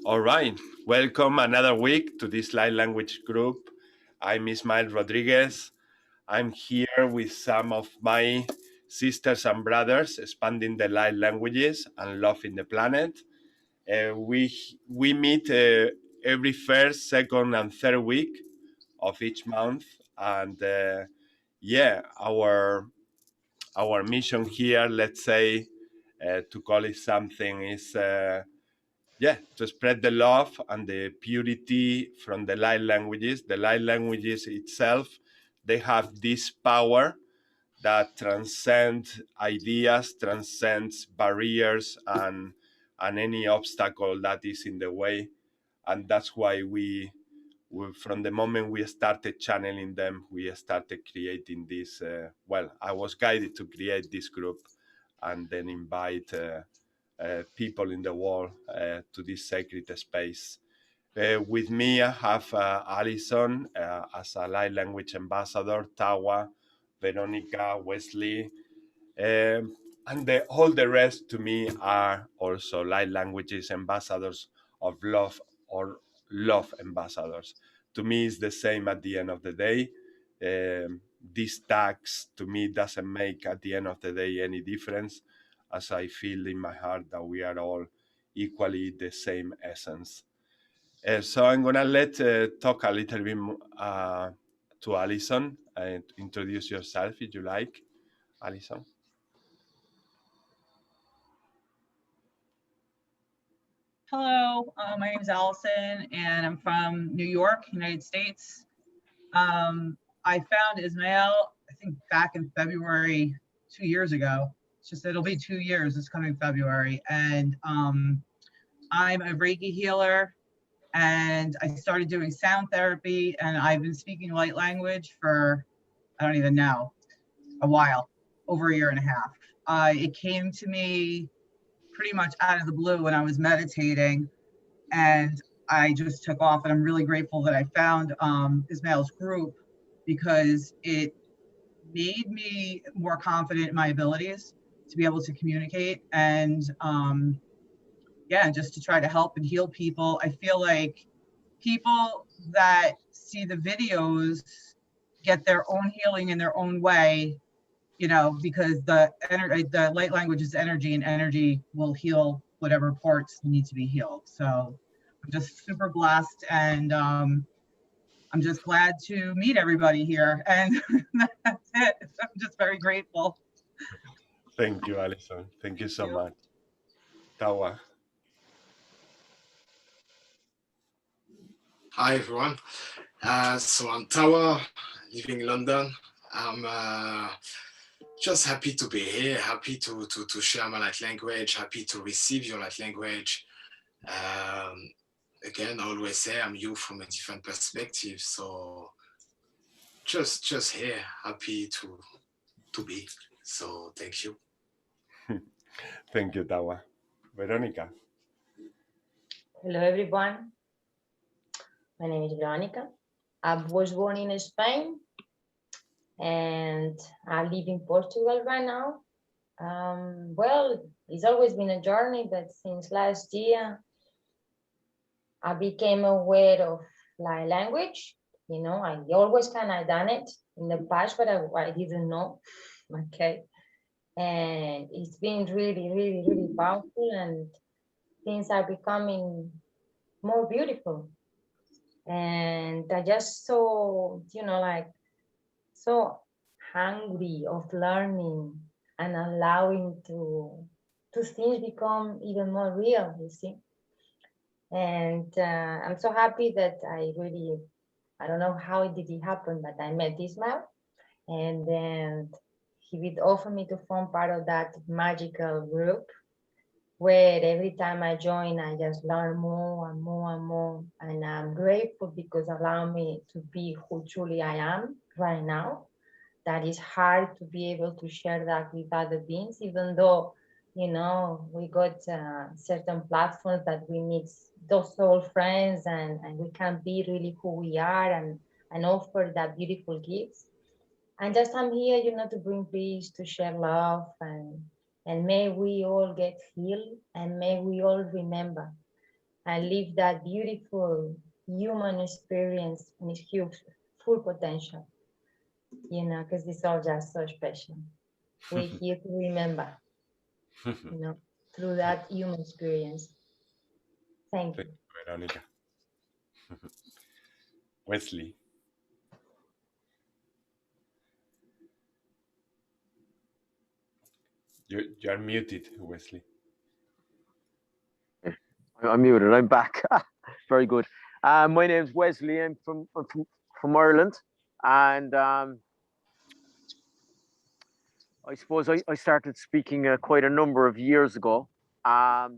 All right, welcome another week to this light language group. I'm Ismael Rodriguez. I'm here with some of my sisters and brothers expanding the light languages and loving the planet. We meet every first, second, and third week of each month, and our mission here, let's say, to call it something, is to spread the love and the purity from the light languages. The light languages itself, they have this power that transcends ideas, transcends barriers, and any obstacle that is in the way. And that's why we from the moment we started channeling them, we started creating this. I was guided to create this group and then invite people in the world to this sacred space. With me, I have Alison as a light language ambassador, Tawa, Veronica, Wesley, and all the rest to me are also light languages ambassadors of love, or love ambassadors. To me, it's the same at the end of the day. These tags to me doesn't make at the end of the day any difference, as I feel in my heart that we are all equally the same essence. So I'm gonna talk a little bit to Alison and introduce yourself if you like, Alison. Hello, my name is Allison, and I'm from New York, United States. I found Ismael, I think, back in February 2 years ago. It's just, it'll be 2 years this coming February. And I'm a Reiki healer, and I started doing sound therapy, and I've been speaking light language for, I don't even know, a while, over 1.5 years. It came to me pretty much out of the blue when I was meditating, and I just took off. And I'm really grateful that I found Ismael's group, because it made me more confident in my abilities to be able to communicate and just to try to help and heal people. I feel like people that see the videos get their own healing in their own way, you know, because the light language is energy, and energy will heal whatever parts need to be healed. So I'm just super blessed, and I'm just glad to meet everybody here, and that's it. I'm just very grateful. Thank you, Alison. Thank you so much. Tawa. Hi, everyone. So I'm Tawa, living in London. I'm just happy to be here, happy to share my light language, happy to receive your light language. Again, I always say I'm you from a different perspective. So just here, happy to be. So thank you. Thank you, Tawa. Veronica. Hello, everyone. My name is Veronica. I was born in Spain, and I live in Portugal right now. Well, it's always been a journey, but since last year, I became aware of light language. You know, I always kind of done it in the past, but I didn't know. Okay. And it's been really, really, really powerful, and things are becoming more beautiful. And I just so, you know, like so hungry of learning and allowing to things become even more real, you see. And I'm so happy that I don't know how did it happen, but I met Ismael, and then he would offer me to form part of that magical group, where every time I join, I just learn more and more and more. And I'm grateful because allow me to be who truly I am right now. That is hard to be able to share that with other beings, even though, you know, we got certain platforms that we meet those soul friends, and we can be really who we are, and offer that beautiful gifts. And just I'm here, you know, to bring peace, to share love, and may we all get healed, and may we all remember and live that beautiful human experience in its full potential, you know, because it's all just so special. We're here to remember, you know, through that human experience. Thank you. Veronica. Wesley. You're muted, Wesley. I'm muted. I'm back. Very good. My name's Wesley. I'm from Ireland, and I suppose I started speaking quite a number of years ago. I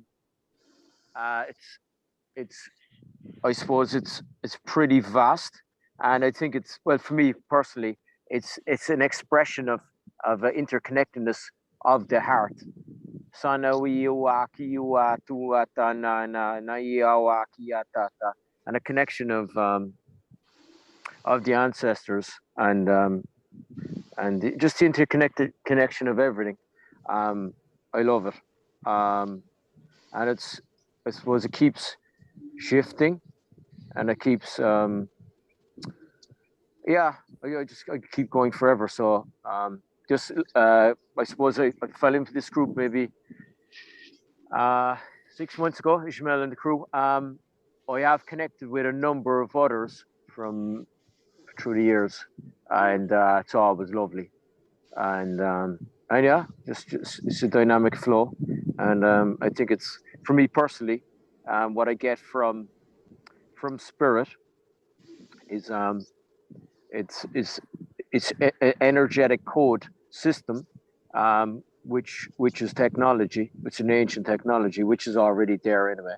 suppose it's pretty vast, and I think it's, well, for me personally, it's an expression of interconnectedness of the heart. And a connection of the ancestors, and just the interconnected connection of everything. I love it, and it's, I suppose it keeps shifting, and it keeps yeah, I keep going forever. So just I suppose I fell into this group maybe 6 months ago, Ishmael and the crew. I have connected with a number of others from through the years, and it's always lovely, and yeah, just it's a dynamic flow, and I think it's, for me personally, what I get from spirit is it's an energetic code system, which is technology. It's an ancient technology which is already there anyway,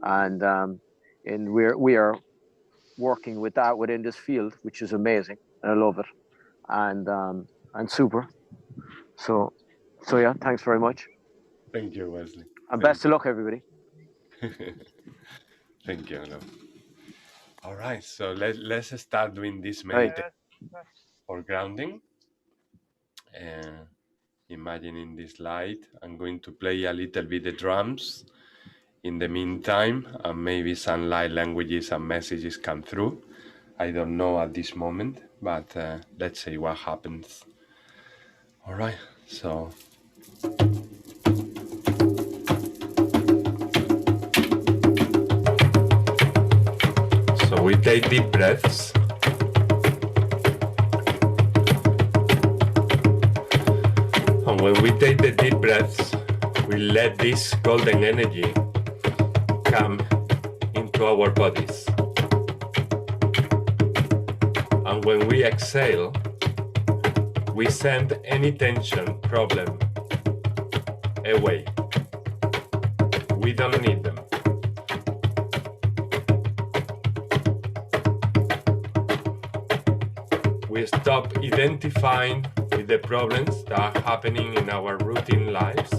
and we are working with that within this field, which is amazing, and I love it, and super. So yeah, thanks very much. Thank you, Wesley. And best of luck, everybody. Thank you. All right, so let's start doing this meditation for grounding. Imagining this light, I'm going to play a little bit the drums in the meantime, and maybe some light languages and messages come through. I don't know at this moment, but let's see what happens. All right, so we take deep breaths. And when we take the deep breaths, we let this golden energy come into our bodies. And when we exhale, we send any tension, problem away. We don't need them. We stop identifying with the problems that are happening in our routine lives,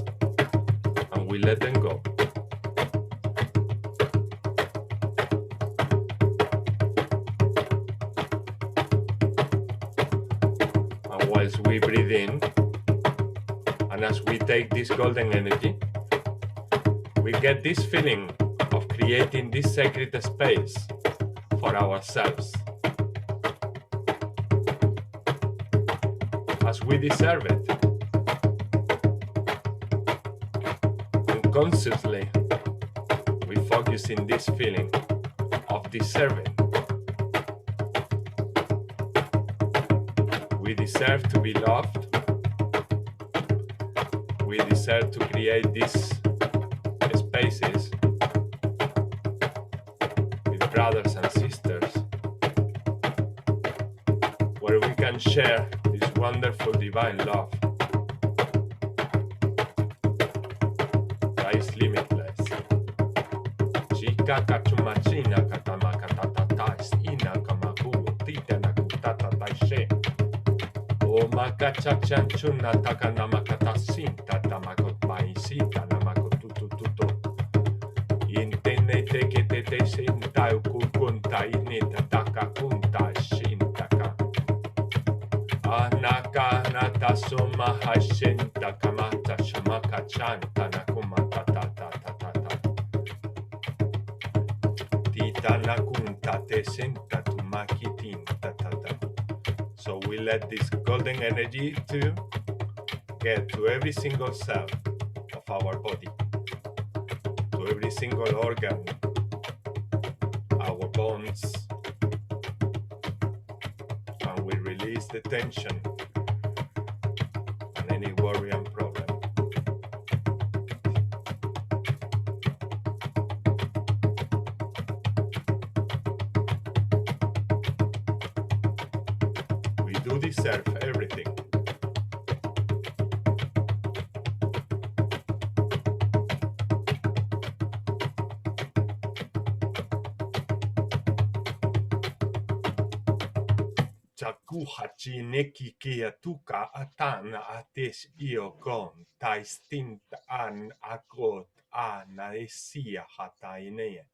and we let them go. And whilst we breathe in, and as we take this golden energy, we get this feeling of creating this sacred space for ourselves, as we deserve it. And consciously, we focus in this feeling of deserving. We deserve to be loved. We deserve to create these spaces with brothers and sisters where we can share this wonderful divine love that is limitless. Chika kachumachina katamatatatatais ina kamakuo titana kutata taishe. O makachachanchuna takanamakatasita tamakotmaisita namakotutututo. Intene teke tete sinta ukukunta inita takakunta shintaka. Anaka nata soma hashinta kamata shamaka chanta nakumata ta ta ta ta ta. So we let this golden energy to get to every single cell of our body, to every single organ, our bones, and we release the tension and any worry and problem. We do deserve everything. Chakuhachi neki kia tuka atana ates io kon taistint an akot ana esia hatainea.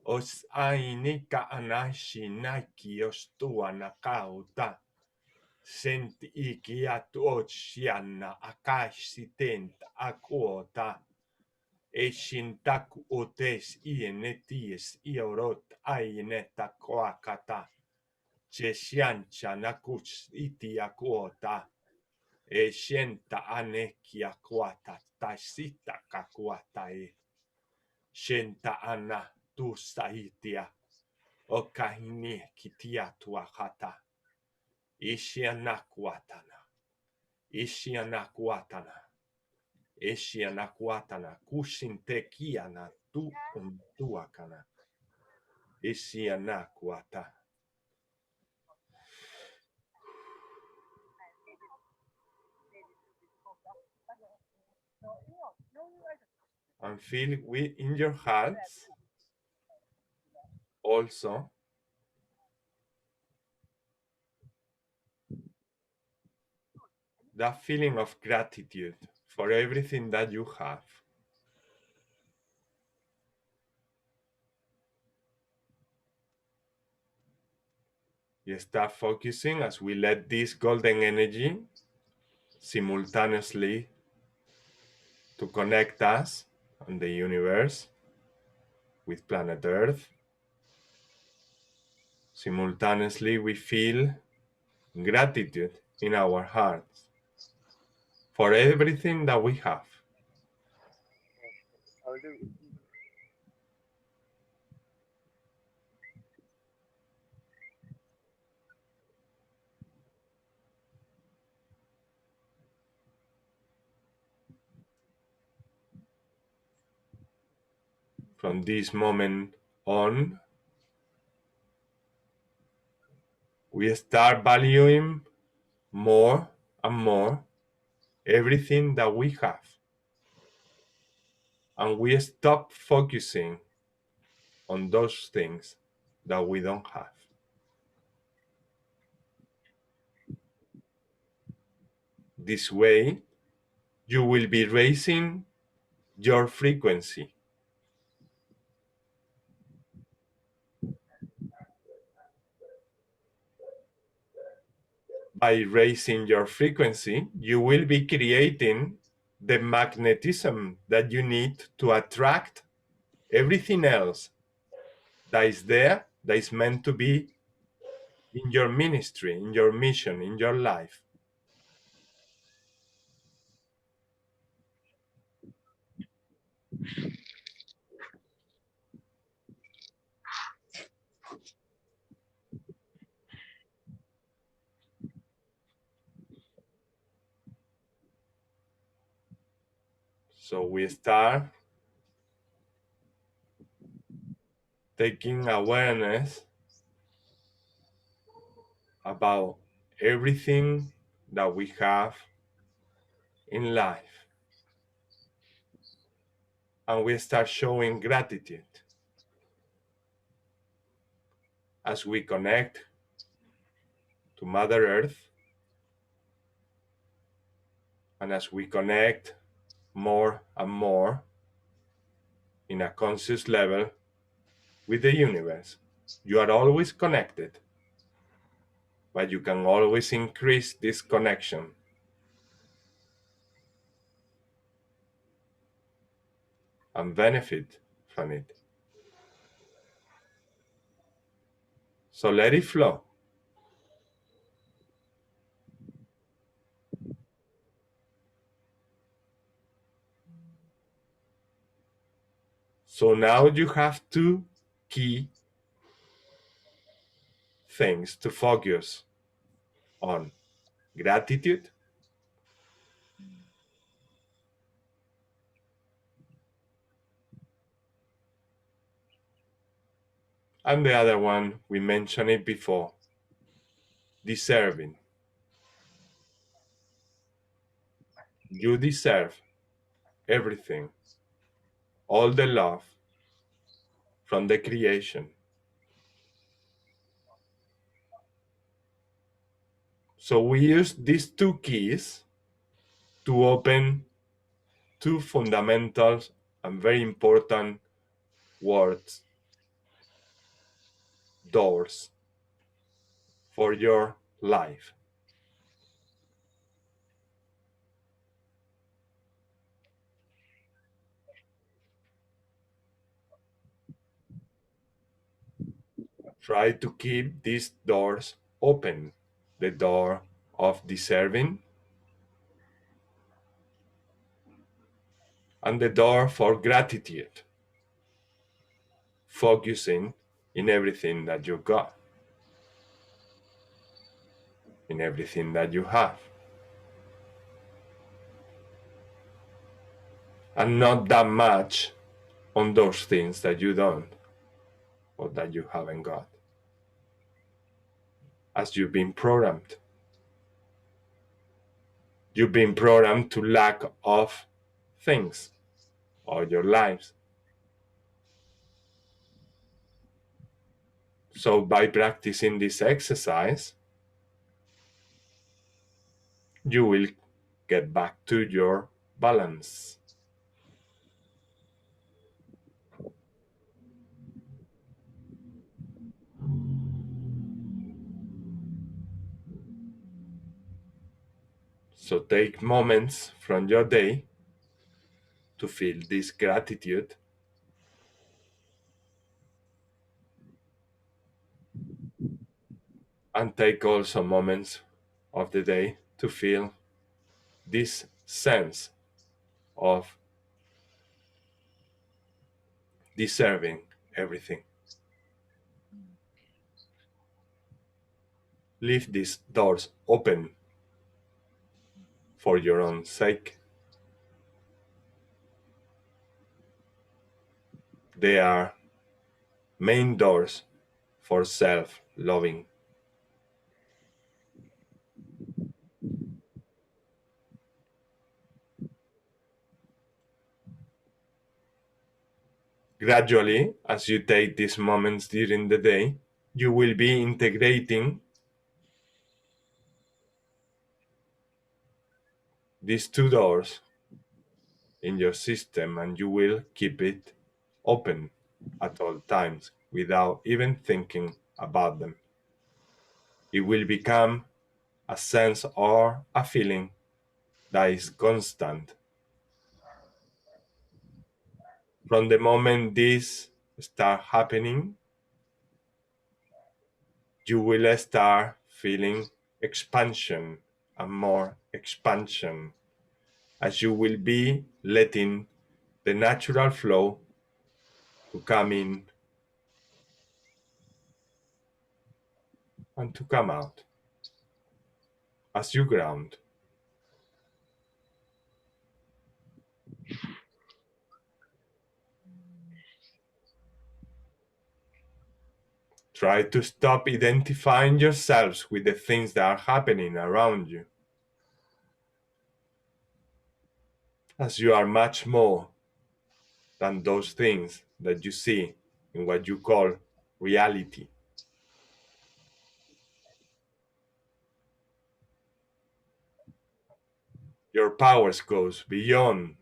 Os ainika anashi naki os tuana kauta. Sent ikiat otsiana akasitent akuota. Eshintaku otes ieneties iorot aineta koakata. Chesiancha nakuch itia kuota. Eshienta anekia kuata tasita kakuata e. Shenta ana tusaitia. Okahini kitia tuahata. Ishianakuatana. Ishianakuatana. Ishianakuatana. Kushintekiana tu untuakana. Ishianakuata. And feel in your hearts also that feeling of gratitude for everything that you have. You start focusing as we let this golden energy simultaneously to connect us and the universe with planet Earth. Simultaneously, we feel gratitude in our hearts for everything that we have. From this moment on, we start valuing more and more everything that we have. And we stop focusing on those things that we don't have. This way, you will be raising your frequency. By raising your frequency, you will be creating the magnetism that you need to attract everything else that is there, that is meant to be in your ministry, in your mission, in your life. So we start taking awareness about everything that we have in life. And we start showing gratitude as we connect to Mother Earth and as we connect more and more in a conscious level with the universe. You are always connected, but you can always increase this connection. And benefit from it. So let it flow. So now you have two key things to focus on: gratitude and the other one, we mentioned it before, deserving. You deserve everything, all the love from the creation. So we use these two keys to open two fundamental and very important words, doors for your life. Try to keep these doors open. The door of deserving and the door for gratitude, focusing in everything that you got, in everything that you have, and not that much on those things that you don't or that you haven't got, as you've been programmed. You've been programmed to lack of things all your lives. So by practicing this exercise, you will get back to your balance. So take moments from your day to feel this gratitude, and take also moments of the day to feel this sense of deserving everything. Leave these doors open for your own sake. They are main doors for self-loving. Gradually, as you take these moments during the day, you will be integrating these two doors in your system, and you will keep it open at all times without even thinking about them. It will become a sense or a feeling that is constant. From the moment this starts happening, you will start feeling expansion and more expansion, as you will be letting the natural flow to come in and to come out as you ground. Try to stop identifying yourselves with the things that are happening around you, as you are much more than those things that you see in what you call reality. Your powers goes beyond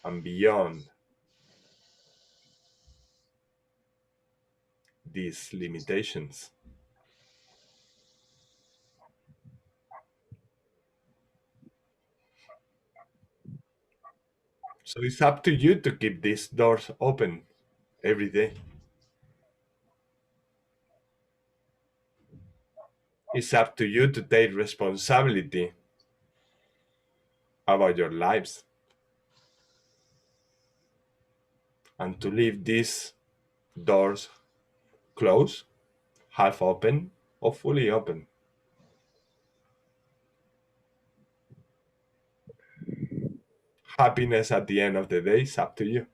and beyond these limitations. So it's up to you to keep these doors open every day. It's up to you to take responsibility about your lives and to leave these doors closed, half open, or fully open. Happiness at the end of the day is up to you.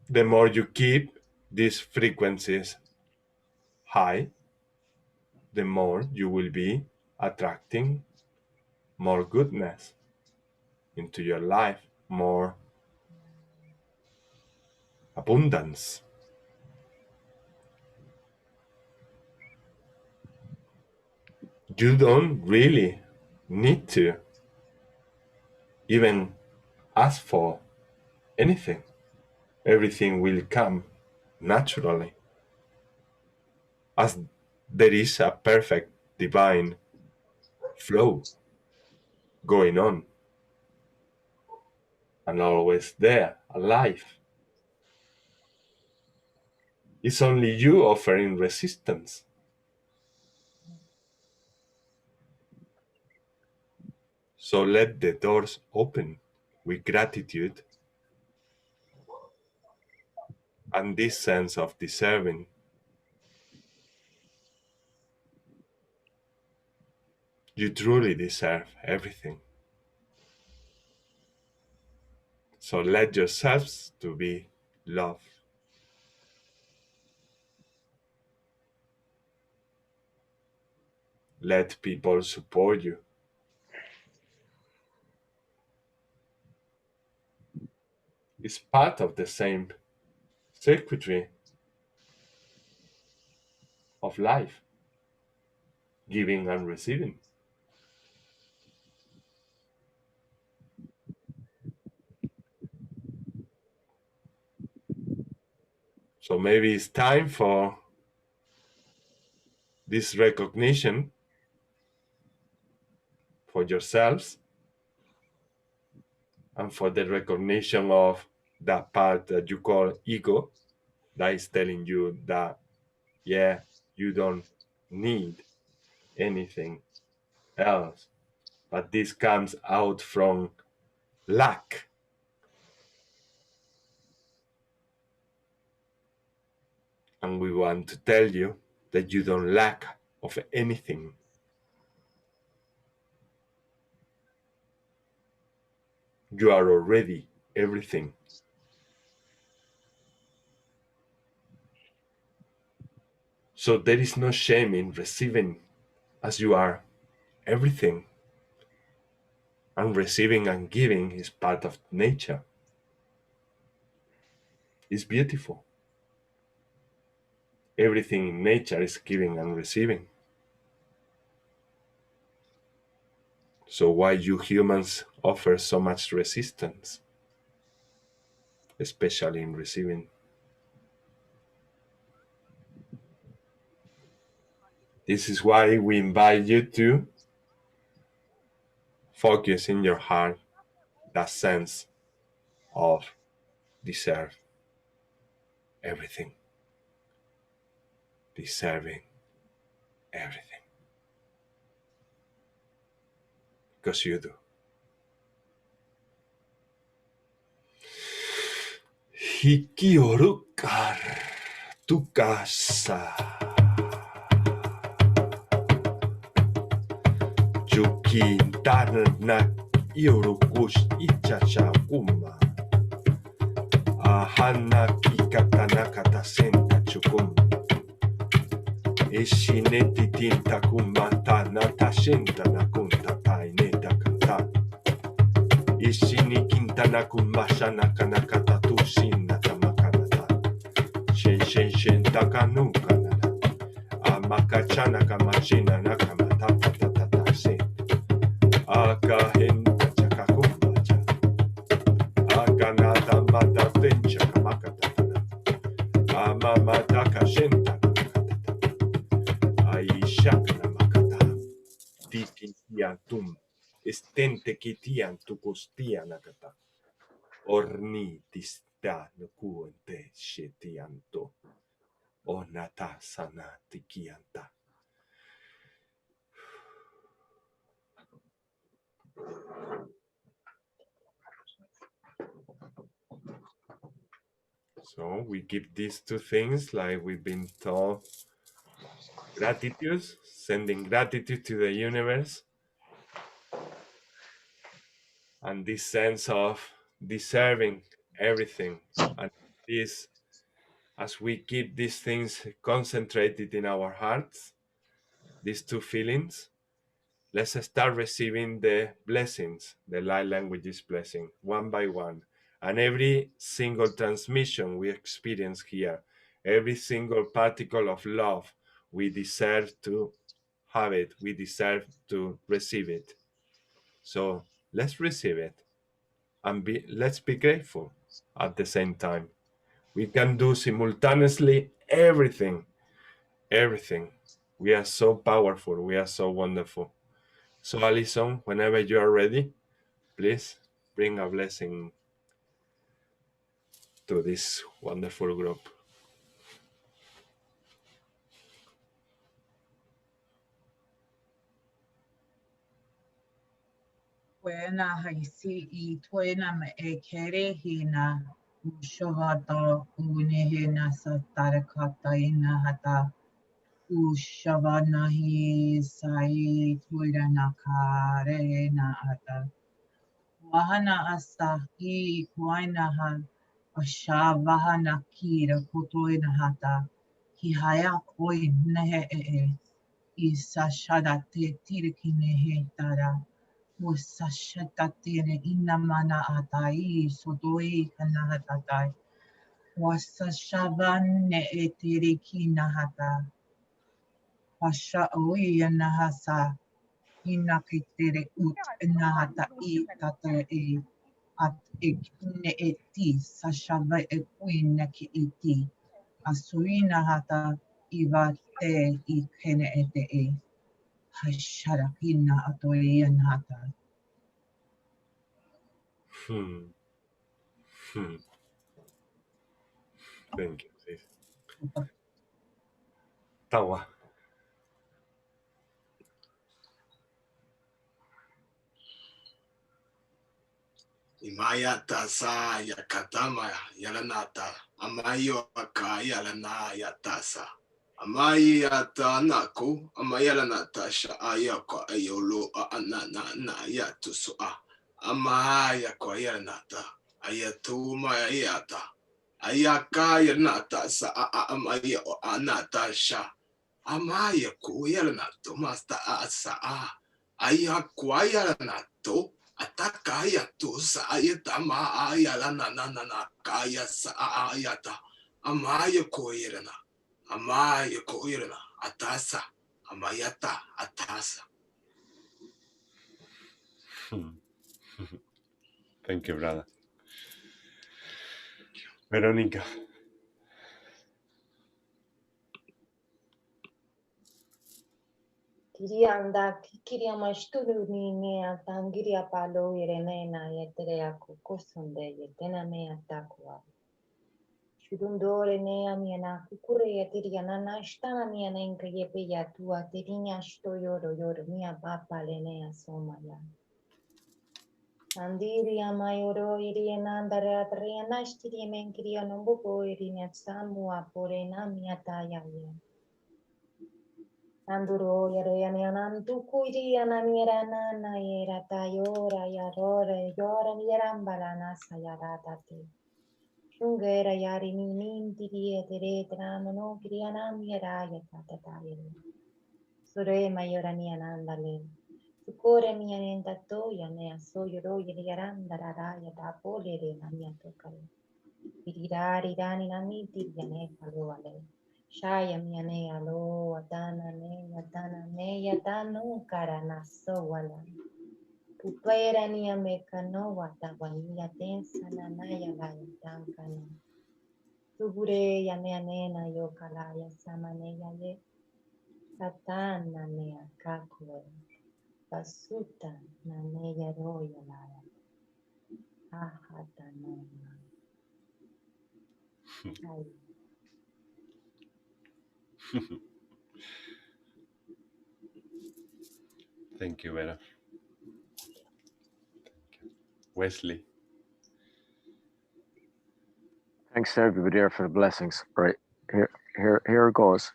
The more you keep these frequencies high, the more you will be attracting more goodness into your life, more abundance. You don't really need to even ask for anything. Everything will come naturally, as there is a perfect divine flow going on and always there, alive. It's only you offering resistance. So let the doors open with gratitude and this sense of deserving. You truly deserve everything. So let yourselves to be love. Let people support you. It's part of the same circuitry of life, giving and receiving. So maybe it's time for this recognition for yourselves and for the recognition of that part that you call ego, that is telling you that, yeah, you don't need anything else. But this comes out from lack. And we want to tell you that you don't lack of anything. You are already everything. So there is no shame in receiving, as you are everything. And receiving and giving is part of nature. It's beautiful. Everything in nature is giving and receiving. So why you humans offer so much resistance, especially in receiving? This is why we invite you to focus in your heart that sense of deserve everything, deserving everything. Because you do. Hikiorukar tu casa. Jukintarnak iorukush ichacha kuma. Ahana kikatanakata senta chukum. Eshineti tinta kumata natashinta nakunta taineta kanta. Ishini kintana kumasha nakanakata tushina tamakanata. Shen takanuka nana. Amakachana kamachina nakamata tatatata se. Akahenta chakakumacha. Akanata mata tencha kamakatana. Amamata kashenta. Aishakna makata. Tiki tiatum. Estente kitian tukustianakata. Orni tista nukuente shetianto. Onata sana tikianta. So we keep these two things like we've been told. Gratitude, sending gratitude to the universe. And this sense of deserving everything. And this, as we keep these things concentrated in our hearts, these two feelings, let's start receiving the blessings, the light languages blessing, one by one. And every single transmission we experience here, every single particle of love, we deserve to have it. We deserve to receive it. So let's receive it and let's be grateful at the same time. We can do simultaneously everything. We are so powerful. We are so wonderful. So Alison, whenever you are ready, please bring a blessing to this wonderful group. Wena haisi I tuena me e kere hina ushavata unehina sa tarakata ina hata ushavana hi sai tuena kare na hata wahana asa hi kuaina ha ashavahana kira kutoina hata hi haya koi nehe isa shada te tirikine he tara Wasashatatine inamana atai sodoi kanahatatai. Wasashavane etirikina hata. Pasha oi nahasa. Inakitere ut nahata I tata at ikne eti sashava ekuina ki iti. Asuina hata ivate ikene ete Hasharakina atoi nahata. Thank you, sis. Tawa. Imaya tasa yakatama yalanata. Amayo aka yalana yatasa. Amayi yata naku. Amayalanata sha ayako ayolo anana na yatusu a. Amaya ko yalanata. Ayatuma yata. Ayaka yalanata sa amaya o anata sha. Amaya ko yalanato masta asa a. Ayakwa yalanato. Atakaya tu saayata maayala na kaya saayata amaya koirana atasa amayata atasa. Thank you, brother. Veronica. Kirianda kikiria mashtulu ni atangiria palo irenena yeterea kukusonde yetena me atakwa. Shudundore ne amiana kukure yetiria nana shtana miana inka yepe yatua terinya shto yoro mia papa lene asomaya. Andiri amayoro iriena andare atriana shtiri menkiria nombuko irinya samu apore na miataya ye. Anduro yareyanan tuku iriana mirana na yera tayora yarore yora mirambala sayaratate. Shungera yari minin tiri tere trano kiriana mira yatatayere. Sure mayorani anandale. Sukore mianenta toya ne asoyoro yarandara yatapolere namiatokale. Irirari rani namiti yane paluale. Shaya miane alo adana ne yatano karana sowala. Pupera ni amekano watawania tensa na naya laya tankana. Tubure yane na yokalaya samane yaye. Satana ne akakwe. Basuta naneya roya laya. Ahata nona. Ay. Thank you, Vera. Wesley. Thanks to everybody there for the blessings. Right, here it goes.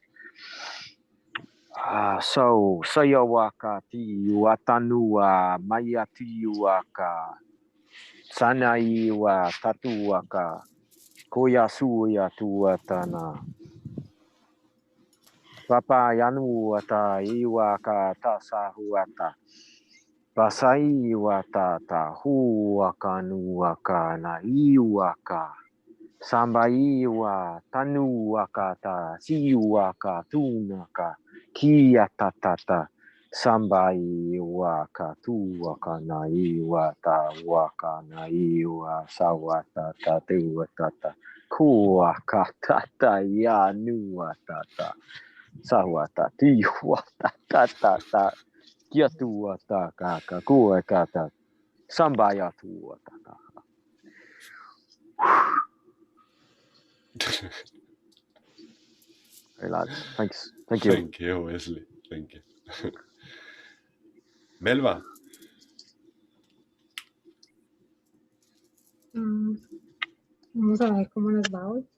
So sayawaka ti watanua maya ti waka sanai wa tatuaka koyasuya tuatana papa yanu wata iwaka tasahuata pasai watata huwaka na iwaka sambai wa tanu wakata siwaka tunaka kia tatata sambai waka tu waka na iwata waka na iwa sawata tatu watata kuwaka tata ya nu watata sawata tiwa tata kia tu wataka kuwaka sambaya tu watata. Hey lads, thanks. Thank you. Thank you, Wesley. Thank you. Melva. Vamos a ver cómo nos va hoy.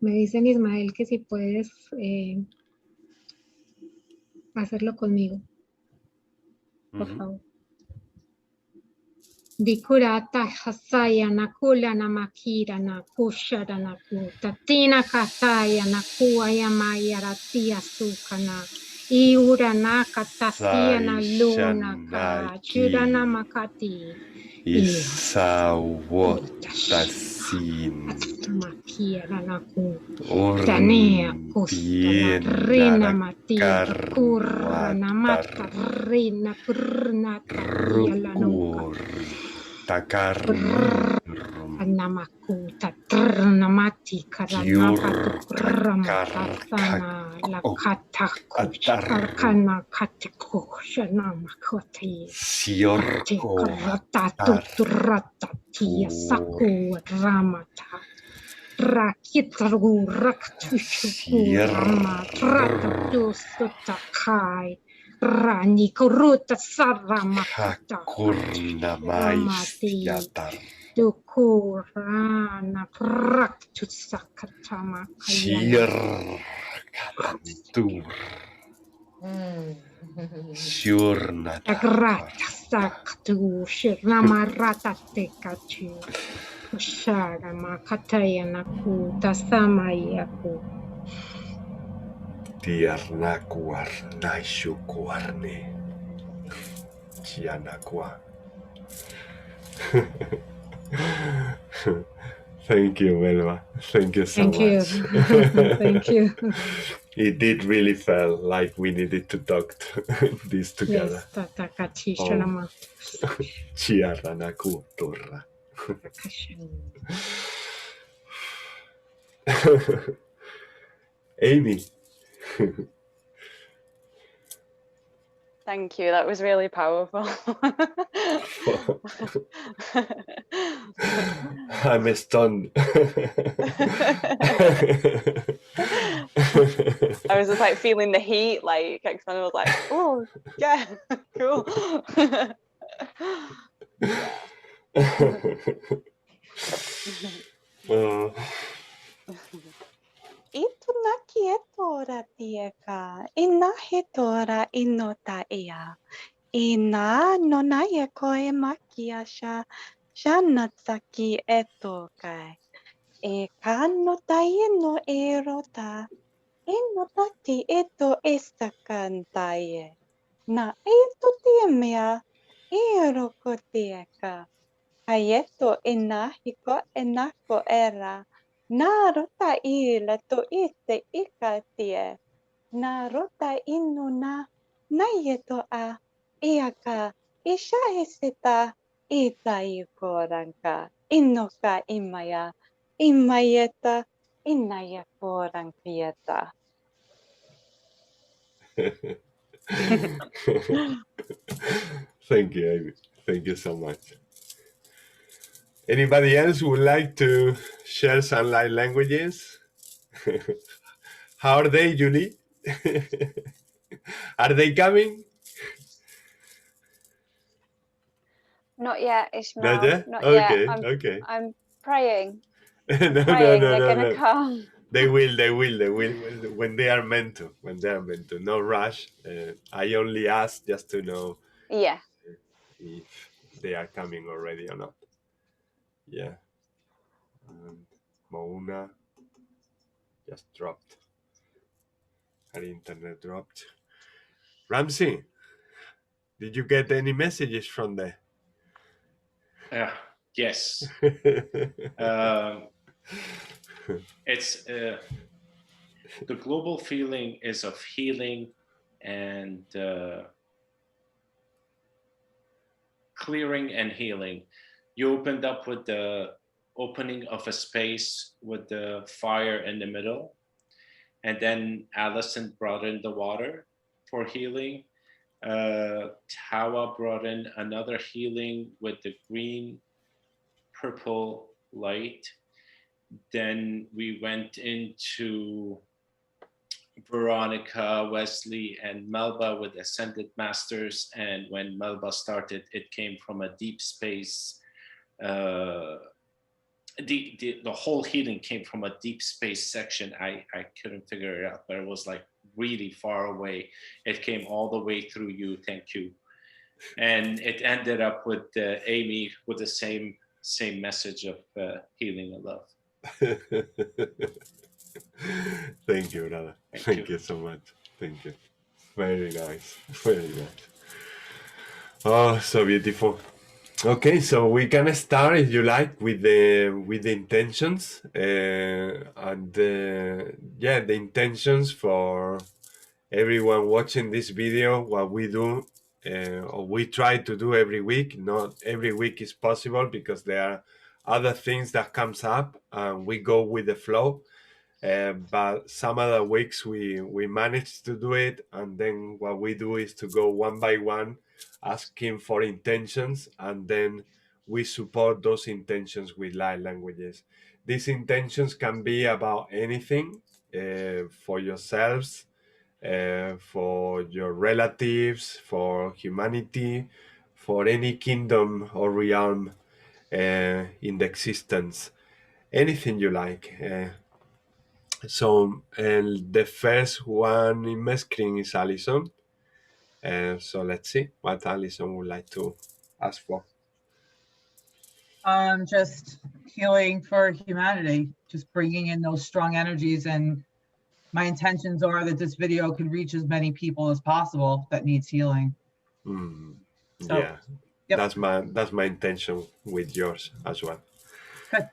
Me dicen Ismael que si puedes hacerlo conmigo, por favor. Dikurata hasaya nakula namakira nakushara nakuta tina kataya nakuaya mayaratia sukana iura nakatasia na luna ka chudana makati Isawotasin makira naku tanea kusta rina matia kurra namata rina kurna katia la nuka takar Namakuta Namati Karanapatukramatana La Katakushana Katikushanamakoti Karataturatatia Saku Ramata Rakitaru Raktushu Rama Tratatustakai Rani Kuruta Saramakata kurna mais yatar Dukurana Praktusakatama shir katantur shurna Agrata Sakatu Shiramarata Tekatu Sharama Katayana Kuta Samayaku Tiarnakuar naishukuarne Chianaqua. Thank you, Melva. Thank you so much. Thank you. It did really feel like we needed to talk this together. Yes, Tatakachi Sharama. Chiaranaku Torra. Amy. Thank you. That was really powerful. I'm stunned. I was just like feeling the heat, like I was like, oh yeah, cool. Ituna kietora tieka, ina hetora inota ea, ina nonaya koe makiasha, shanatsaki etokai, e kano taie no erota, enotati eto estakantaye, na eto tiemia, eroko tieka, hayeto enahiko enako era, narota ila to ite ikatie, narota inuna nayeto a iaka isha heseta ita ikoranka inoka imaya imayeta inaya korankieta. Thank you, Amy. Thank you so much. Anybody else would like to share some light languages? How are they, Julie? Are they coming? Not yet, Ishmael. Not yet? Not Okay, yet. okay. I'm praying. No, Praying no, they're no, gonna no. come. They will when they are meant to. When they are meant to. No rush. I only ask just to know Yeah. if they are coming already or not. Yeah. And Mouna just dropped. Her internet dropped. Ramsey, did you get any messages from there? Yes. It's the global feeling is of healing and clearing and healing. You opened up with the opening of a space with the fire in the middle, and then Allison brought in the water for healing. Tawa brought in another healing with the green purple light. Then we went into Veronica, Wesley, and Melba with Ascended Masters. And when Melba started, it came from a deep space. The whole healing came from a deep space section. I couldn't figure it out, but it was like really far away. It came all the way through you. Thank you. And it ended up with Amy with the same message of healing and love. Thank you, brother. Thank you so much. Thank you. Very nice. Very nice. Oh, so beautiful. Okay, so we can start, if you like, with the intentions and yeah, the intentions for everyone watching this video. What we do, or we try to do every week. Not every week is possible because there are other things that comes up, and we go with the flow. But some other weeks we manage to do it, and then what we do is to go one by one, asking for intentions, and then we support those intentions with light languages. These intentions can be about anything, for yourselves, for your relatives, for humanity, for any kingdom or realm in the existence, anything you like. So the first one in my screen is Alison. So let's see what Alison would like to ask for. Just healing for humanity, just bringing in those strong energies, and my intentions are that this video can reach as many people as possible that needs healing. So, Yeah, yep. that's my intention with yours as well. Good.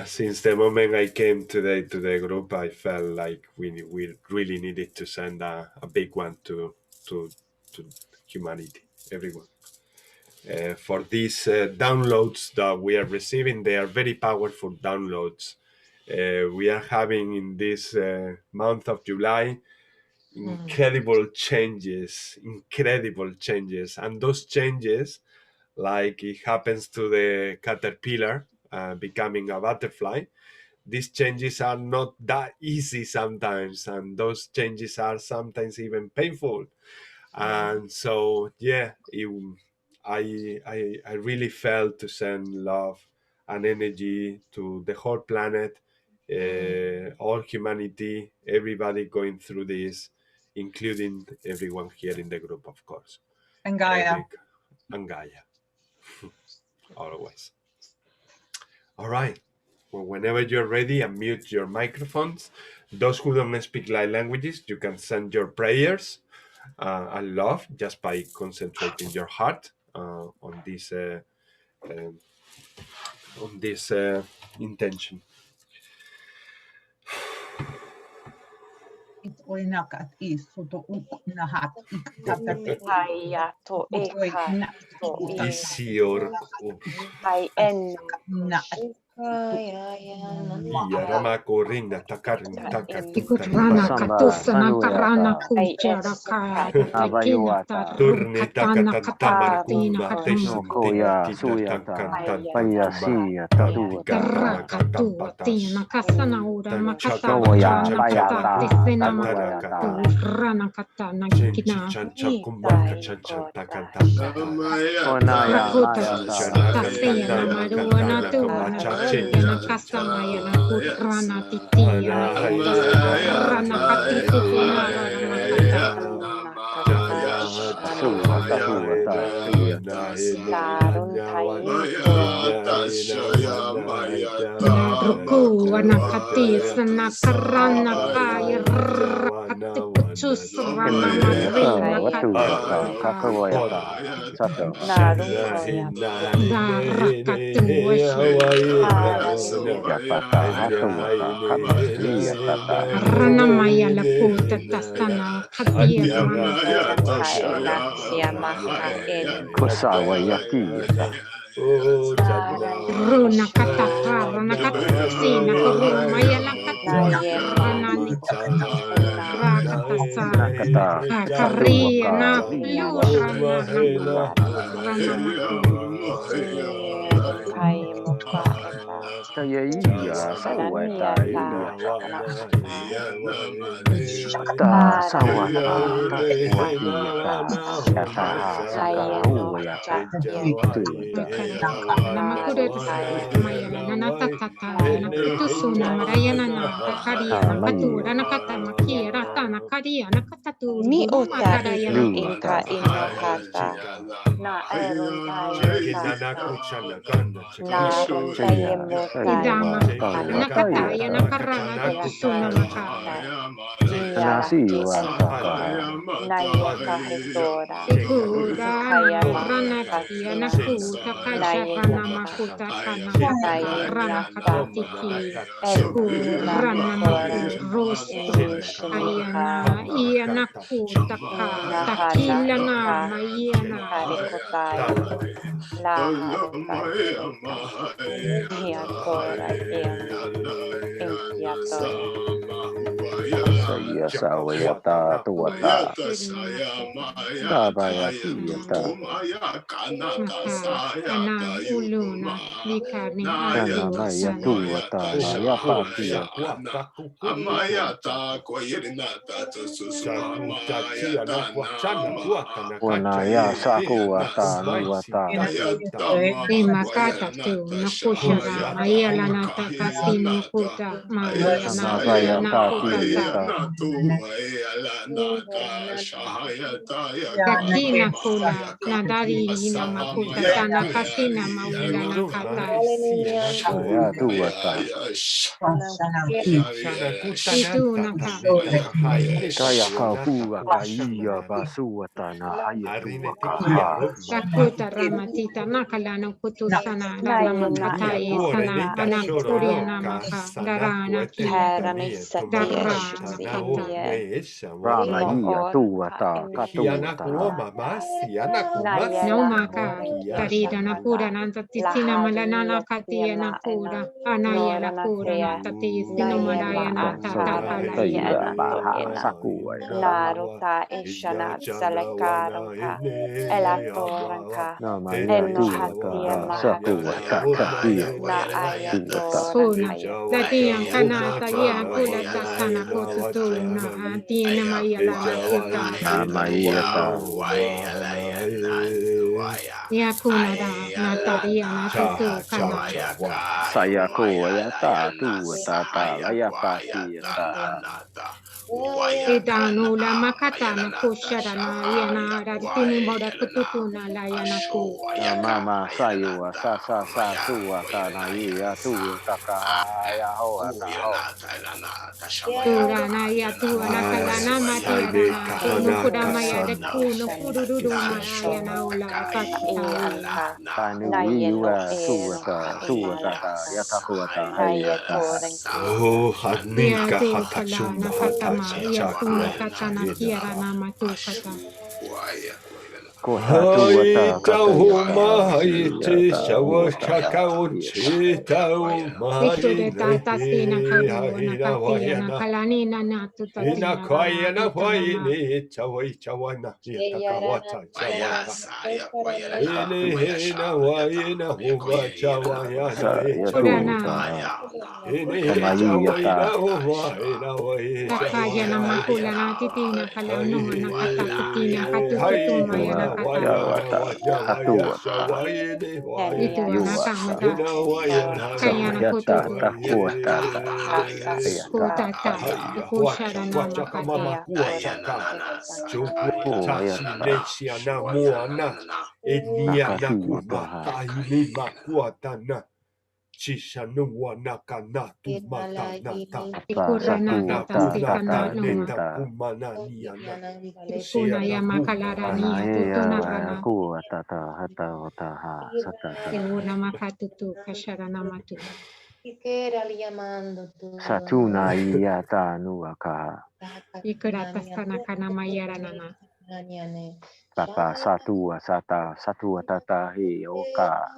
Since the moment I came today to the group, I felt like we really needed to send a big one to humanity, everyone. For these downloads that we are receiving, they are very powerful downloads. We are having in this month of July incredible changes, and those changes, like it happens to the caterpillar becoming a butterfly, these changes are not that easy sometimes, and those changes are sometimes even painful. And so yeah, I really felt to send love and energy to the whole planet, all humanity, everybody going through this, including everyone here in the group, of course. And Gaia. And Gaia. Always. All right. Well, whenever you're ready, unmute your microphones. Those who don't speak light languages, you can send your prayers and love just by concentrating your heart on this intention. iya ramako rinna takarna Ikurana katusana karana kuchara kaya tekina turne tarukatana takatantamarukuba katatina Nokoya suyata payasiya tatua Rakatua tina kasana ura makasana Soya rana payata kata tisena tatua makatu rana katana kina Onaya Rakuta mayata tasena maruana tuana yana kasama yana kurana titia rana katisi tunara makata Suwa tatua ta Ruku wanakati sana karana kaya rakati kucus rana marina kakawayata sato darakatu washi yapata hatawata kamasiya tata rana maya laputa tasana kadia rana kusawa yakiyata runa kataka rana katusina kuru maya lakati rana ni rakatasa nakata Karia na plura na rana matu Tayaiya sawata ta sawata tapuatiyata yataha sakawayata nama kuda maya na tatata na kutusuna marayana na karia na katura na kata makia rata na karia na katatu Mi ota makaraya inka inokata na idama na kataya na karana kutusuna makara Ikura rana kia na kuta kasha rana makuta kana rana katatiki rana maku rosu ayana iya na kuta ka takila na mayana saya sawayata tuwata tabayasiyata ana uluna vikarni Nana maya tuwata yapatiyata Wanaya sakuwata nuwata Imakata tu nakushara mayala na takasinu kuta mayala na Namabaya kuta Kakina kula na dari na makuta tana kasina maula na kata Saya tuwata itu naka Kaya kakuwa kaiya basuwata na hayatuwaka Sakuta ramatita nakalano kutusana rana makatai sana anak kuria namaka darana ki darana kata Rama hiya tuwata katuwata no maka tarida na pura nanta tisina malana na katia na pura anaya la pura na tati sino malaya na tatakala Laruta ishana salakaruka elatoranka enohatia mahatia na Puna, ayatora dati ang kanata yan pula tasana ko tutuna tina mayala na kuta ya kuna da nataria na tutu kana Saya kuwayata tuwata talayata siyata Edanula makata na kushara na yana raditini moda kututuna la yana ku Mama sayuwa sa tuwata na iya tuwata kaya hoata Tura na ya tuwa na kala na matiara na kuno kuda maya de kuno kudududu maya na ula kakita Tanu iwa tuwata yatakuwata hayata Oh, Hadnika tu kala Hatachum na katama ya tuna kata na kiara na matu kata Hai tahuma iti shawa shaka uchi tahuma Itude tata tina karu na haina katia na wayana kalani na na ina tutatina kwayana itana wayini chawai chawana yatakawata chawaka Mayasaya kwayalana ini hina wayina huwa chawayana Purana Maya ini chawayina huwa ina wayi Takaya na makula chawayana na titina kalano na katakitina hai katututuma ya na na katama. wayana wajawaya shawayini Itu wayana na kamata ina wayana kaya na kututu waye kutata haya kushara wacha na wacha kama makatia. makua taka chukua tashi na muana enia na kumata ili makuata na chisha nuwa na kanatu mata nata Ikurana na tatasika na kunata numa. neta kumana niana Ikuna ya makalarania tutuna rana. Iuna makatutu kashara na matu. Satuna iyata nuaka. Ikurata sana kana mayara nana. Papa satua tata he oka.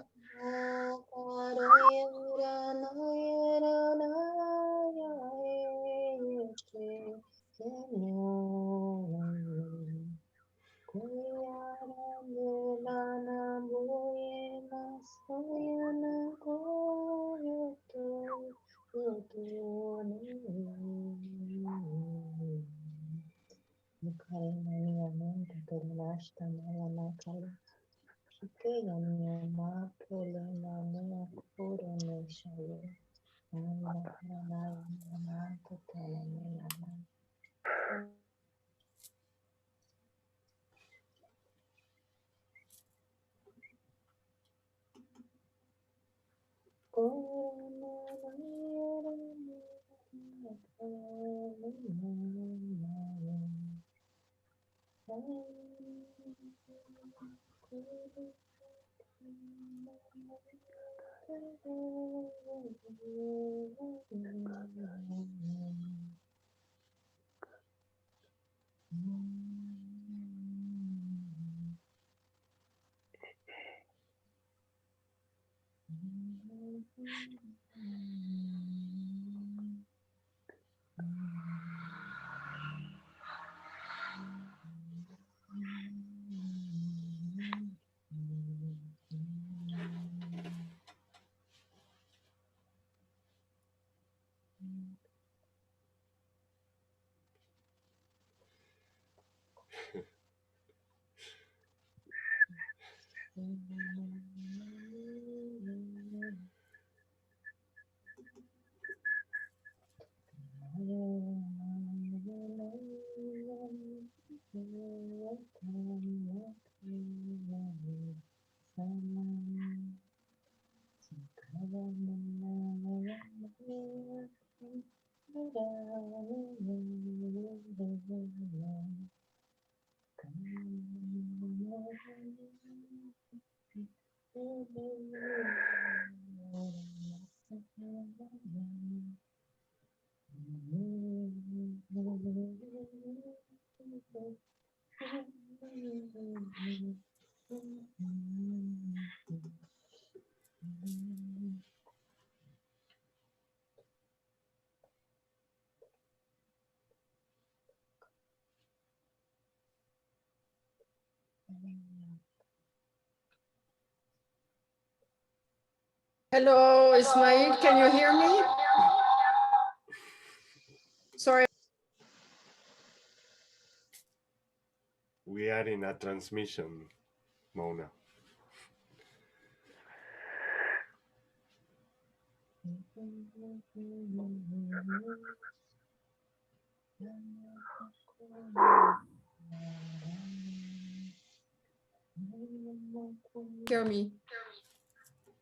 Hello, Ismail, can you hear me? Sorry. we are in a transmission, Mona. Hear me.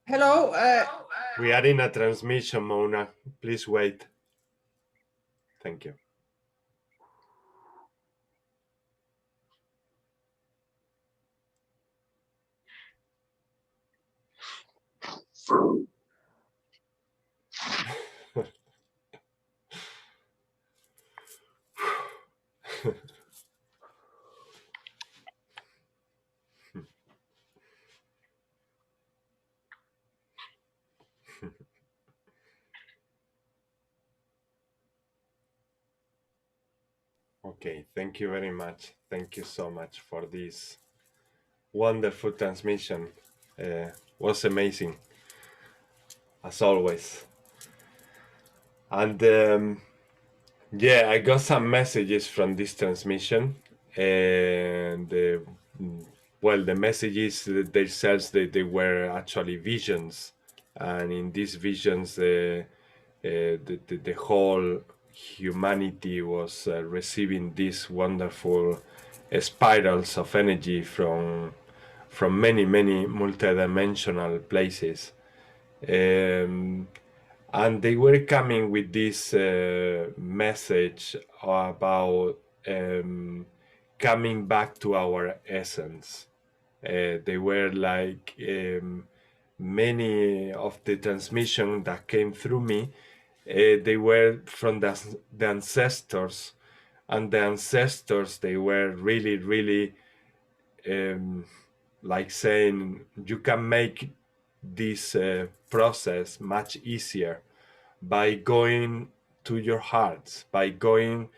Hello. We are in a transmission, Mona. Please wait. Thank you. Okay, thank you very much. Thank you so much for this wonderful transmission. Was amazing, as always. And yeah, I got some messages from this transmission, and well, the messages themselves, they were actually visions, and in these visions, the whole humanity was receiving these wonderful spirals of energy from many multidimensional places. And they were coming with this message about coming back to our essence. They were like many of the transmission that came through me, they were from the ancestors, and the ancestors, they were really like saying, you can make this process much easier by going to your hearts, by going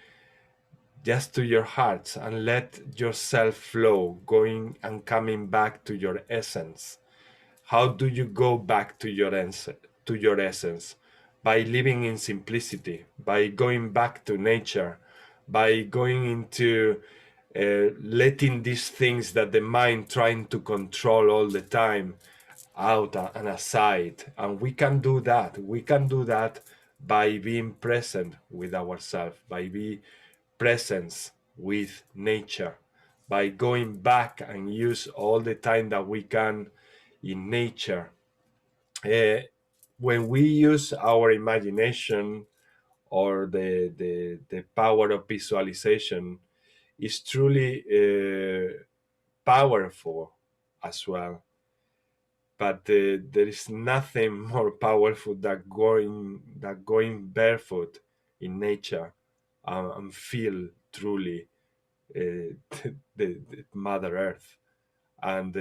just to your hearts and let yourself flow, going and coming back to your essence. How do you go back to your essence? By living in simplicity, by going back to nature, by going into letting these things that the mind trying to control all the time out and aside. And we can do that. We can do that by being present with ourselves, by being presence with nature, by going back and use all the time that we can in nature. When we use our imagination or the power of visualization, is truly powerful as well. But there is nothing more powerful than going barefoot in nature and feel truly the Mother Earth. And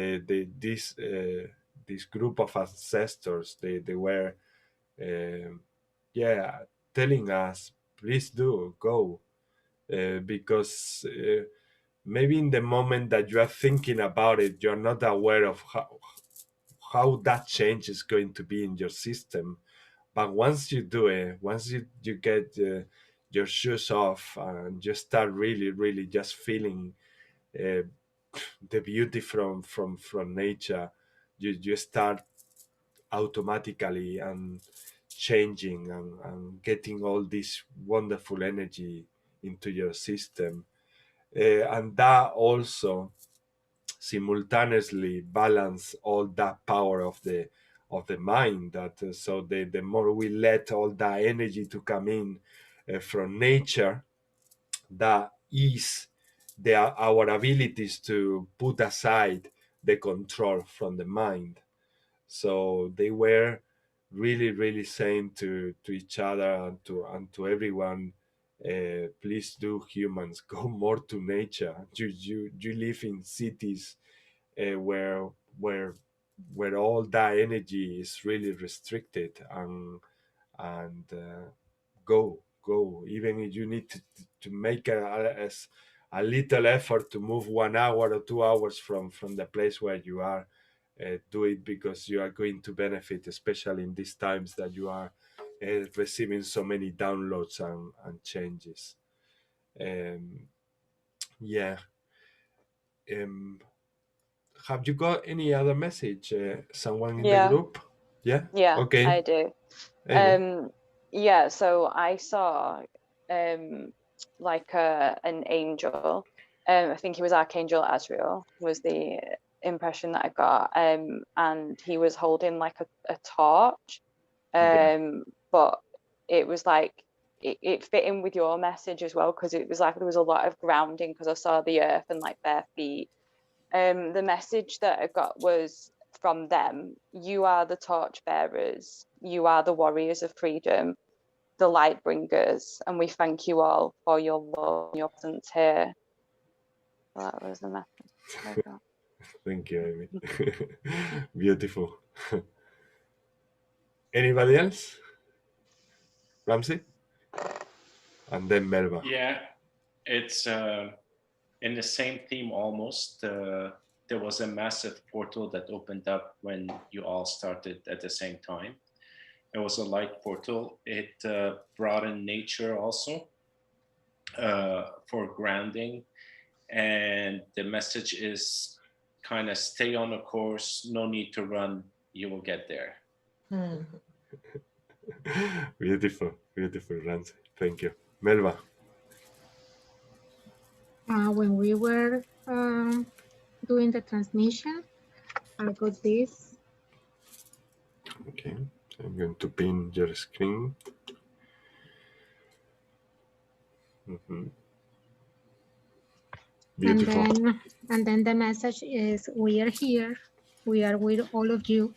this group of ancestors, they were yeah, telling us, please do go, because maybe in the moment that you are thinking about it, you're not aware of how that change is going to be in your system. But once you do it, once you get your shoes off and you start really just feeling the beauty from nature, you start automatically and changing and getting all this wonderful energy into your system, and that also simultaneously balance all that power of the mind. That so the more we let all that energy to come in from nature, that is our abilities to put aside the control from the mind. So they were really saying to each other and to everyone, please do, humans, go more to nature. You live in cities where all that energy is really restricted, and go, even if you need to make a little effort to move 1 hour or 2 hours from the place where you are. Do it, because you are going to benefit, especially in these times that you are receiving so many downloads and changes. Yeah. Have you got any other message? Someone in the Yeah. group? Yeah. Yeah, Okay. I do. Amy. Yeah, so I saw like an angel. I think he was Archangel Azrael was the impression that I got. And he was holding like a torch. But it was like it fit in with your message as well, because it was like there was a lot of grounding, because I saw the earth and like bare feet. The message that I got was from them: you are the torch bearers, you are the warriors of freedom, the light bringers, and we thank you all for your love and your presence here. So that was the message. Thank you, Amy. Beautiful. Anybody else? Ramsey? And then Melba. Yeah. it's in the same theme almost. There was a massive portal that opened up when you all started at the same time. It was a light portal. It brought in nature also for grounding. And the message is kind of stay on the course, no need to run, you will get there. Beautiful, beautiful, Rancy. Thank you. Melba. When we were doing the transmission, I got this. Okay, I'm going to pin your screen. Beautiful. And then the message is, we are here. We are with all of you.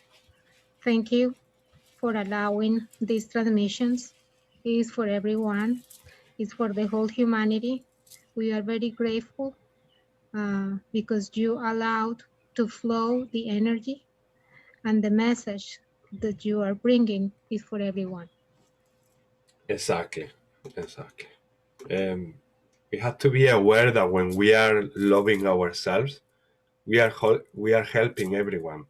Thank you for allowing these transmissions. It is for everyone. It's for the whole humanity. We are very grateful because you allowed to flow the energy, and the message that you are bringing is for everyone. Exactly, exactly. We have to be aware that when we are loving ourselves, we are helping everyone.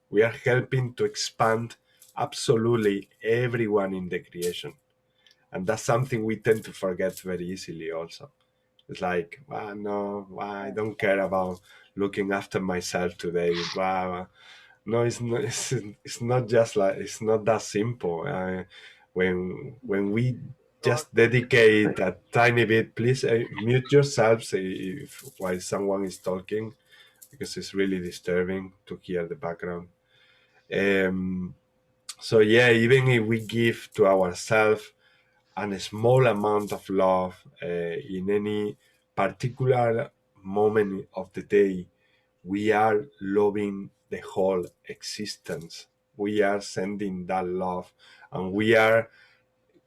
We are helping to expand absolutely everyone in the creation. And that's something we tend to forget very easily also. It's like, no, I don't care about looking after myself today. No, it's not just like, it's not that simple. When we just dedicate a tiny bit, please mute yourselves while someone is talking, because it's really disturbing to hear the background. So yeah, even if we give to ourselves a small amount of love in any particular moment of the day, we are loving the whole existence. We are sending that love, and we are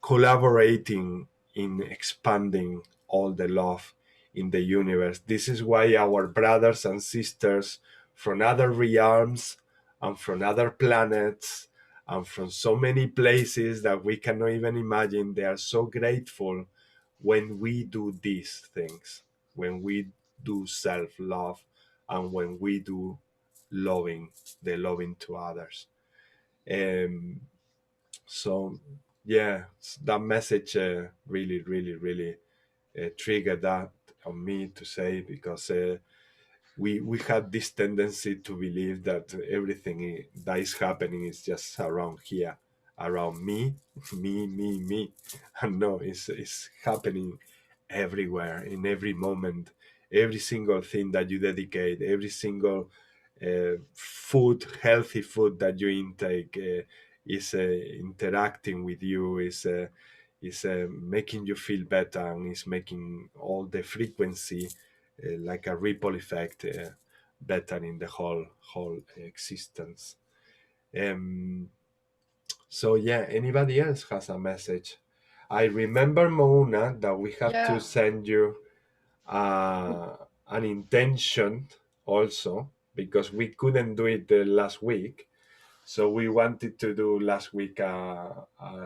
collaborating in expanding all the love in the universe. This is why our brothers and sisters from other realms and from other planets and from so many places that we cannot even imagine, they are so grateful when we do these things, when we do self-love, and when we do loving to others. So yeah, that message really triggered that on me to say, because we have this tendency to believe that everything that is happening is just around here, around me, and no, it's happening everywhere, in every moment. Every single thing that you dedicate, every single healthy food that you intake is interacting with you, is making you feel better, and is making all the frequency like a ripple effect better in the whole existence. So yeah, anybody else has a message? I remember, Mouna, that we have to send you an intention also, because we couldn't do it last week. So we wanted to do last week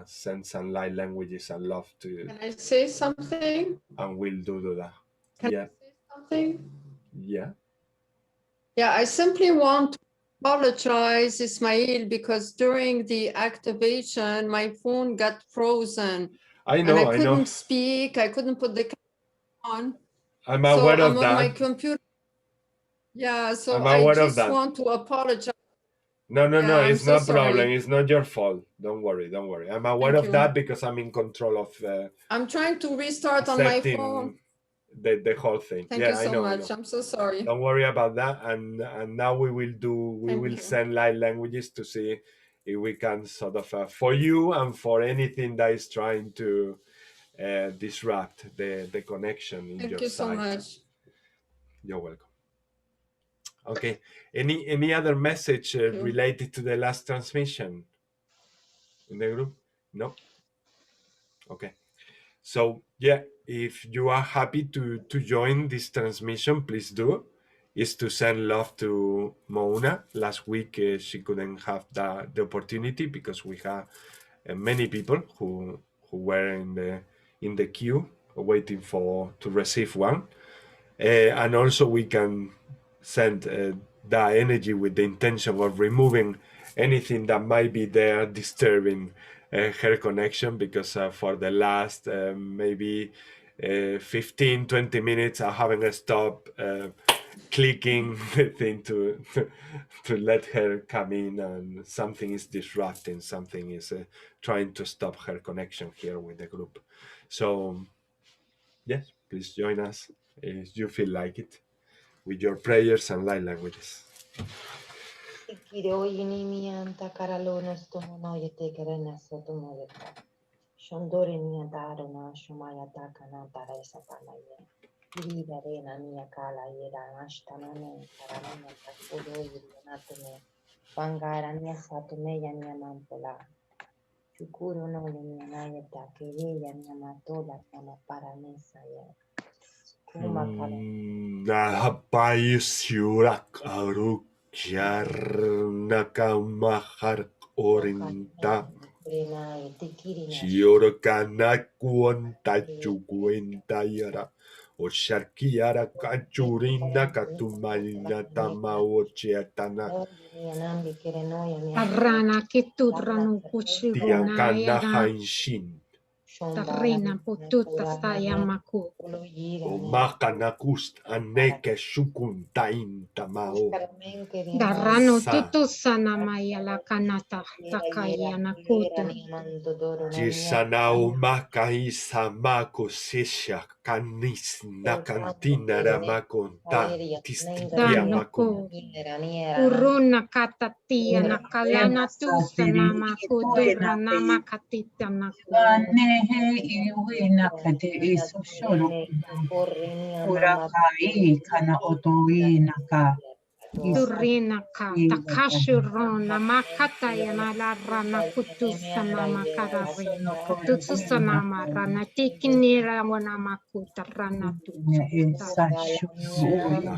send some light languages and love to. Can I say something? And we'll do that. Can I say something? Yeah. Yeah, I simply want to apologize, Ismail, because during the activation, my phone got frozen. I know, and I couldn't speak. I couldn't put the camera on. I'm aware of that. I'm on my computer. Yeah, so I'm aware I of just that. want to apologize. No, it's no problem. Sorry. It's not your fault. Don't worry. I'm aware of that because I'm in control of. I'm trying to restart on my phone. The whole thing. Thank you so much. I'm so sorry. Don't worry about that. And now we will send light languages to see if we can sort of for you and for anything that is trying to disrupt the connection in your side. Thank you so much. You're welcome. Okay. Any other message related to the last transmission in the group? No. Okay. So yeah, if you are happy to join this transmission, please do. Is to send love to Mouna. Last week she couldn't have the opportunity because we have many people who were in the queue waiting to receive one. And also we can send that energy with the intention of removing anything that might be there disturbing her connection, because for the last maybe 15-20 minutes I haven't stopped clicking the thing to let her come in, and something is disrupting, something is trying to stop her connection here with the group. So yes, please join us if you feel like it, with your prayers and light languages. Nahapayusyurak arukyar nakamahar orinta Chiorakanak kuonta chukuenta yara Osharkiara kachurina katumalina tamaochiatana Arrana ketudranu kuchiruna Tiankana yara. hainshin Tarina pututa sayamaku. Omakanakust aneke shukuntain tamao Darrano Sa tutu sana maya la kanata takaya nakutu. Jisanao makaisa mako sisha kanis nakantina ramakonta tistikia makun Danuku. Uruna katatia nakalana tu sana makutu ranama katita naku. Nehe iwina kate isushoro urakai kana otoina ka Turina ka takashurona makata yana la rana kutu sana makararina kutu sana marana tikinira wana makuta rana tu.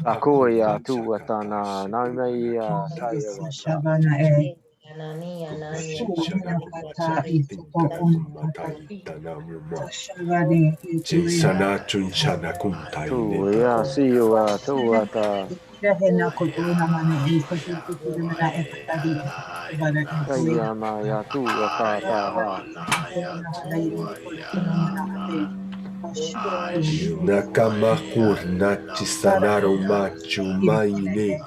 Akuya tu atana namai saya Jinsana chunchana kuntai tu ya see you tu ata kaya maya tu ata ha Nakama kurna chisanaro machu maine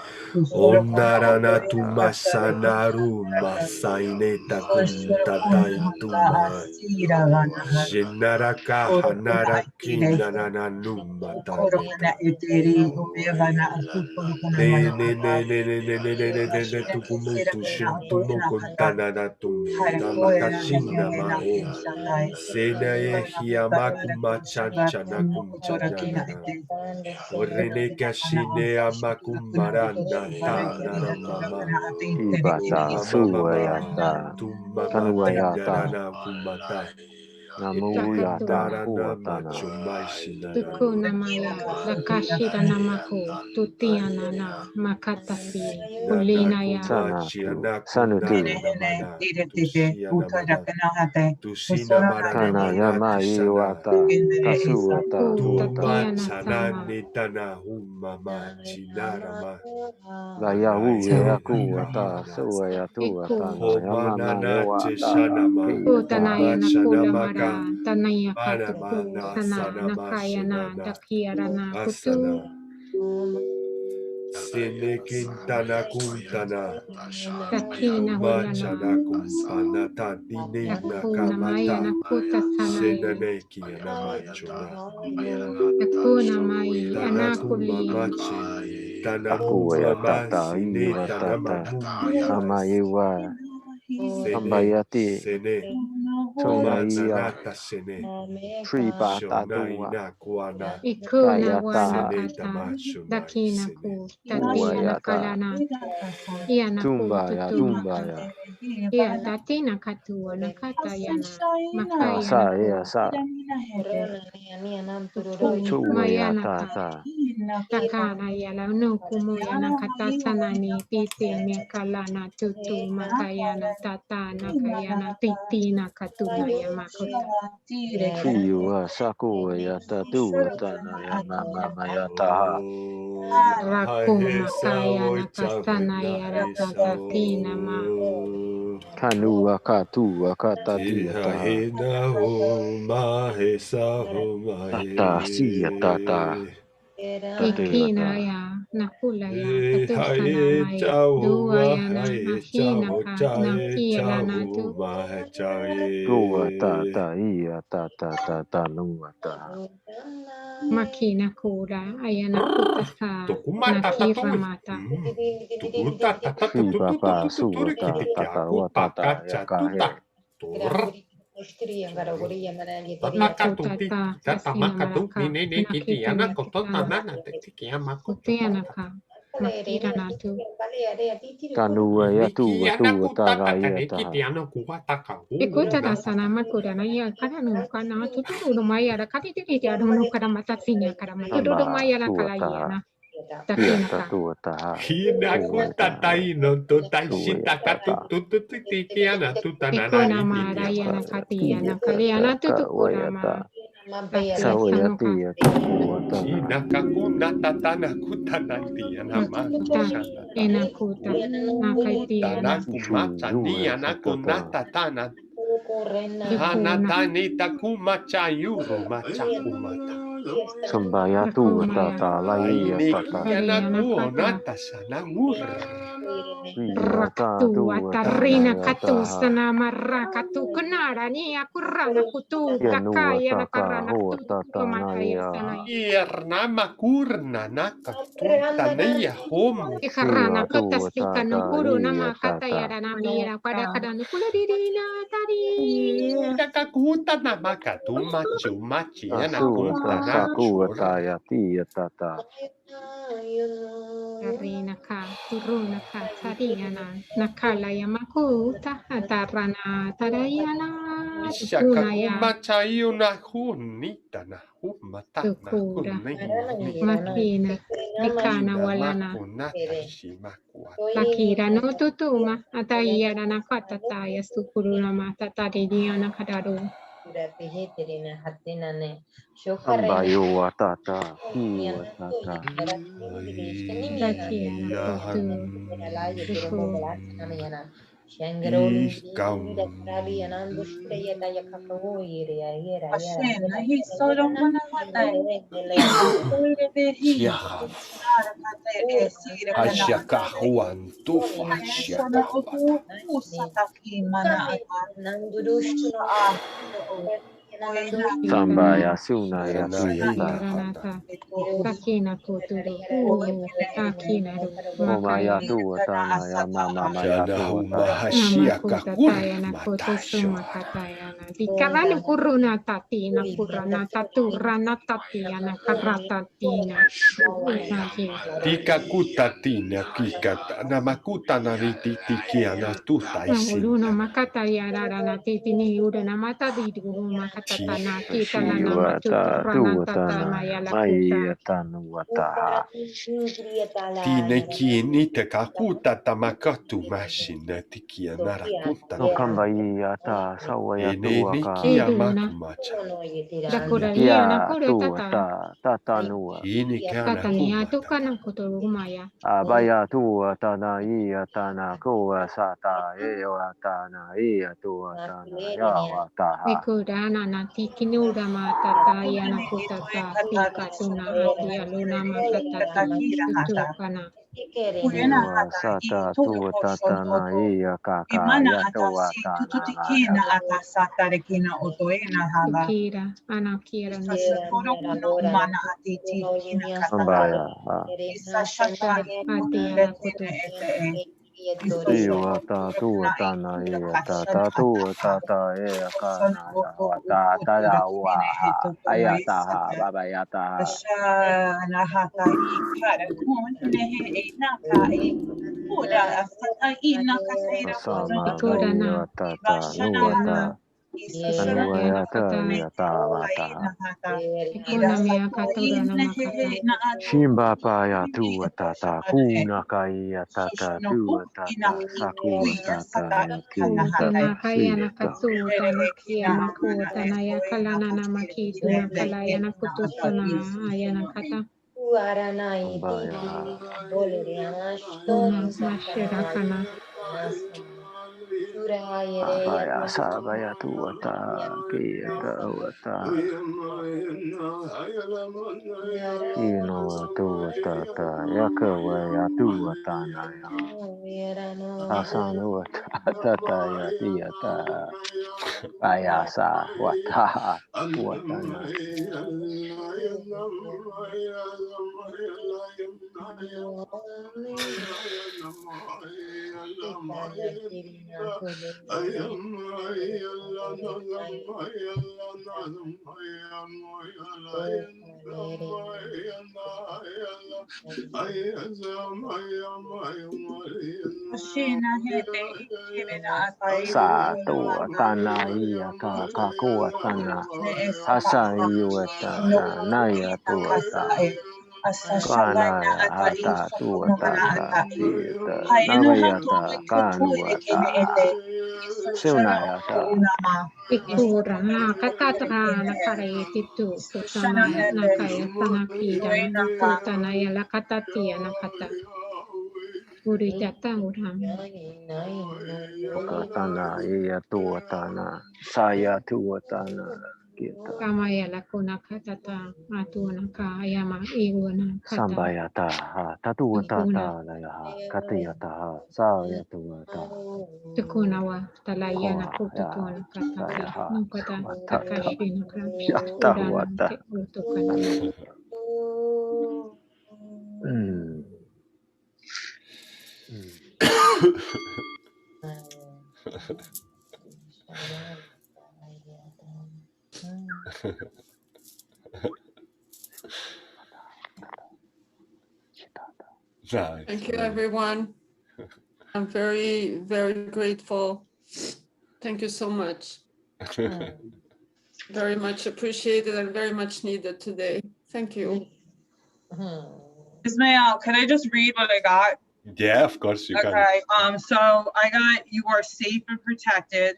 Onarana tu masanaru masaine takunta intuma Shinaraka hanaraki nanananuma tageta ne tukumutu shintumo kontana tamakashina mao Senae hiamaku machanchanakum chanyanana Orene kashine amakum marana ta naramama ibata suayata kanuayata Tumamadindarana kumata namuyata Darana huatana machumaisinarana Tukuna maya lakashira namaku tutiana na makatasi kulina ya. sanutu Namana Tushia namana Tushina kana marana yama iwata kasuata tuata Chana nitana humama chinarama la yahu yakuata suayatu atana yamama yawata Kutanaya kiyata na kula chanamaka mara tanaya katuku Manamana sana nakaya na sanamashinana dakiara na asana kutu Senekintana kuntana dakina hulana Machana kumpanata dine dakuna maya nakamata na kuta sanaya Senaneki anamachuna dakuna mai Tanakuma anakuli machi Tanamuma akuayatata masine iwatata Tanamamumia amayewa Sene ambayati Sene tumaiya Matanata sene tripa Shona tatua ina kuana ikuna wana kayata Sene kata tamachunai dakina sene ku tatia na uayata kalana iya na ku tumbaya tutumaka tumbaya iya datina katua na kata yana makaya na asa ku sa tuku mayana ta tuayatata takana yala no kumu yana kata sanani titi miakalana tutu makayana tata nakayana titi na kata Tulaya Makuta. Fiwa Saku Yata Duatana Yama Yata Rakuma Kaya Nakasana Yaratatina Ma. Kanu Akatu Akata Diata Hina huma hesa huma Tata Sia Tata Ikina ya Nakula ya Katusana hae Maya chahuma Duaya na hae Hina chaho Ka chae Nakia Natu chahuma chae Goa Tata Ia Tata Tata Luata Makina Kura Ayana Kutasa Tokuma tata Nakira tui. Mata. Tukuta tata Fi Papa tuturi Suata kitiki Tata aku Watata pakacha tuta. Yakahe Tur. Tanaka tuti Kutata tata Kasina makatu Maraka nene kiti Nakita ana koto Nakita tanana tiki amako tata. Kuteanaka Makira Natu Kanu Yatu Niki ana Watu kutata Tata kaneki Yata ana kuwa taka. Ikuta da sana makura na ya kana no kana tuturu no maya da kati tiki ya no kana mata sinya kana mata do Samba maya na kala ya Tuata na takina Yata ka Tuata Hina kutata ino tuta shita katu Tuata tutu tiki ana tuta ikona nanari tiki mara ya na amako. kati ya na kale ya na tutukura ma Wayata kati ya sanuka Sawayati Tuata Hina kakuna tatana kutana tiana makuta makushana. ena kuta na kati ya na Tanakumacha ni anakunata tana ikuna hanatani takumacha yuru machakumata. Sambaya takuma ya Tuata Laya Tata Aineki kale ya na anaku kata nata sanamur. Viyata raktu Tuata atarina katu Nayataha sana marakatu kenara ni aku rana kutu kakaya na Yanuataka karana kutu Huatata mata ya sana Naya Irnama kurna nakatunta niya hom. ikarana Siva kota sika no Tuatata kuru na makata ya Iyatata na mira kada kada no kula dirina tari Nakakuta na makatuma chumachi anakunta Asuata na chur. Sakuata Yati Yatata Karina ka turuna ka tariana nakala ya makuta atarana tarayana tukuna ya Ishakakumacha yuna hunita na humata na tukura kunini. makina dikana Ina walana makunata shimakuata. Lakira no tutuma atayara na katata ya sukuruna mata taridiana kadaru Sambayo Watata Kiwatata dakiana kutu tuku Hashem, nahi solo mana mata. Ina toire behi. Nara kate e sire kana ata. Hashakahuan tufa Aya sona oku usataki mana ata. Usa a o. Oena ikana Sambaya Suna Yati Nanahina Yata iranata eto. kakina kuturu O ekene ete. akina ru Momaya makaya Ire kana Tuatana asata Yama a. Maya Janahuma Tuata namakuta Hashiakakur tayana koto suma Matashora. katayana dikarani kuruna tatina kurana taturana tatiana karatatina Naki. Tika kutatina kikata namakuta naritikiana Uluna tutaisinta. makata yarara na titini udana mata di duru makata Ti tana kita lana Shiwata matuturana tata Tuatana maya lakuta. Maya Tanuataha Tine kieni te kakuta tamakatu mashina tikia narakunta No na. Kambai Yata Sawaya Ene Tuaka nikia Iduna makumacha. dakura lia na Pia kura tata Tata Nua Ine kana tata ni atu kumata. kana kuturu maya. Abaya Tuatana Iatana Koa Sata Eatana Iatuatana Yawataha Ekudana na tikini uda matata yana Kumene eto e kutata kataru tika tuna soto. hati aluna E makata tu katakira hata. tutukana. Kurena Siwa hata i Sata toko Tuatatana shototo. E Iakaka mana ata si tututikina Yatuatana ata satarekina otoena hala. Tukira anakira Isasha nukuta. toro kuno mana atiti kina katata. Ambaya Isasha tari Hati yana letene kutu. ete e. Isosho Siwa toto Tatu kuna e Tana kura Iatata kashana ataha. Tuatata Oshana Iakana oko ukotura Yawatata kumene e Waha toto e Ayataha sata. Babayataha Asha nahata i kara kun nehe e naka e. Ura asata i naka seira Sama kono oto. Ikodana Iba Mayatata shana hala. Nuata Anuaya Taya Tavata Economia katurana makata. Shimba Paya Tua Tata Kuna Kaya Tata Tua Tata Sakua Tata Tana kaya Sita nakasuta na kia makuta na ya kalana na makita na kalaya na kutusto na ayana kata. Ambaya Una mashirakana. Abaya Sabaya Tuata Kita Wata Ino Tuata Yakawaya Tuata Naya Asanu Tata Yatiata Ayasa Wata Watana Sa Tuatana Iata Kakuatana Asa Iwata Naya Tuata Kanaya Ata Tuatata Sita Navayata Kanuata Sunayata Ikura na katatra na karayeti tu sutana na kaya sanakida na kutana ya la katatia na kata. Uritata uram. Katana Iya Tuatana Saya Tuatana Kita Kamaya la kuna katata atuna kaya ma iwana kata. Sambayata Tatuatata Laya Katayata Saya Tuata Tukuna wa talaya na kututuna katati. Nukata takashi na kram. Urana te utukana. Nice. Thank you, everyone. I'm very, very grateful. Thank you so much. Very much appreciated and very much needed today. Thank you. Ismail, can I just read what I got? Yeah, of course you can. Okay, so I got, you are safe and protected.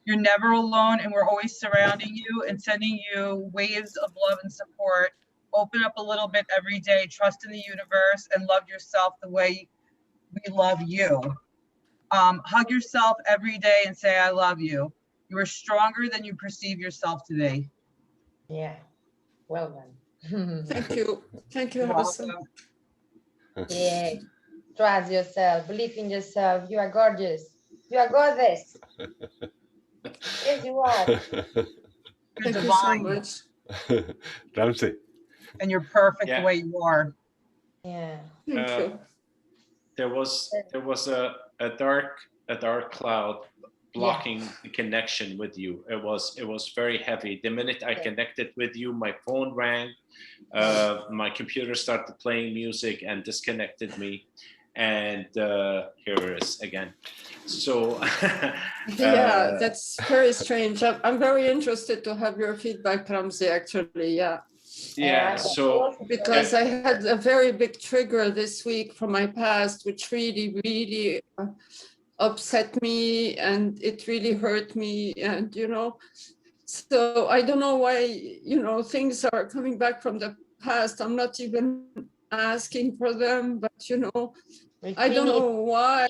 You're never alone, and we're always surrounding you and sending you waves of love and support. Open up a little bit every day, trust in the universe, and love yourself the way we love you. Hug yourself every day and say, I love you. You are stronger than you perceive yourself to be. Yeah, well done. Thank you. Thank you, You're Harrison. welcome. Yeah, trust yourself, believe in yourself. You are gorgeous. You are goddess. Yes, you are. You're Thank you so divine, much. Ramsey. and you're perfect Yeah. the way you are. Yeah. Thank you. There was a dark cloud blocking the connection with you. It was very heavy. The minute I connected with you, my phone rang, my computer started playing music and disconnected me, and here it is again. So Yeah, that's very strange. I'm very interested to have your feedback, Ramsey, actually. yeah, so because I had a very big trigger this week from my past, which really, really upset me, and it really hurt me. And, so I don't know why, things are coming back from the past. I'm not even asking for them, but, I don't know why.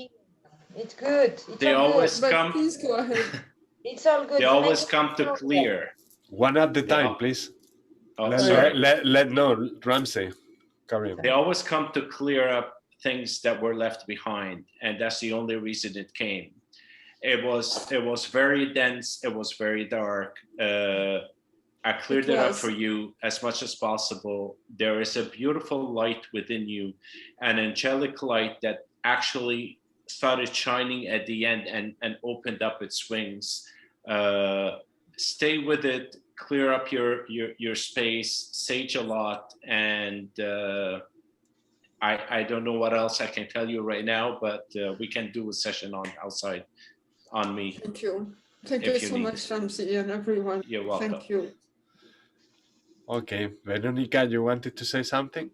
It's good. they always But come. please go ahead. It's all good. They always come to clear. One at a time, Yeah. please. Oh, sorry. Let no Ramsey. Carry on. They always come to clear up things that were left behind, and that's the only reason it came. It was very dense. It was very dark. I cleared it up for you as much as possible. There is a beautiful light within you, an angelic light that actually started shining at the end and opened up its wings. Stay with it, clear up your space, sage a lot, and I don't know what else I can tell you right now, but we can do a session on outside on me. Thank you. Thank you so much, Ramsey, and everyone. You're welcome. Thank you. Okay, Veronica, you wanted to say something?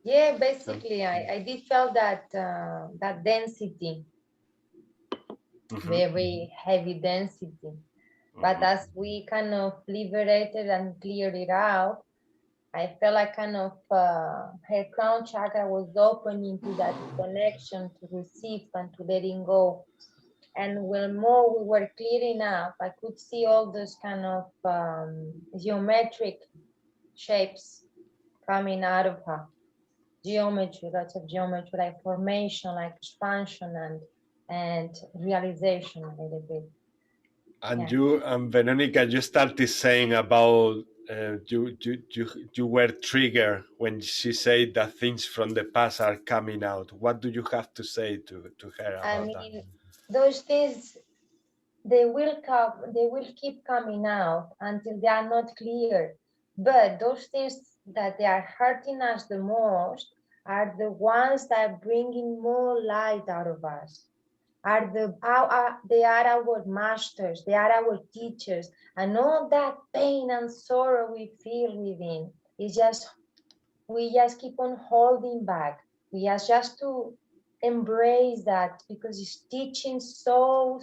Yeah, basically, I did feel that that density, very heavy density. But as we kind of liberated and cleared it out, I felt like kind of her crown chakra was opening to that connection to receive and to letting go. And when more we were clearing up, I could see all those kind of geometric shapes coming out of her. Geometry, lots of geometry, like formation, like expansion and realization a little bit. And you and Veronica, you started saying about you were triggered when she said that things from the past are coming out. What do you have to say to her about that? Those things, they will keep coming out until they are not clear. But those things that they are hurting us the most are the ones that are bringing more light out of us. They are our masters, they are our teachers, and all that pain and sorrow we feel within is we just keep on holding back. We just to embrace that because it's teaching so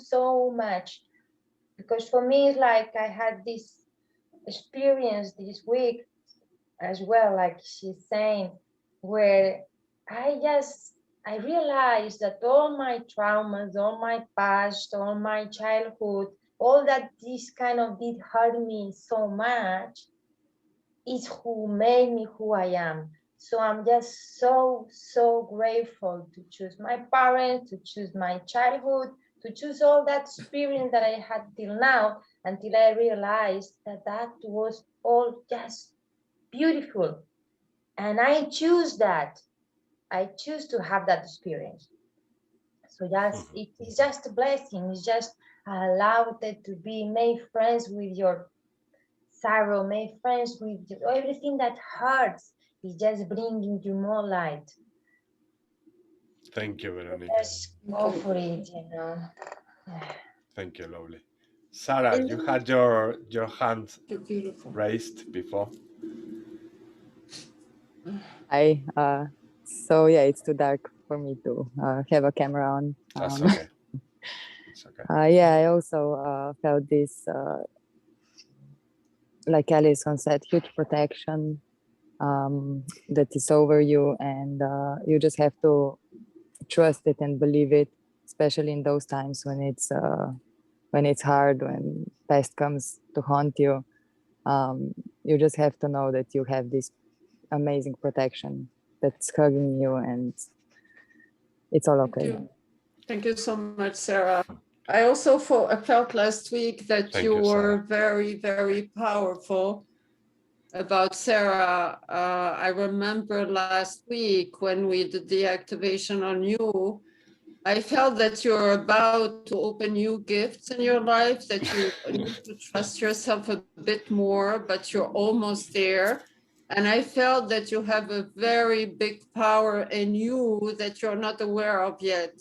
much. Because for me, it's like I had this experience this week as well, like she's saying, where I realized that all my traumas, all my past, all my childhood, all that this kind of did hurt me so much is who made me who I am. So I'm just so grateful to choose my parents, to choose my childhood, to choose all that experience that I had till now, until I realized that that was all just beautiful. And I choose that. I choose to have that experience. So it is just a blessing. It's just allowed it to be made friends with your sorrow, made friends with everything that hurts. Is just bringing you more light. Thank you, Veronica. Just go for it, you know. Thank you, lovely. Sarah, you had your hand raised before. Hi. So yeah, it's too dark for me to have a camera on. That's okay. It's okay. Yeah, I also felt this, like Alison said, huge protection that is over you, and you just have to trust it and believe it, especially in those times when it's hard, when past comes to haunt you. You just have to know that you have this amazing protection that's hugging you, and it's all okay. Thank you so much, Sarah. I also felt last week that you were very, very powerful. About Sarah, I remember last week when we did the activation on you, I felt that you're about to open new gifts in your life, that you need to trust yourself a bit more, but you're almost there. And I felt that you have a very big power in you that you're not aware of yet.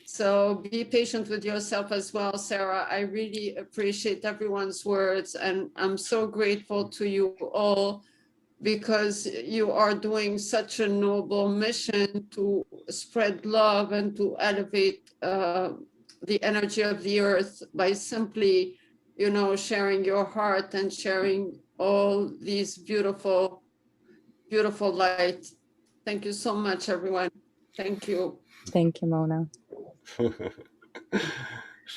So be patient with yourself as well, Sarah. I really appreciate everyone's words, and I'm so grateful to you all because you are doing such a noble mission to spread love and to elevate the energy of the earth by simply, sharing your heart and sharing all these beautiful, beautiful light. Thank you so much, everyone. Thank you. Thank you, Mona.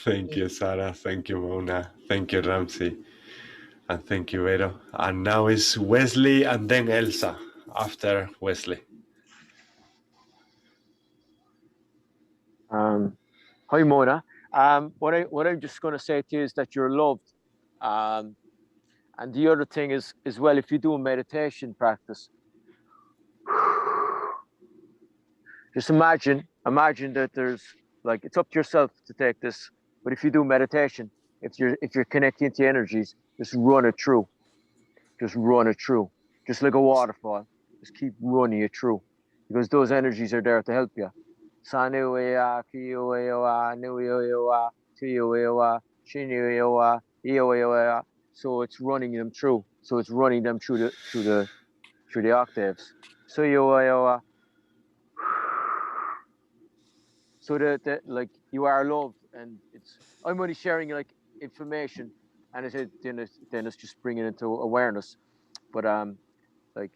Thank you, Sarah. Thank you, Mona. Thank you, Ramsey. And thank you, Vero. And now it's Wesley and then Elsa after Wesley. Hi, Mona. What I'm just going to say to you is that you're loved. And the other thing is, as well, if you do a meditation practice, just imagine that there's, like, it's up to yourself to take this, but if you do meditation, if you're connecting to energies, just run it through. Just run it through. Just like a waterfall. Just keep running it through. Because those energies are there to help you. so it's running them through. So it's running them through the octaves. So so that like you are loved, and I'm only sharing like information, and then it's just bringing it into awareness, but like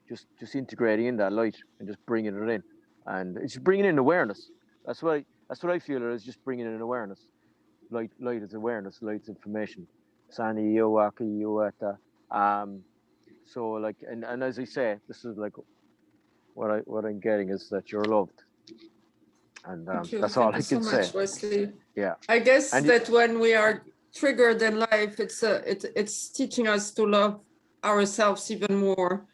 just integrating in that light and just bringing it in, and it's bringing in awareness. That's what I feel it is, just bringing in awareness. Light is awareness, light is information. Sani Yowaki Yowata. So like, and as I say, this is like what I'm getting is that you're loved, and that's all I can say. Thank you so much, Wesley. Yeah, I guess that when we are triggered in life, it's teaching us to love ourselves even more.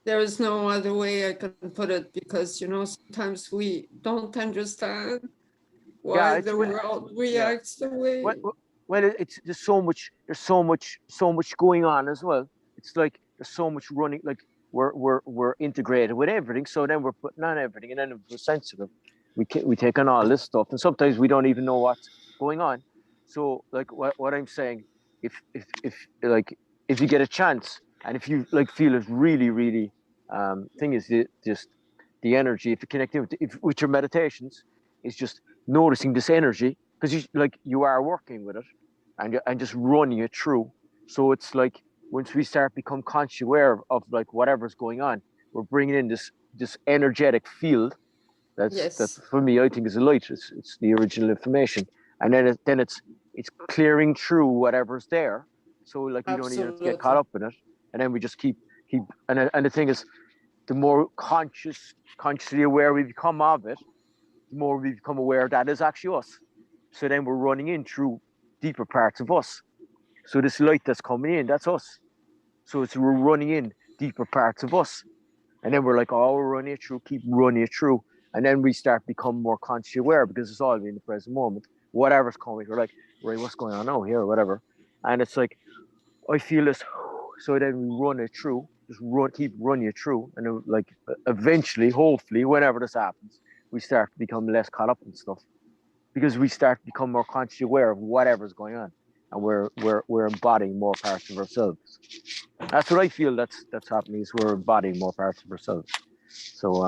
There is no other way I can put it, because sometimes we don't understand why the world reacts the way. Well, there's so much going on as well. It's like there's so much running. Like we're integrated with everything. So then we're putting on everything, and then if we're sensitive, we take on all this stuff, and sometimes we don't even know what's going on. So like what I'm saying, if you get a chance, and if you like feel it really thing is just the energy. If you connect with your meditations, is just noticing this energy, because you are working with it, and just running it through. So it's like once we start become conscious aware of like whatever's going on, we're bringing in this energetic field. That's for me, I think is a light. It's the original information, and then it's clearing through whatever's there. So like we don't even get caught up in it, and then we just keep and the thing is, the more consciously aware we become of it, the more we become aware that is actually us. So then we're running in through deeper parts of us. So this light that's coming in, that's us. So we're running in deeper parts of us. And then we're like, oh, we're running it through, keep running it through. And then we start becoming more consciously aware, because it's all in the present moment. Whatever's coming, we're like, right, what's going on now here, or whatever. And it's like, I feel this. So then we run it through, keep running it through. And then, like, eventually, hopefully, whenever this happens, we start to become less caught up in stuff, because we start to become more consciously aware of whatever's going on, and we're embodying more parts of ourselves. That's what I feel that's happening, is we're embodying more parts of ourselves. So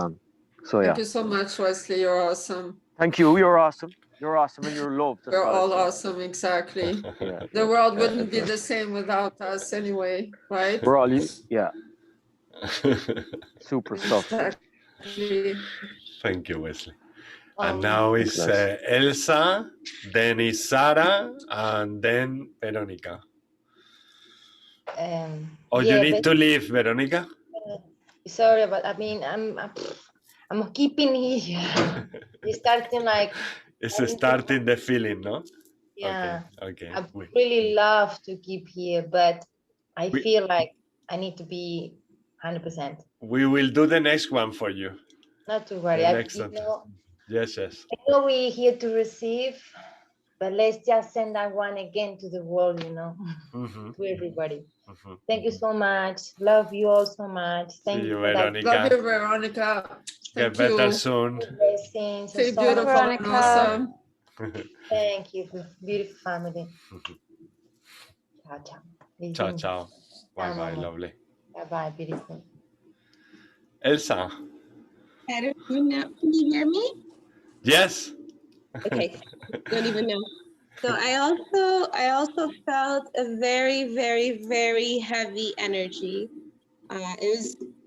yeah. Thank you so much, Wesley. You're awesome. Thank you. You're awesome. You're awesome, and you're loved. We're all awesome, exactly. Yeah. The world wouldn't be the same without us anyway, right? We're all, yeah. Super stuff. Exactly. Thank you, Wesley. And now it's Elsa, then is Sara, and then Veronica. You need to leave, Veronica? Sorry, but I mean, I'm keeping here. It's starting like... It's starting the feeling, no? Yeah. Okay. I really love to keep here, but I feel like I need to be 100%. We will do the next one for you. Not to worry. Yes. I know we're here to receive, but let's just send that one again to the world, to everybody. Thank you so much. Love you all so much. Thank you, Veronica. Love you, Veronica. Get better soon. Stay beautiful and awesome. Thank you, beautiful family. Ciao. Ciao. Bye, lovely. Bye, beautiful. Elsa. I don't even know. Can you hear me? Yes. Okay. Don't even know. So I also felt a very, very, very heavy energy. I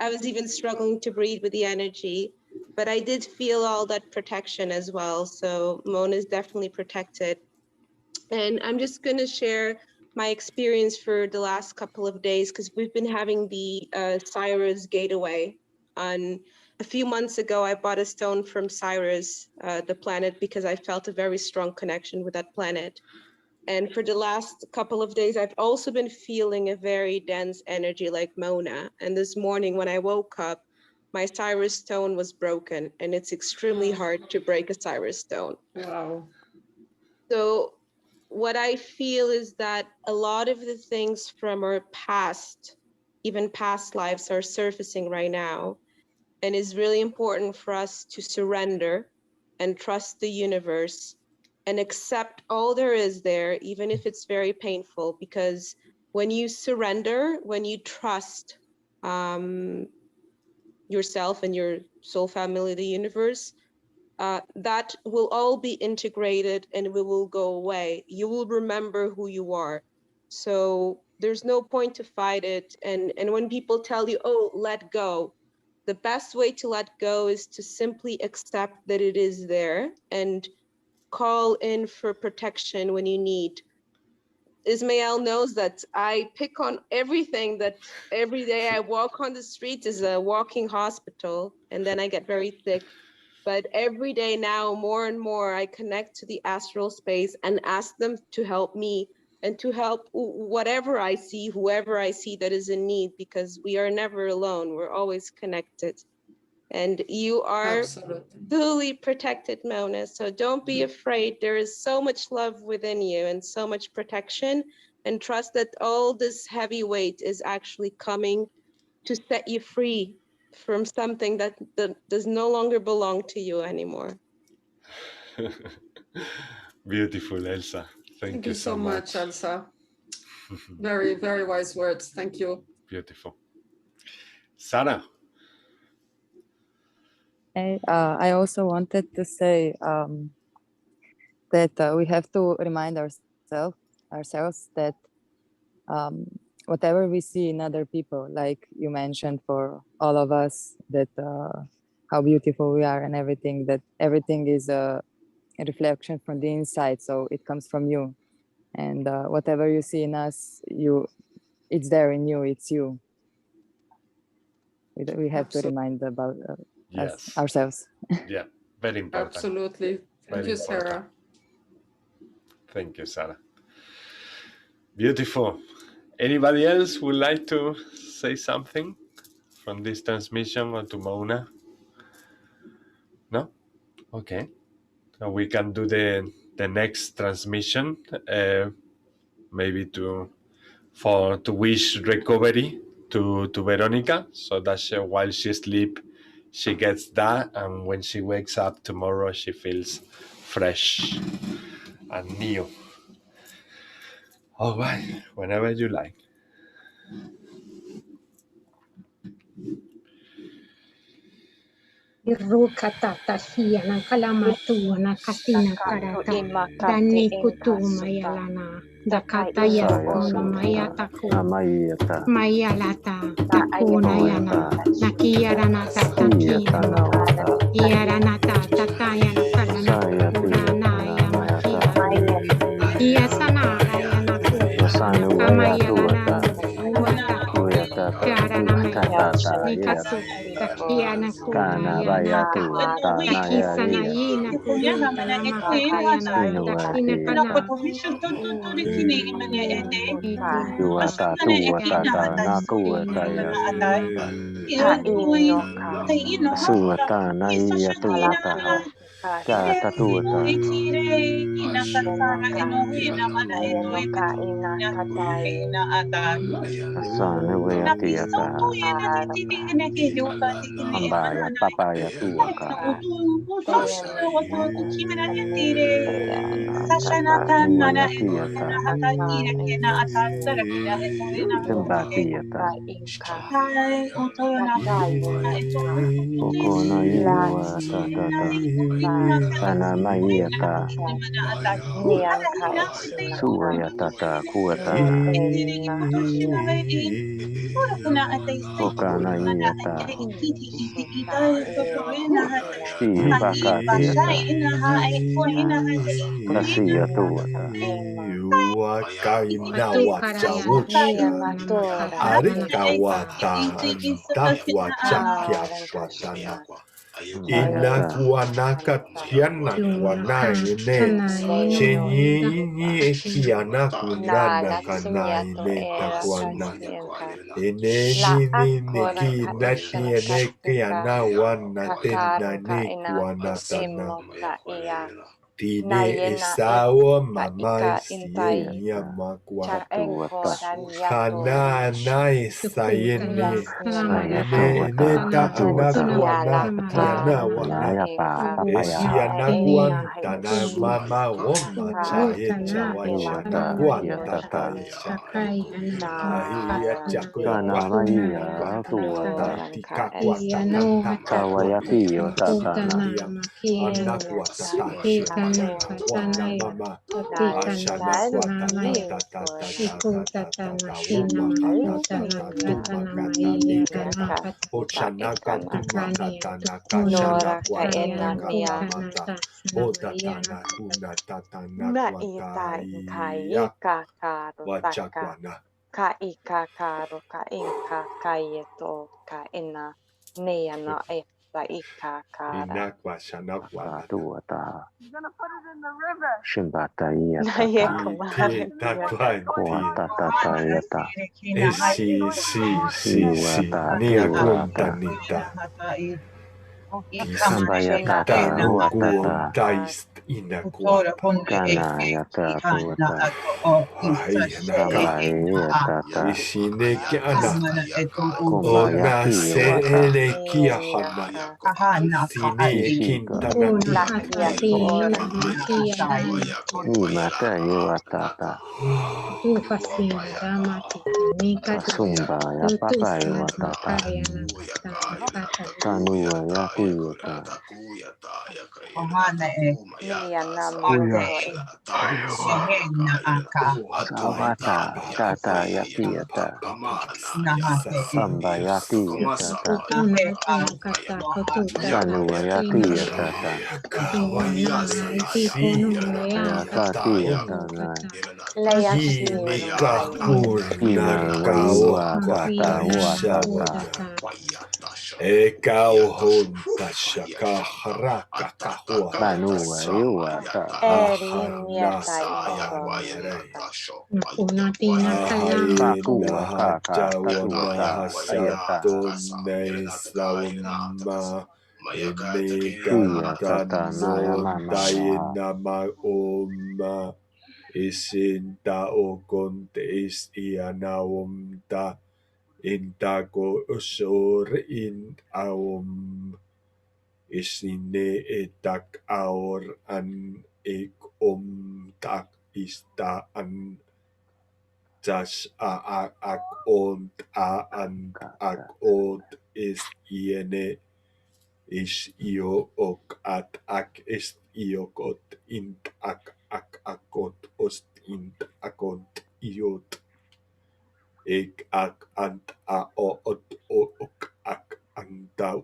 was even struggling to breathe with the energy, but I did feel all that protection as well. So Mona is definitely protected. And I'm just going to share my experience for the last couple of days, because we've been having the Cyrus Gateway. On a few months ago, I bought a stone from Cyrus, the planet, because I felt a very strong connection with that planet. And for the last couple of days, I've also been feeling a very dense energy like Mona. And this morning when I woke up, my Cyrus stone was broken, and it's extremely hard to break a Cyrus stone. Wow. So what I feel is that a lot of the things from our past, even past lives, are surfacing right now. And it's really important for us to surrender and trust the universe and accept all there is there, even if it's very painful, because when you surrender, when you trust yourself and your soul family, the universe, that will all be integrated and it will go away. You will remember who you are. So there's no point to fight it. And when people tell you, oh, let go, the best way to let go is to simply accept that it is there and call in for protection when you need. Ismael knows that I pick on everything, that every day I walk on the street is a walking hospital, and then I get very sick. But every day now, more and more, I connect to the astral space and ask them to help me and to help whatever I see, whoever I see that is in need, because we are never alone. We're always connected. And you are fully protected, Mona. So don't be afraid. There is so much love within you and so much protection. And trust that all this heavy weight is actually coming to set you free from something that does no longer belong to you anymore. Beautiful, Elsa. Thank you so much. Elsa. Very, very wise words. Thank you. Beautiful. Sarah. I also wanted to say that we have to remind ourselves that whatever we see in other people, like you mentioned for all of us, that how beautiful we are and everything, that everything is a reflection from the inside, so it comes from you. And whatever you see in us, it's there in you, it's you. We have to remind about ourselves. Yeah, very important. Absolutely. Thank you, Sarah. Thank you, Sarah. Beautiful. Anybody else would like to say something from this transmission or to Mona? No? Okay. So we can do the next transmission, maybe to wish recovery to Veronica, so that while she sleeps, she gets that, and when she wakes up tomorrow, she feels fresh and new. All right, whenever you like. Irukatata hiana kalamatua kasina karata dani kutuma yalana dakata yakuna mayataku mayalata takuna yana nakiyaranata takina yaranata tatayana kalana kurana yamakia yasanara yana kamayalana Karana Nikasu, Takiana Kuna, Takisana Yina Kuruta, Namakayana, Takina Kana, Ambaya papaya tuaka. Timbatiata. Okona iwa tata. Kana maiaka. Suya tata kuata. Okana iata. Si pakatiata. Kasia tuata. Wakaina wachamuchi. Arika wata antahwa chakya shwatana. Inakuanaka tiana kuanaine. Shinyi ekiana kunana kanaine takuana. Ineni neki natiene kiana wana tena ne kuanatana. Tine Esau Mama Sienia Makwa Hana Nai Sayene Neta Nakwana Tiana Wane Esiana Kwantana Mama Woma Chaye Chawachana Kwantata Ahia Chakua Kwata Tuata Tika Kwata Tawayaki o tatana. Anna Kwata Wana Mama Ashana Kwata Ochanaka Tumatana Kashana Kwata Otatana Kuna Tatana Kwata Wachakwana Ka ika karo ka inka kayeto ka ina neana eta ika kara. Inakwa Shanakwa Tuata. You're gonna put it in the river. Shimbata yata. Yata. Nia Kuntanita. Isambata Kuontaist Inakwata. Kana yata tuata. Isineke ana ona sene kia hana sine kintana Imata yuatata. Kasumba ya papa yuatata. Tanua ya kuyuta. Sawata tata ya kiyata. Samba ya kiyata. Tanua ya kiyata. Ya kiyata na. Ina waiwa tata watata. Ekau honta shaka haraka kahua Banua yuata. Isinta okonte is ianaumta intako usor in aum isine etak aor an ek tak ista an jas a ak ont a an ak ot is iene is io ok at ak ist iokot int ak akot ost int akont iot ek ak ant a o ot o ok ak anta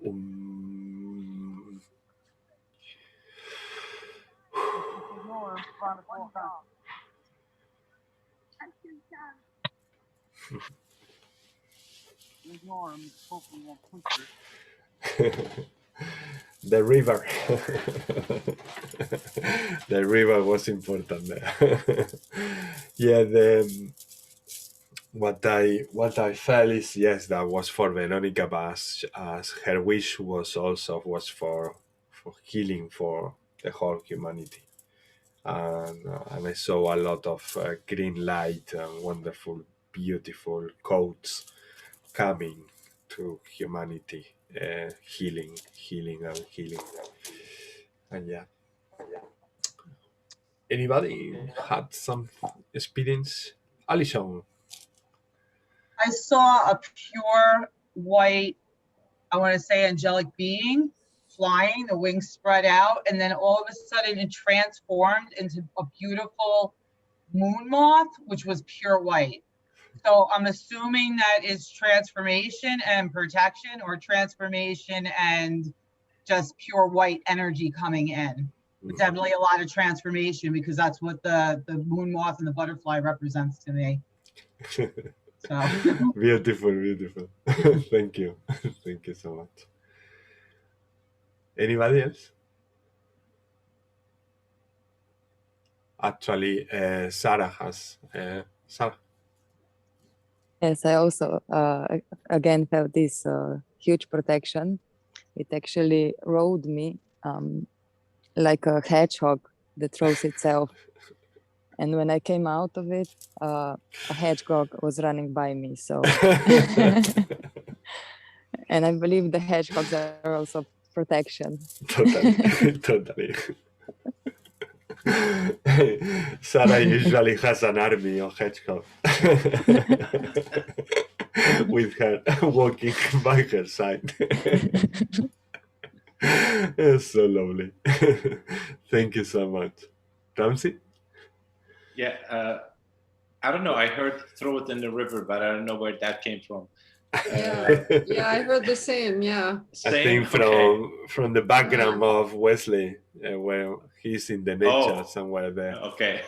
The river. The river was important there. Yeah, what I felt is, yes, that was for Veronica, but as her wish was for healing for the whole humanity. And I saw a lot of green light and wonderful, beautiful quotes coming to humanity, healing. And yeah. Anybody had some experience? Alison. I saw a pure white, I want to say angelic being flying, the wings spread out, and then all of a sudden it transformed into a beautiful moon moth, which was pure white. So I'm assuming that is transformation and protection, or transformation and just pure white energy coming in. But definitely a lot of transformation, because that's what the moon moth and the butterfly represents to me. So. Beautiful. Thank you. Thank you so much. Anybody else? Actually, Sarah has. Sarah. Yes, I also again felt this huge protection. It actually rode me like a hedgehog the throat itself. And when I came out of it, a hedgehog was running by me. So, and I believe the hedgehogs are also protection. Totally, totally. Sarah usually has an army of hedgehogs with her walking by her side. It's so lovely. Thank you so much. Ramsey? Yeah, I don't know. I heard throw it in the river, but I don't know where that came from. Yeah, I heard the same. Yeah. I think from the background of Wesley, where he's in the nature somewhere there. Okay.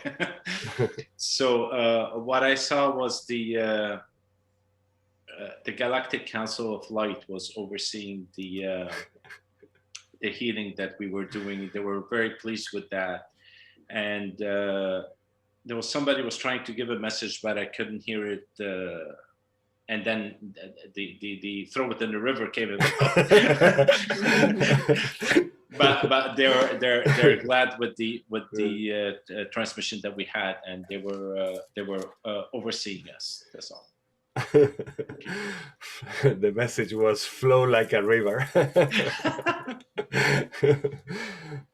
So what I saw was the Galactic Council of Light was overseeing the healing that we were doing. They were very pleased with that, and there was somebody was trying to give a message, but I couldn't hear it. And then the throw it in the river came in. but they're glad with the transmission that we had, and they were overseeing us. That's all. The message was flow like a river.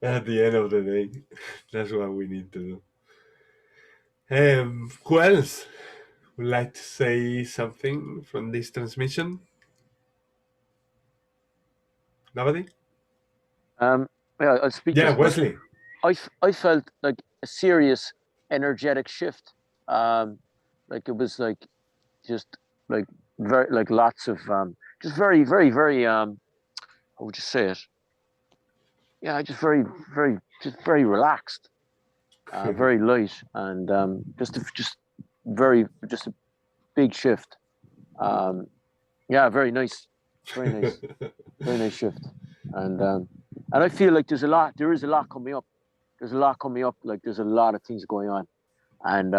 At the end of the day, that's what we need to do. Who else would like to say something from this transmission? Nobody? Yeah, I'll speak. Yeah, Wesley. I felt like a serious energetic shift. Like it was like just like very like lots of just very how would you say it? Yeah, just very relaxed, very light, and just a big shift. Yeah, very nice, very nice shift, and I feel like there is a lot coming up. There's a lot coming up. Like there's a lot of things going on, and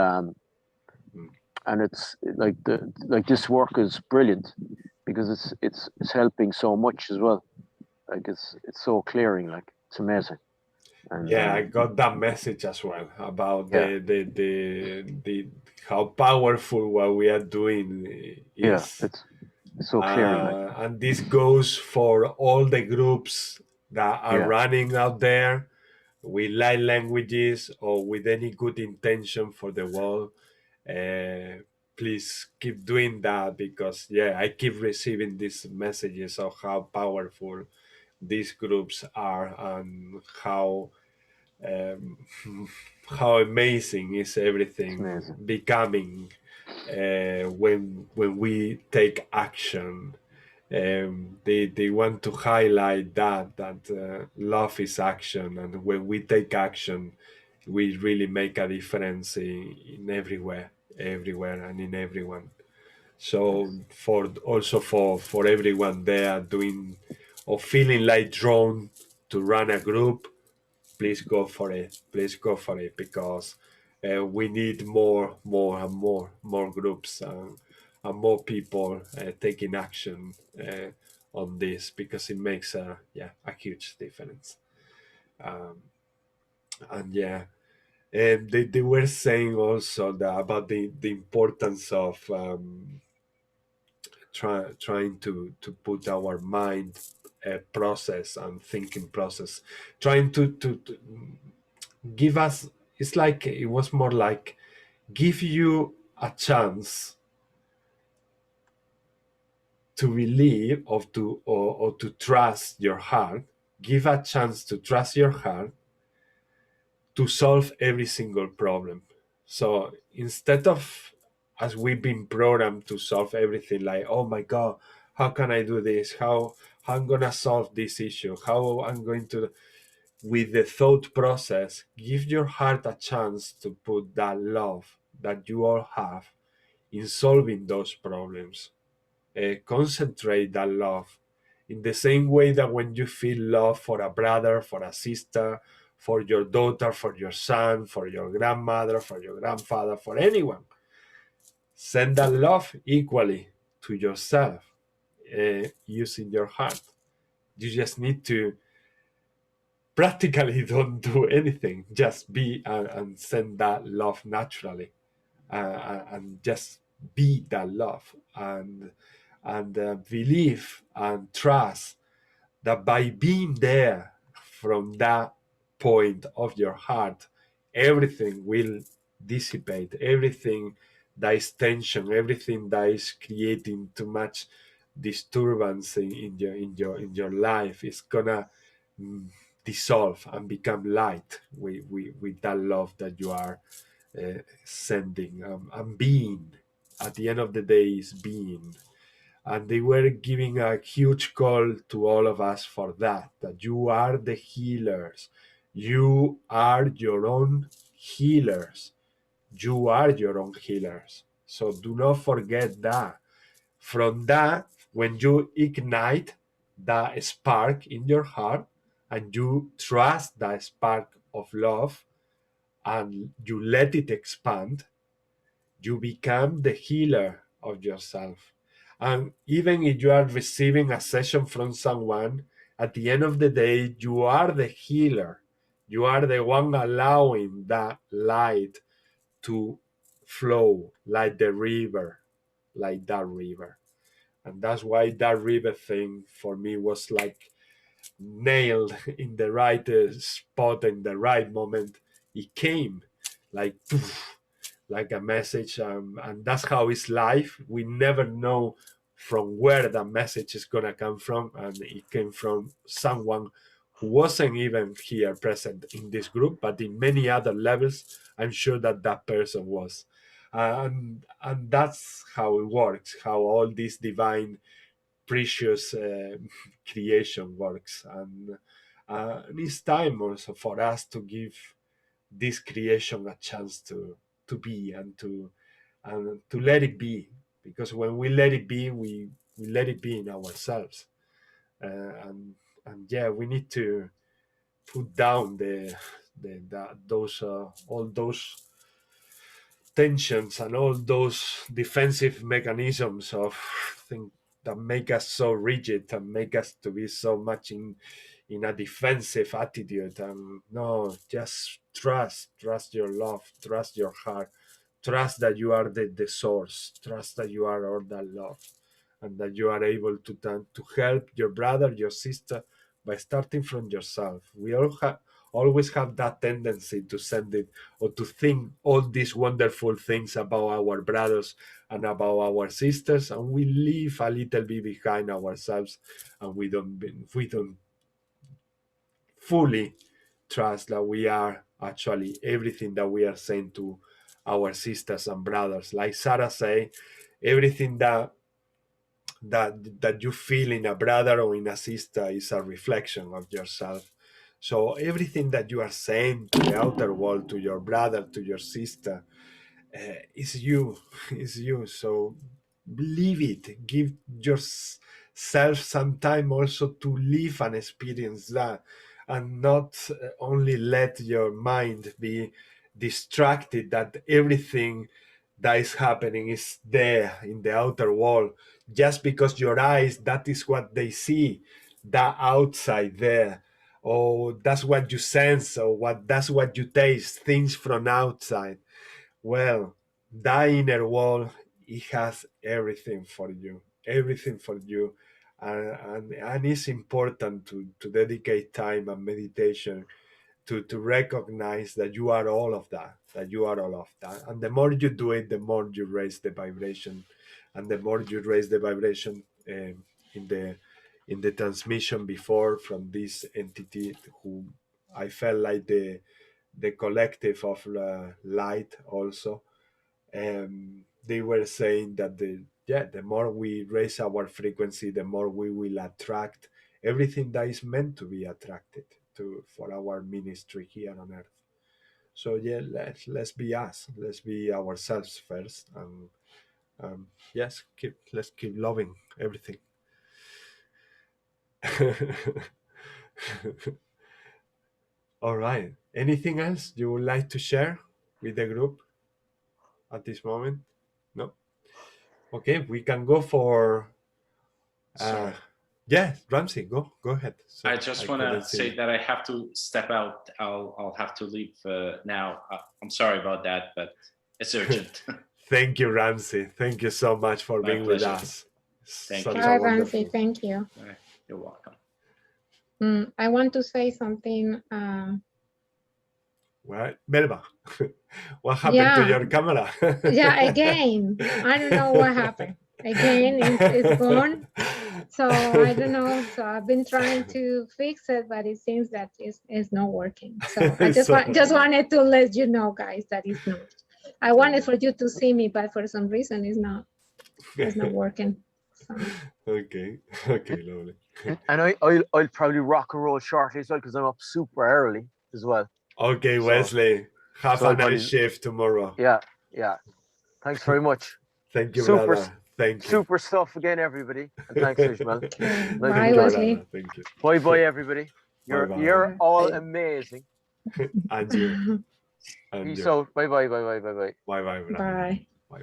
it's like this work is brilliant because it's helping so much as well. Like it's so clearing. Like it's amazing. And, yeah, I got that message as well about the how powerful what we are doing is. Yeah, it's so clear. And this goes for all the groups that are running out there with light languages or with any good intention for the world. Please keep doing that because I keep receiving these messages of how powerful these groups are and how amazing is everything becoming when we take action. They want to highlight that love is action, and when we take action, we really make a difference in everywhere and in everyone. So for everyone there doing or feeling like drawn to run a group, please go for it. Please go for it because we need more groups and more people taking action on this because it makes a huge difference. They were saying also about the importance of trying to put our mind process and thinking process, trying to give us, it was more like give you a chance to believe or to trust your heart, give a chance to trust your heart to solve every single problem. So instead of, as we've been programmed to solve everything, like, oh my God, how can I do this? How I'm gonna solve this issue? How I'm going to, with the thought process, give your heart a chance to put that love that you all have in solving those problems. Concentrate that love in the same way that when you feel love for a brother, for a sister, for your daughter, for your son, for your grandmother, for your grandfather, for anyone, send that love equally to yourself using your heart. You just need to practically don't do anything, just be and send that love naturally, and just be that love, and believe and trust that by being there from that point of your heart, everything will dissipate, everything that is tension, everything that is creating too much disturbance in your life is gonna dissolve and become light with that love that you are sending, and being. At the end of the day, is being. And they were giving a huge call to all of us for that you are the healers. You are your own healers. You are your own healers. So do not forget that. From that, when you ignite that spark in your heart and you trust that spark of love and you let it expand, you become the healer of yourself. And even if you are receiving a session from someone, at the end of the day, you are the healer. You are the one allowing that light to flow like the river, like that river. And that's why that river thing for me was like nailed in the right spot in the right moment. It came like poof, like a message, and that's how it's life. We never know from where that message is gonna come from, and it came from someone who wasn't even here present in this group, but in many other levels, I'm sure that that person was. And that's how it works, how all this divine precious creation works. And it's time also for us to give this creation a chance to be and to let it be, because when we let it be, we let it be in ourselves, and yeah, we need to put down those all those tensions and all those defensive mechanisms of things that make us so rigid and make us to be so much in a defensive attitude. And no, just trust your love, trust your heart, trust that you are the source, trust that you are all that love, and that you are able to help your brother, your sister, by starting from yourself. We all always have that tendency to send it or to think all these wonderful things about our brothers and about our sisters, and we leave a little bit behind ourselves, and we don't fully trust that we are actually everything that we are saying to our sisters and brothers. Like Sarah say, everything that you feel in a brother or in a sister is a reflection of yourself. So everything that you are saying to the outer world, to your brother, to your sister, is you. So believe it. Give yourself some time also to live and experience that, and not only let your mind be distracted that everything that is happening is there in the outer world, just because your eyes, that is what they see, that outside there, or that's what you sense, or that's what you taste, things from outside. Well, that inner world, it has everything for you, and it's important to dedicate time and meditation to recognize that you are all of that, and the more you do it, the more you raise the vibration, and the more you raise the vibration in the transmission before from this entity, who I felt like the collective of light also. They were saying that the more we raise our frequency, the more we will attract everything that is meant to be attracted to for our ministry here on earth. So yeah, let's be us, let's be ourselves first, and yes, let's keep loving everything. All right, anything else you would like to share with the group at this moment? No? Okay, we can go for Sorry. Yes, Ramsey, go ahead. I just want to say you. that I have to step out. I'll have to leave now. I'm sorry about that, but it's urgent. Thank you, Ramsey. Thank you so much for being with pleasure. us. Thank Such you. a Bye, wonderful- Ramsey. Thank you. You're welcome. I want to say something. What? Melba, what happened Yeah. to your camera? Yeah, again, I don't know what happened. Again, it's gone. So I don't know. So I've been trying to fix it, but it seems that it's not working. So I just wanted to let you know, guys, that it's not. I wanted for you to see me, but for some reason it's not working. So. Okay, lovely. And I'll probably rock and roll shortly as well because I'm up super early as well. Okay, So- Wesley, have so a I'll probably- nice shift tomorrow. Yeah. Thanks very much. Thank you, Super- brother. Thank you. Super stuff again, everybody. And thanks, Ishmael. Bye, Thank you, Wesley. brother. Thank you. Bye, everybody. Bye-bye. You're all amazing. And you. And Peace you. out. Bye. Bye, brother. Bye. Bye.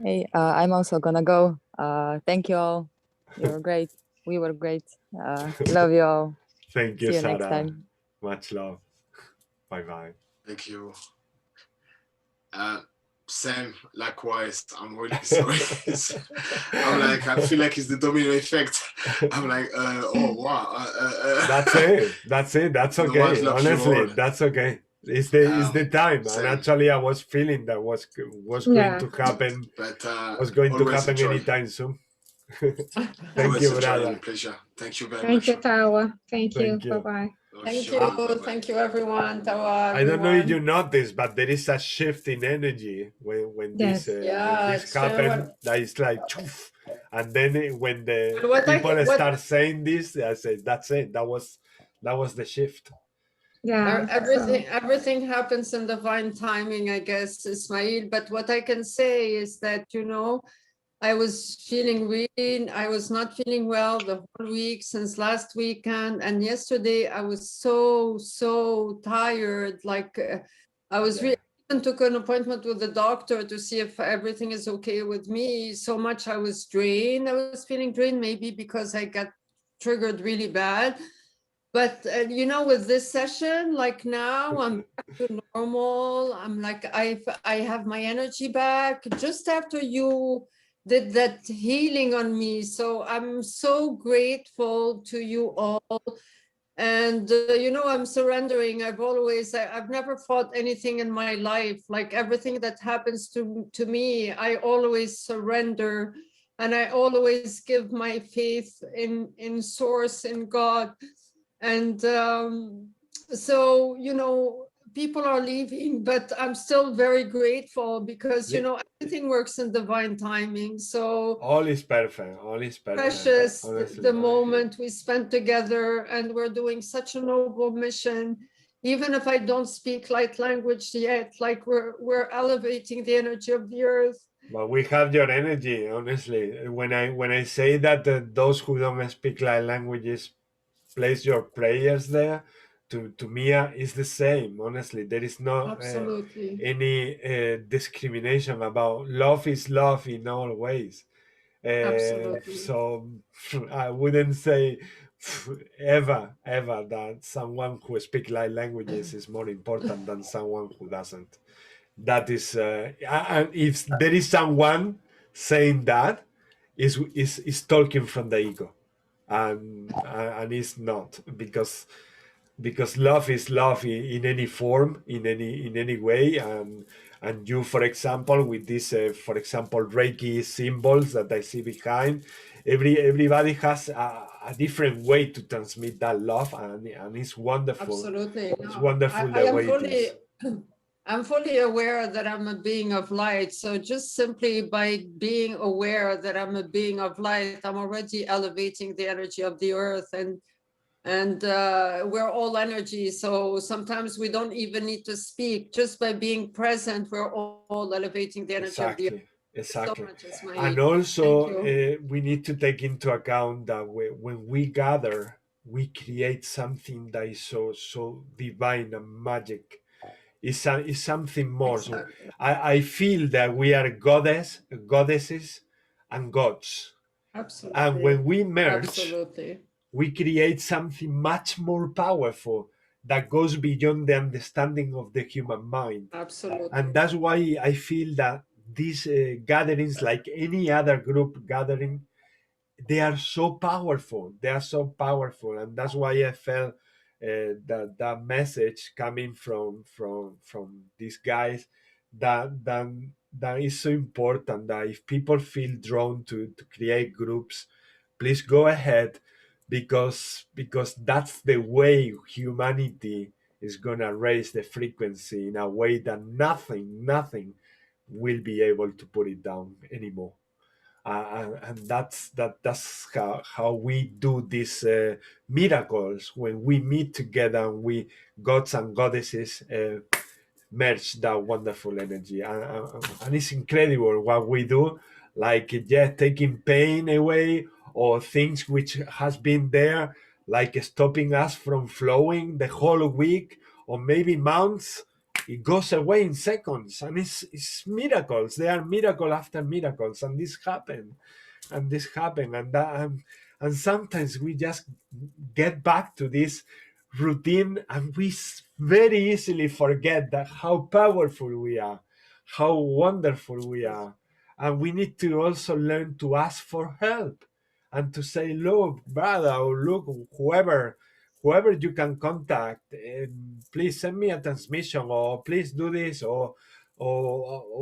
Hey, I'm also gonna go. Thank you all. You were great. We were great. Love you all. Thank you, See you Sarah. next time. Much love. Bye. Thank you. Sam, likewise. I'm really sorry. I'm like, I feel like it's the domino effect. I'm like, oh wow. That's it. That's No okay. one's left you Honestly, all. that's okay. It's the time. Same. And actually, I was feeling that was Yeah. going to happen. But Was going to always a happen joy. anytime soon. Thank Always you, a joy and brother. a pleasure. Thank you very Thank much. you, Tawa. Thank you. Thank you. Bye-bye. Thank Sure. you. Bye-bye. Thank you, everyone. Tawa, I don't know if everyone. you noticed, but there is a shift in energy when Yes. this Yeah, this it's true. happen. That is like, choof. And then when the But what I- people what- start saying this, I say that's it. That was the shift. Yeah. Everything happens in divine timing, I guess, Ismail. But what I can say is that, I was not feeling well the whole week since last weekend. And yesterday I was so tired. Like I was really, even took an appointment with the doctor to see if everything is okay with me. So much I was drained. I was feeling drained, maybe because I got triggered really bad. But with this session, like now I'm back to normal. I'm like, I have my energy back just after you did that healing on me. So I'm so grateful to you all. And, I'm surrendering. I've never fought anything in my life. Like everything that happens to me, I always surrender. And I always give my faith in source, in God. And so, people are leaving, but I'm still very grateful because, everything works in divine timing. So All is perfect. All is perfect. precious honestly. the moment we spent together, and we're doing such a noble mission. Even if I don't speak light language yet, like we're elevating the energy of the earth. But we have your energy, honestly. When I say that those who don't speak light languages place your prayers there, to me is the same. Honestly, there is no Absolutely. any discrimination about love is love in all ways. Absolutely. So I wouldn't say ever that someone who speaks light languages is more important than someone who doesn't. That is, and if there is someone saying that, is talking from the ego, and it's not, because love is love in any form, in any way. And you, for example, with this for example, Reiki symbols that I see behind, everybody has a different way to transmit that love, and it's wonderful. Absolutely. It's No, wonderful I the am way it is. I'm fully aware that I'm a being of light. So just simply by being aware that I'm a being of light, I'm already elevating the energy of the earth, and we're all energy. So sometimes we don't even need to speak. Just by being present, we're all elevating the energy of the earth. Exactly. So much is my And need. also, Thank you. we need to take into account that when we gather, we create something that is so divine and magic. It's something more. So Exactly. I feel that we are goddesses and gods Absolutely. And when we merge, Absolutely. we create something much more powerful that goes beyond the understanding of the human mind. Absolutely. And that's why I feel that these gatherings, like any other group gathering, they are so powerful. They are so powerful, and that's why I felt that message coming from these guys that is so important. That if people feel drawn to create groups, please go ahead, because that's the way humanity is gonna raise the frequency in a way that nothing will be able to put it down anymore. And that's how we do these miracles when we meet together and we gods and goddesses merge that wonderful energy, and it's incredible what we do, like taking pain away or things which has been there, like stopping us from flowing the whole week or maybe months. It goes away in seconds, and it's miracles. They are miracle after miracles, and this happen, and sometimes we just get back to this routine, and we very easily forget that how powerful we are, how wonderful we are, and we need to also learn to ask for help and to say, look, brother, or look, whoever you can contact, please send me a transmission, or please do this, or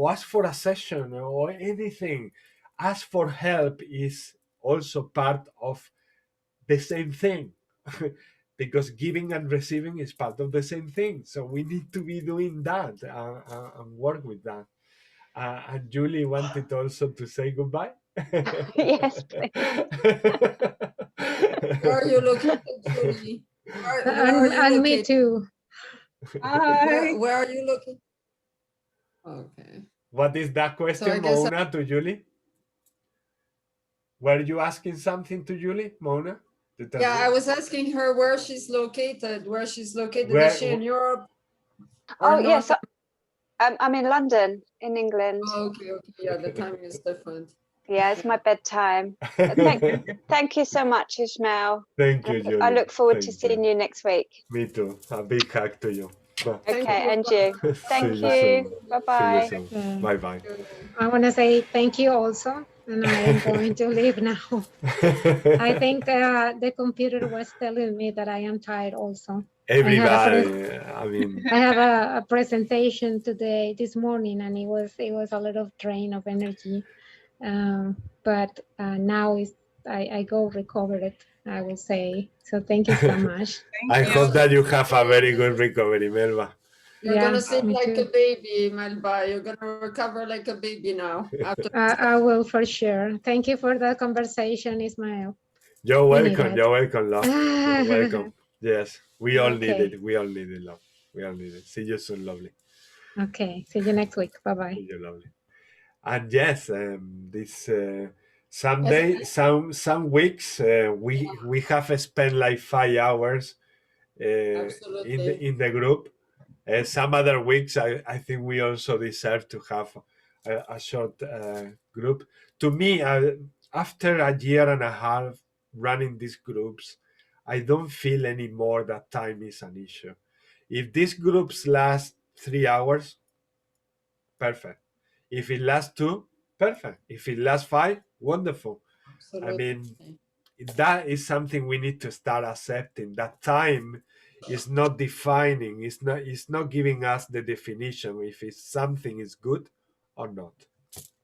ask for a session or anything. Ask for help is also part of the same thing. Because giving and receiving is part of the same thing. So we need to be doing that and work with that. And Julie wanted also to say goodbye. Yes, please. Where are you located, Julie? Where are you And me located? too. Hi. Where are you looking? Okay. What is that question, Mona, to Julie? Were you asking something to Julie, Mona? Yeah, I was asking her where she's located. Where she's located? Where- Is she in Europe? Oh, or yes. not? I'm in London, in England. Oh, okay, okay. Yeah, the timing is different. Yeah, it's my bedtime. Thank you so much, Ishmael. Thank you, Julie. I look forward to Thank seeing you next week. Me too. A big hug to you. Okay, and you. Thank See you. soon. Bye-bye. See you soon. Bye-bye. I want to say thank you also, and I am going to leave now. I think the computer was telling me that I am tired also. Everybody, I mean, I have a presentation this morning, and it was a little drain of energy. But now I go recover it, I will say. So thank you so much. I hope that you have a very good recovery, Melba. You're Yeah, gonna sleep me like too. a baby, Melba. You're gonna recover like a baby now. After I will for sure. Thank you for the conversation, Ismael. You're We need welcome. it. You're welcome, love. You're welcome. Yes, we all need Okay. it. We all need it, love. We all need it. See you soon, lovely. Okay, see you next week. Bye-bye. See you, lovely. And yes, this Sunday, some weeks we have spent like 5 hours in the group. Some other weeks, I think we also deserve to have a short group. To me, after a year and a half running these groups, I don't feel anymore that time is an issue. If these groups last 3 hours, perfect. If it lasts 2, perfect. If it lasts 5, wonderful. Absolutely. I mean, that is something we need to start accepting. That time is not defining. It's not giving us the definition if it's something is good or not.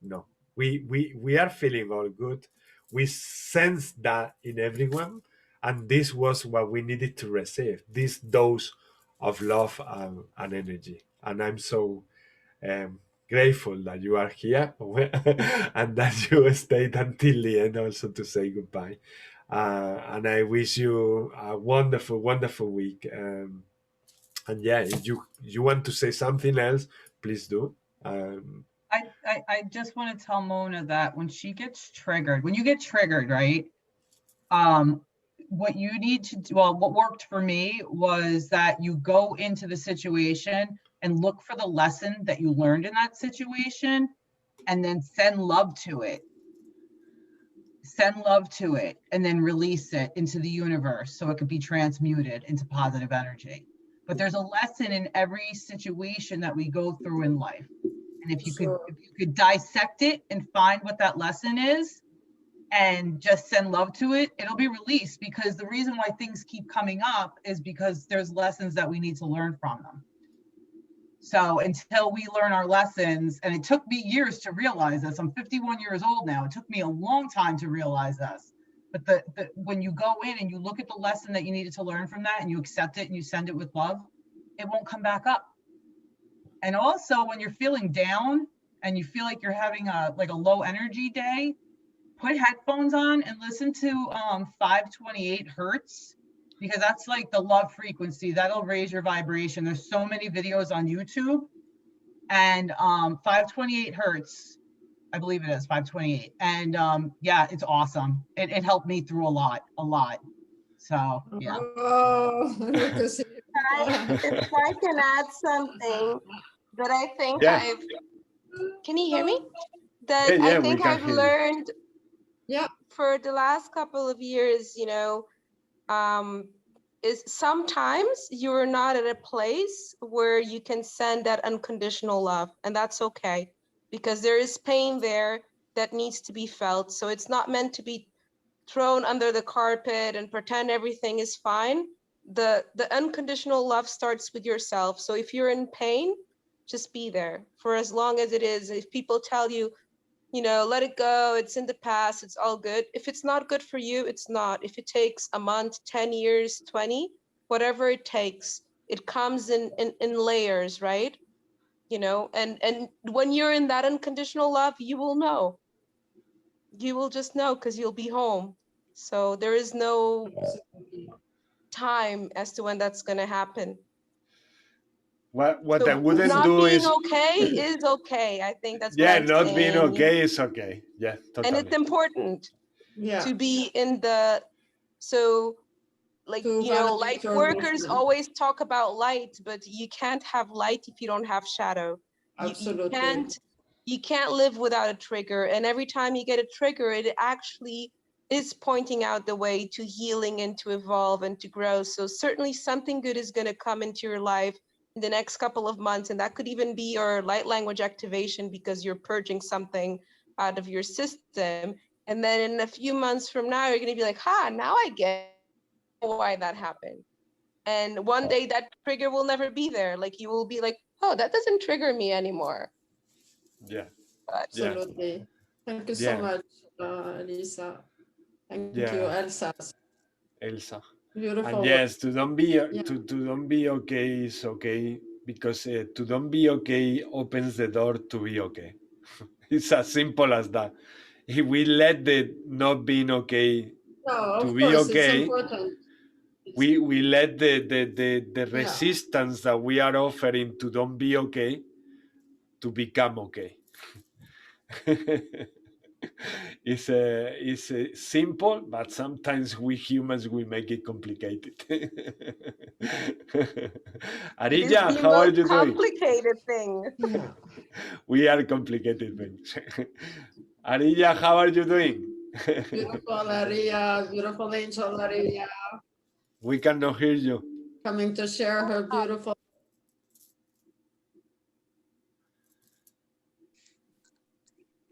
No, we are feeling all good. We sense that in everyone, and this was what we needed to receive. This dose of love and energy. And I'm so grateful that you are here and that you stayed until the end also to say goodbye. And I wish you a wonderful, wonderful week. And yeah, if you want to say something else, please do. I just want to tell Mona that when you get triggered, right? What you need to do, well, what worked for me was that you go into the situation and look for the lesson that you learned in that situation, and then send love to it. send love to it, and then release it into the universe so it could be transmuted into positive energy. But there's a lesson in every situation that we go through in life. And if you could dissect it and find what that lesson is and just send love to it, it'll be released, because the reason why things keep coming up is because there's lessons that we need to learn from them. So until we learn our lessons, and it took me years to realize this, I'm 51 years old now. It took me a long time to realize this. But when you go in and you look at the lesson that you needed to learn from that, and you accept it and you send it with love, it won't come back up. And also when you're feeling down and you feel like you're having a low energy day, put headphones on and listen to 528 hertz, because that's like the love frequency. That'll raise your vibration. There's so many videos on YouTube, and 528 hertz, I believe it is 528. And yeah, it's awesome. It helped me through a lot. So yeah. Oh, if I can add something that I think can you hear me? That I think I've learned for the last couple of years, you know, is sometimes you're not at a place where you can send that unconditional love, and that's okay, because there is pain there that needs to be felt. So it's not meant to be thrown under the carpet and pretend everything is fine. The unconditional love starts with yourself. So if you're in pain, just be there for as long as it is. If people tell you, you know, let it go, it's in the past, it's all good. If it's not good for you, it's not. If it takes a month, 10 years, 20, whatever it takes, it comes in layers, right? You know, and when you're in that unconditional love, you will know. You will just know, because you'll be home. So there is no time as to when that's going to happen. What So I wouldn't not do being is okay is okay. I think that's what I'm not saying. being okay is okay. Yeah, totally. And it's important to be in the, so like, you know, light workers always talk about light, but you can't have light if you don't have shadow. Absolutely. You can't live without a trigger. And every time you get a trigger, it actually is pointing out the way to healing and to evolve and to grow. So certainly something good is going to come into your life in the next couple of months. And that could even be your light language activation, because you're purging something out of your system. And then in a few months from now, you're going to be like, now I get why that happened. And one day that trigger will never be there. Like you will be like, oh, that doesn't trigger me anymore. Yeah. Absolutely. Thank you so much, Elisa. Thank you, Elsa. Beautiful. And yes, to don't be okay is okay, because to don't be okay opens the door to be okay. It's as simple as that. If we let the not being okay to be okay, we let the resistance that we are offering to don't be okay to become okay. It's simple, but sometimes we humans, we make it complicated. Arilla, how are you doing? Complicated thing. We are complicated things. Arilla, how are you doing? Beautiful Arilla, beautiful angel Arilla. We cannot hear you. Coming to share her beautiful.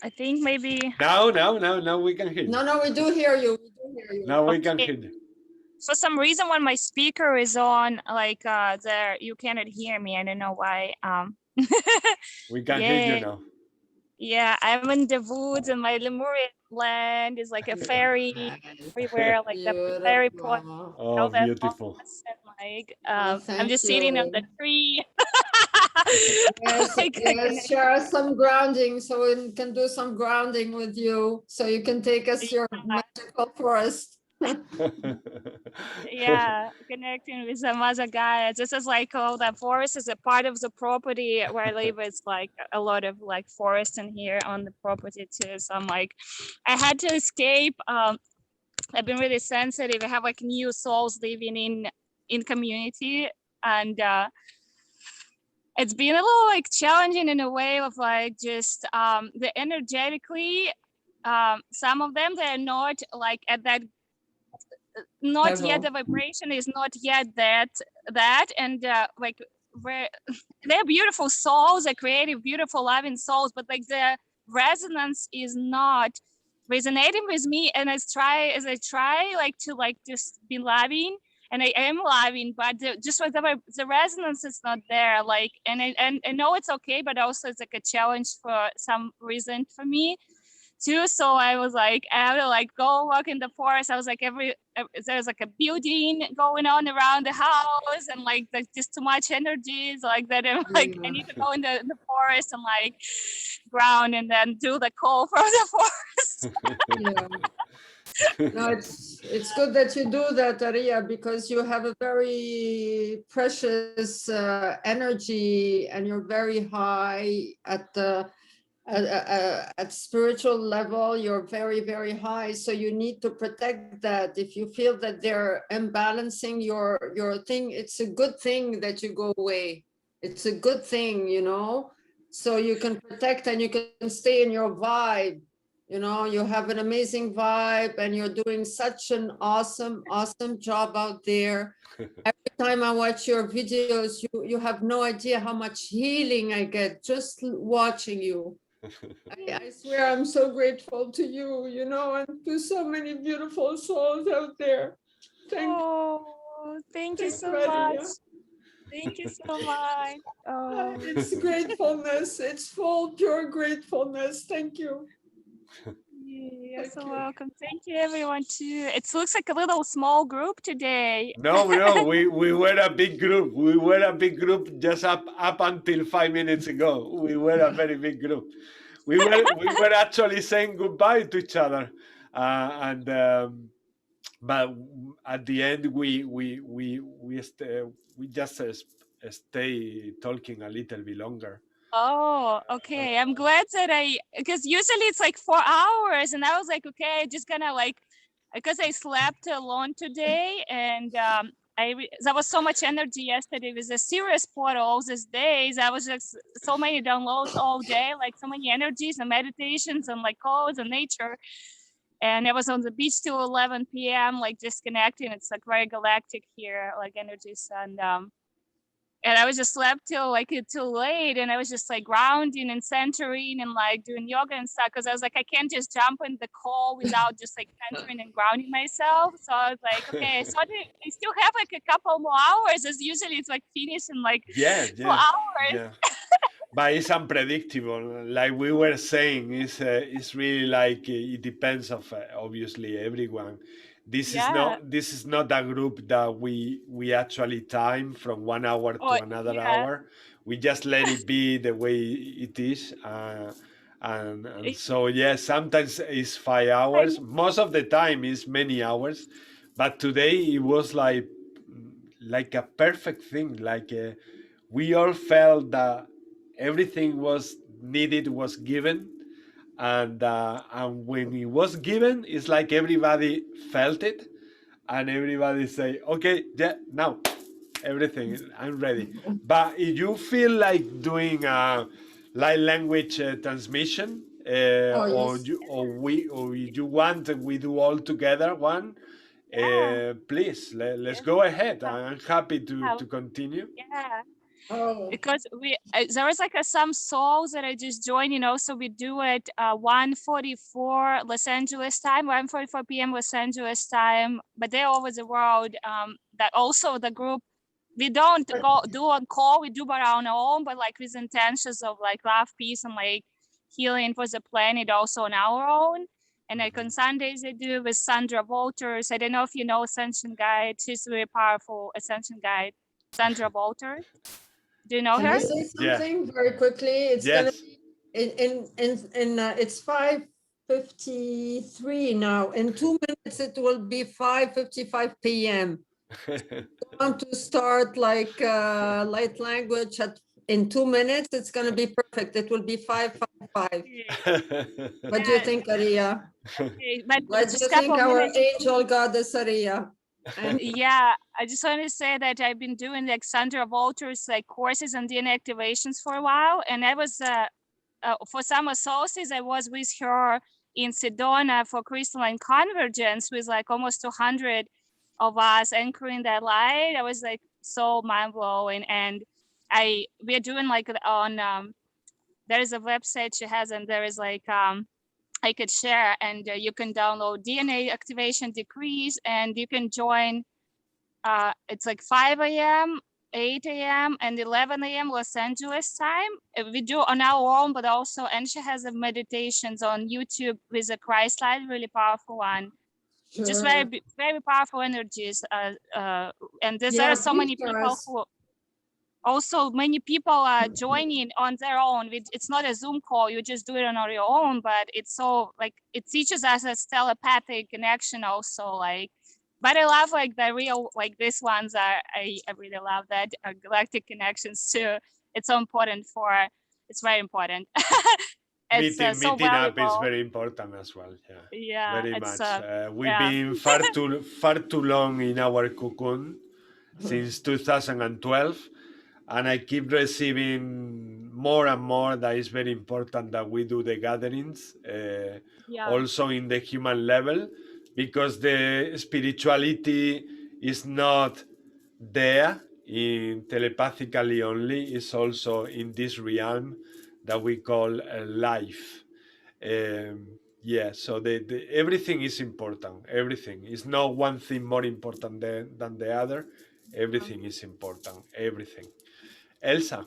I think maybe. Now we can hear you. No, we do hear you. Now we can hear you. For some reason, when my speaker is on, like there, you cannot hear me. I don't know why. We can hear you now. Yeah, I'm in the woods, and my Lemurian land is like a fairy everywhere, like the fairy pot. Oh, beautiful. Like, I'm just sitting on the tree. Yes, share some grounding, so we can do some grounding with you, so you can take us your magical forest. Yeah, connecting with some other guys. This is like, oh, the forest is a part of the property where I live. It's like a lot of like forest in here on the property too. So I'm like, I had to escape. I've been really sensitive. I have like new souls living in community, and it's been a little like challenging in a way of like just the energetically some of them, they're not like at that, not yet, the Level. vibration is not yet that, and like where they're beautiful souls, they're creative, beautiful, loving souls, but like the resonance is not resonating with me. And as I try like to like just be loving, and I am loving, but just like the resonance is not there. Like, and I know it's okay, but also it's like a challenge for some reason for me too. So I was like, I have to like go walk in the forest. I was like, there's like a building going on around the house, and like there's just too much energy. So like that, I'm like, I need to go in the forest and like ground, and then do the call from the forest. Yeah. No, it's good that you do that, Aria, because you have a very precious energy, and you're very high at spiritual level. You're very, very high, so you need to protect that. If you feel that they're imbalancing your thing, it's a good thing that you go away. It's a good thing, you know, so you can protect and you can stay in your vibe. You know, you have an amazing vibe, and you're doing such an awesome job out there. Every time I watch your videos, you have no idea how much healing I get just watching you. I swear I'm so grateful to you, you know, and to so many beautiful souls out there. Thank you so Maria. much. Thank you so much. Oh. It's gratefulness. It's full, pure gratefulness. Thank you. You're so welcome. Thank you, everyone, too. It looks like a little small group today. No, we were a big group. We were a big group just up until 5 minutes ago. We were a very big group. We were actually saying goodbye to each other, but at the end we just stay talking a little bit longer. Oh, okay. I'm glad that because usually it's like 4 hours, and I was like, okay, I'm just gonna like, because I slept alone today, and there was so much energy yesterday with the serious portals these days. I was just so many downloads all day, like so many energies and meditations and like calls and nature. And I was on the beach till 11 p.m. like disconnecting. It's like very galactic here, like energies, and I was just slept till late, and I was just like grounding and centering and like doing yoga and stuff, because I was like, I can't just jump in the call without just like centering and grounding myself. So I was like, okay, so I still have like a couple more hours, as usually it's like finished in like 4 hours. Yeah. But it's unpredictable. Like we were saying, it's really like it depends of obviously everyone. This is not a group that we actually time from 1 hour to another hour. We just let it be the way it is, and so sometimes it's 5 hours. Most of the time it's many hours, but today it was like a perfect thing. Like we all felt that everything was needed was given. And when it was given, it's like everybody felt it, and everybody say, "Okay, now everything, I'm ready." But if you feel like doing a light language transmission, or you want, we do all together one. Please let's go ahead. I'm happy to continue. Yeah. Because there was like some souls that I just joined, you know, so we do it 1:44 Los Angeles time, 1:44 p.m. Los Angeles time, but they're over the world. That also the group, we don't do on call, we do by our own, but like with intentions of like love, peace, and like healing for the planet also on our own. And like on Sundays they do with Sandra Walters. I don't know if you know Ascension Guide. She's a very powerful Ascension Guide, Sandra Walters. Do you know her? Can I say something very quickly? It's gonna be it's 5:53 now. In 2 minutes it will be 5:55 p.m. I want to start like light language in 2 minutes. It's gonna be perfect. It will be 5:55. What do you think, Aria? Okay, but what do you think, our angel goddess Aria? And I just want to say that I've been doing like Sandra Walters like courses on DNA activations for a while, and I was for some associates I was with her in Sedona for crystalline convergence with like almost 200 of us anchoring that light. I was like so mind blowing. And we're doing like on there is a website she has, and there is like I could share, and you can download DNA activation decrees, and you can join. It's like 5 a.m., 8 a.m. and 11 a.m. Los Angeles time. We do on our own, but also, and she has a meditations on YouTube with a Christ light, really powerful one. Just very, very powerful energies. And there are so many people who also many people are joining on their own. It's not a Zoom call, you just do it on your own, but it's so like, it teaches us a telepathic connection also, like, but I love like the real, like these ones are, I really love that galactic connections too. It's so important it's very important. It's meeting so up is valuable. very important as well. Yeah, very it's, much. We've been far too long in our cocoon since 2012, and I keep receiving more and more that it's very important that we do the gatherings, also in the human level, because the spirituality is not there in telepathically only, it's also in this realm that we call life. So everything is important. Everything is not one thing more important than the other. Everything is important. Everything. Elsa.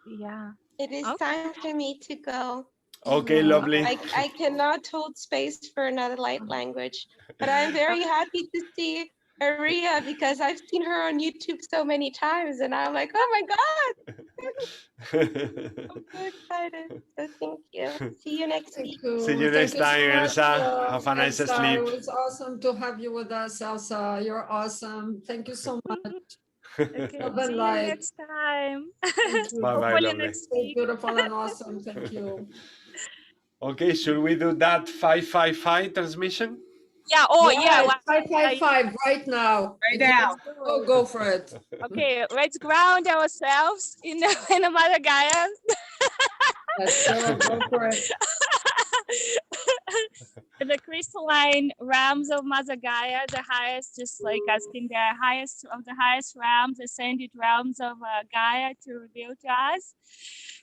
Yeah. It is time for me to go. Okay, lovely. I cannot hold space for another light language, but I'm very happy to see Maria because I've seen her on YouTube so many times, and I'm like, oh my God. I'm so excited. So thank you. See you next week. See you next time, Elsa. Have a nice Elsa, sleep. it was awesome to have you with us, Elsa. You're awesome. Thank you so much. Okay, see you next time. Bye-bye, lovely. Next week. Beautiful and awesome. Thank you. Okay, should we do that 555 transmission? Yeah, 555 right now. Right now. Go for it. Okay, let's ground ourselves in the Mother Gaia. Let's go for it. The crystalline realms of Mother Gaia, the highest, just like asking the highest of the highest realms, ascended realms of Gaia to reveal to us.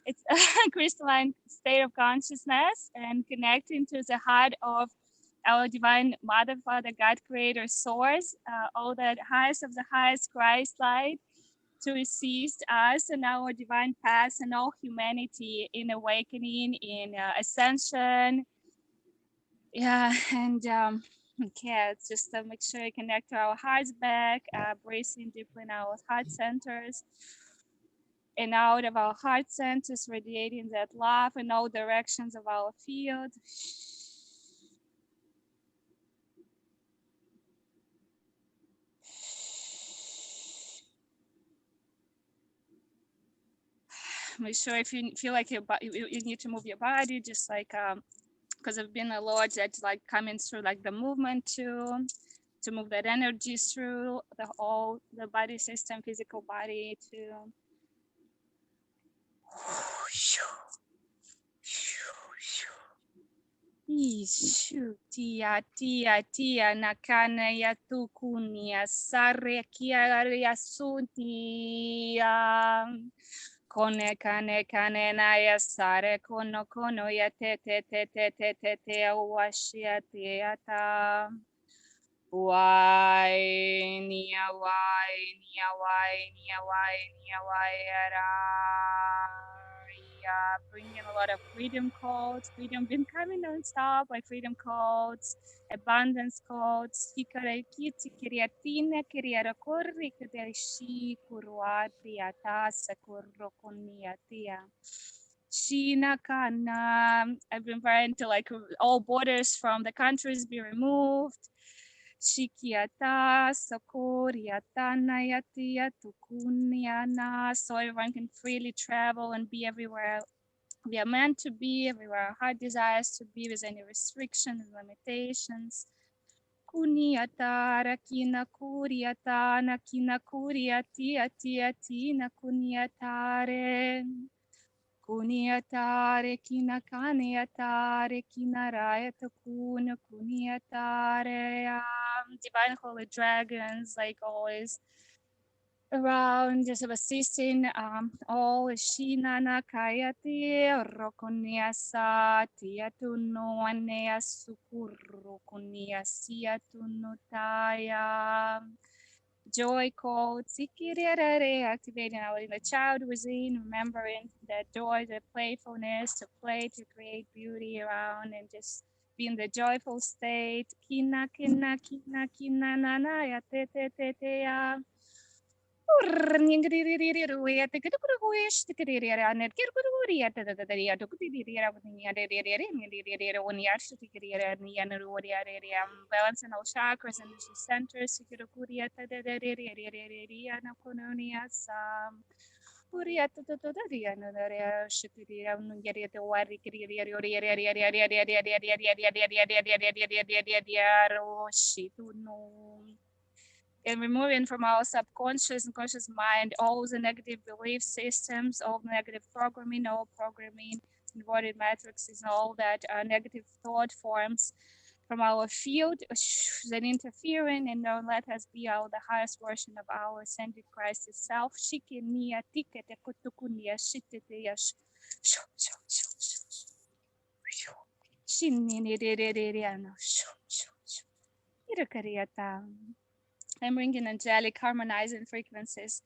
It's a crystalline state of consciousness and connecting to the heart of our divine Mother, Father, God, Creator, Source, all the highest of the highest Christ light to assist us in our divine path and all humanity in awakening, in ascension. Yeah, and okay, it's just to make sure you connect to our hearts back, breathing deeply in our heart centers and out of our heart centers, radiating that love in all directions of our field. Make sure if you feel like you need to move your body, just like because I've been a lot that's like coming through like the movement to move that energy through the body system, physical body to tia nakana ya tukunia sare kia ya suntia kone kane na ya sare kono ya te washia te ata wai nia ara. Bringing a lot of freedom codes. Freedom been coming non-stop, like freedom codes, abundance codes. Hikarekiti kiriatina kiriara korri kaderishi kuruatriata sakurokoniatia. Shina kana. I've been trying to like all borders from the countries be removed. Shikiata, Sokoriata, Nayatia, Tukuniana, so everyone can freely travel and be everywhere we are meant to be, everywhere our heart desires to be, with any restrictions and limitations. Kuniata, Rakina Kuriata, Nakina Kuriatia, Tia, Tina Kuniatare. Kuniatare kinakaniatare kinaraya takuna kuniatare. Divine holy dragons, like always, around, just assisting all Shinana Kayati, Rokuniasa, Tiatunuanea Sukuru, Kuniasia Tunutaya. Joy codes, activating our inner child within, remembering that joy, the playfulness, to play, to create beauty around, and just be in the joyful state. Kina, kina, kina, kina, na, na, ya, te, te, te, te, ya. Balancing all chakras and energy centers. And removing from our subconscious and conscious mind all the negative belief systems, all negative programming, all programming, embodied matrices, and all that negative thought forms from our field, then interfering, and don't let us be our the highest version of our ascended Christ itself. I'm bringing angelic harmonizing frequencies.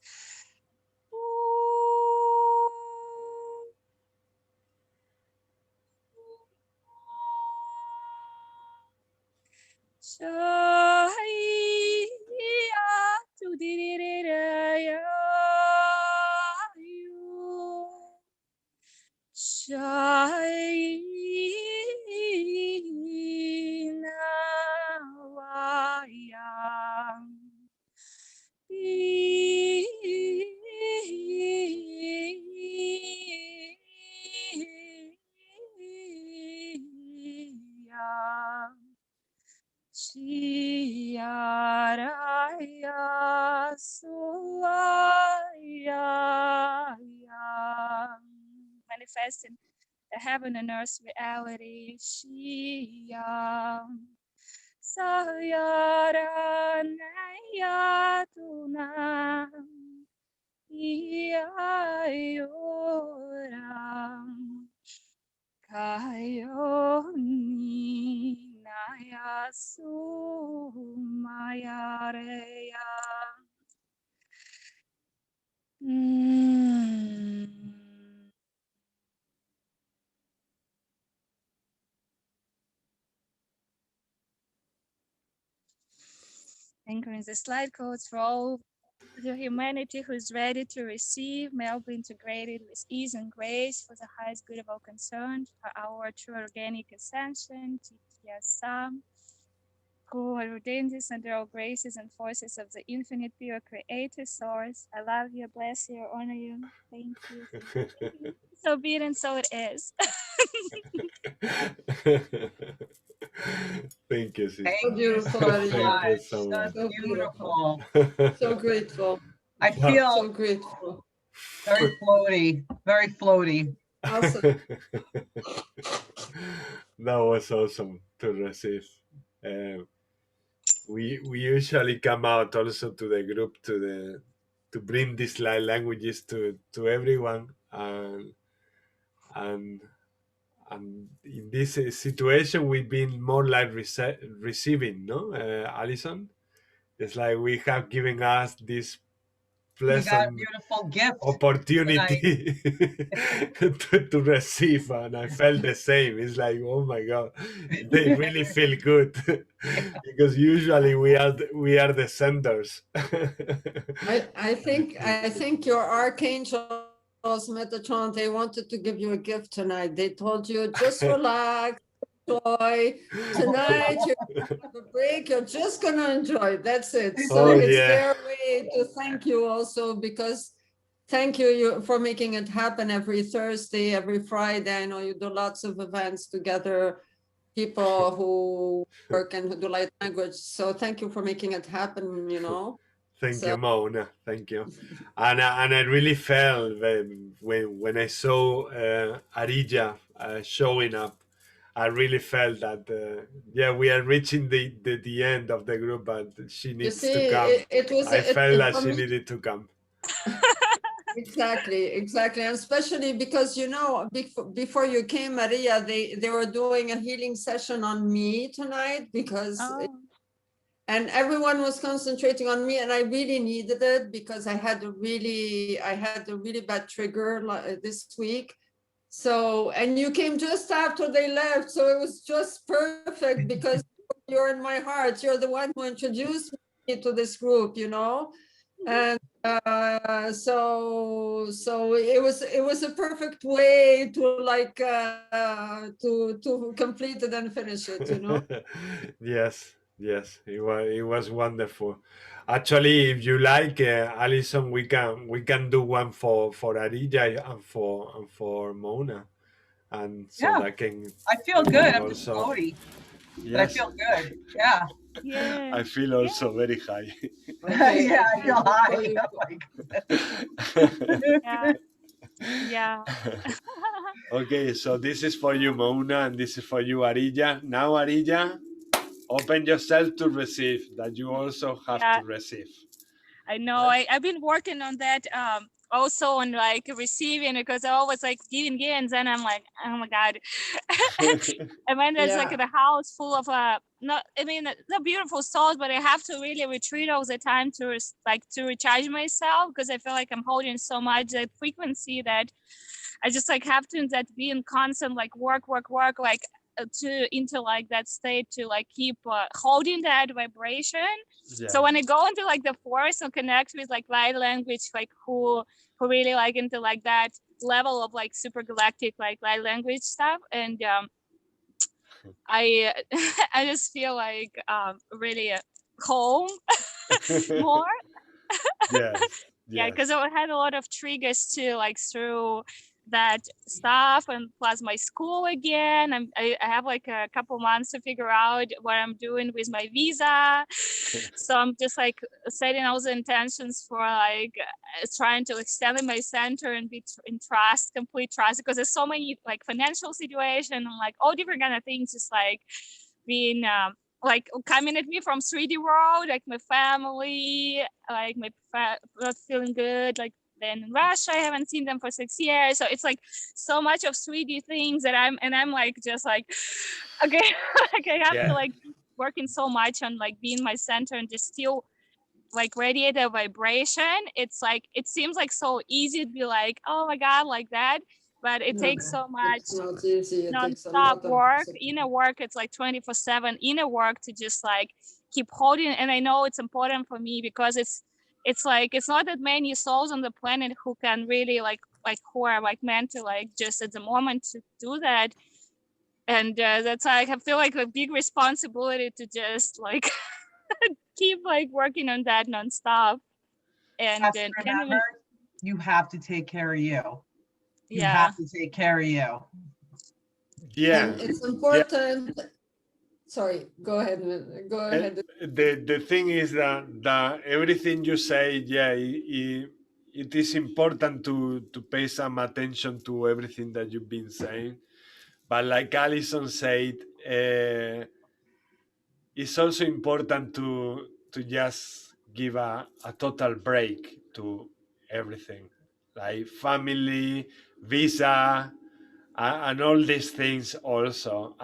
Manifesting the heaven and earth reality. Sayaranayatuna Iayoram Kayoni Nayasumayareya. Anchoring the slide codes for all the humanity who is ready to receive, may all be integrated with ease and grace for the highest good of all concerned, for our true organic ascension, Tityasam, who ordained this under all graces and forces of the infinite pure creator source. I love you, bless you, honor you. Thank you. So be it and so it is. Thank you, sister. Thank you you so so much. Thank you much. so much. That's beautiful. So grateful. I So feel grateful. very floaty, very floaty. Awesome. That was awesome to receive. We usually come out also to the group to bring these light languages to everyone, and in this situation we've been more like receiving, no, Alison? It's like we have given us this You got a pleasant beautiful gift opportunity to receive, and I felt the same. It's like, oh my god, they really feel good. Because usually we are the senders. I think your archangels, Metatron, they wanted to give you a gift tonight. They told you just relax, enjoy. Tonight you're gonna have a break. You're just gonna enjoy. That's it. So Oh, it's yeah. their way to thank you also, because thank you for making it happen every Thursday, every Friday. I know you do lots of events together, people who work and who do light language. So thank you for making it happen, you know. Thank So you, Mona. Thank you. And I really felt when I saw Arija showing up, I really felt that yeah, we are reaching the end of the group, but she you needs see, to come. it was I felt that for she me. needed to come. Exactly, and especially because before you came, Maria, they were doing a healing session on me tonight because and everyone was concentrating on me, and I really needed it because I had a really bad trigger this week. So, and you came just after they left, so it was just perfect because you're in my heart. You're the one who introduced me to this group, and so it was a perfect way to to complete it and finish it. Yes, it was wonderful. Actually, if you like, Alison, we can do one for Arija and for Mona, and so Yeah, that can I feel good. I'm just also. floaty, but I feel good. Yeah. Yeah. I feel also very high. Yeah, I feel high. Yeah. Yeah. Okay, so this is for you, Mona, and this is for you, Arija. Now, Arija, open yourself to receive, that you also have Yeah. to receive. I know. I've been working on that also on like receiving, because I always like giving and then I'm like, oh my God. And when there's like the house full of they're beautiful souls, but I have to really retreat all the time to recharge myself, because I feel like I'm holding so much that frequency that I just like have to be in constant like work like into like that state to like keep holding that vibration. Yeah. So when I go into like the forest and connect with like light language, like who really like into like that level of like super galactic like light language stuff, and I I just feel like really calm more. Yes. Yeah, because I had a lot of triggers too, like through that stuff, and plus my school again. I have like a couple months to figure out what I'm doing with my visa. So I'm just like setting all the intentions for like trying to extend my center and be in trust, complete trust, because there's so many like financial situation and like all different kind of things, just like being like coming at me from 3D world, like my family, like my not feeling good, like then in Russia I haven't seen them for 6 years, so it's like so much of 3D things that I'm like just like okay like I have to like working so much on like being my center and just still like radiate a vibration. It's like it seems like so easy to be like, oh my God, like that, but it takes so much non-stop work. Inner work, it's like 24/7 inner work to just like keep holding. And I know it's important for me because it's like it's not that many souls on the planet who can really like who are like meant to like just at the moment to do that. And that's like I feel like a big responsibility to just like keep like working on that non-stop. And then remember, you have to take care of you. You Yeah. have to take care of you. Yeah. And it's important. Sorry, go ahead. Go ahead. The thing is that everything you say, it is important to pay some attention to everything that you've been saying. But like Alison said, it's also important to just give a total break to everything, like family, visa, and all these things also.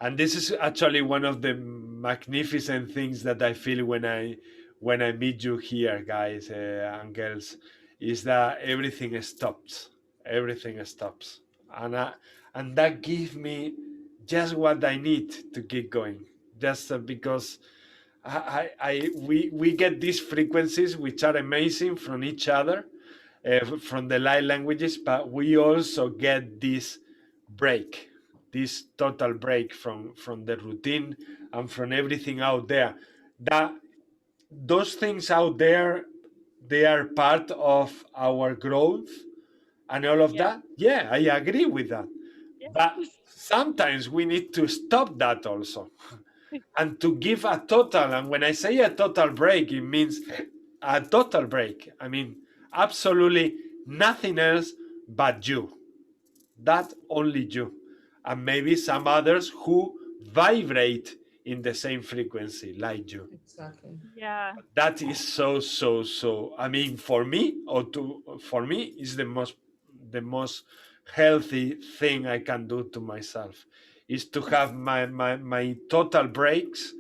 And this is actually one of the magnificent things that I feel when I meet you here, guys and girls, is that everything stops. Everything stops, and that gives me just what I need to keep going. Just because we get these frequencies which are amazing from each other, from the light languages, but we also get this break, this total break from the routine and from everything out there. That those things out there, they are part of our growth and all of that. Yeah, I agree with that. But sometimes we need to stop that also and to give a total. And when I say a total break, it means a total break. I mean, absolutely nothing else but you. That only you. And maybe some others who vibrate in the same frequency like you. Exactly. Yeah. That is so. I mean, for me, is the most healthy thing I can do to myself is to have my total breaks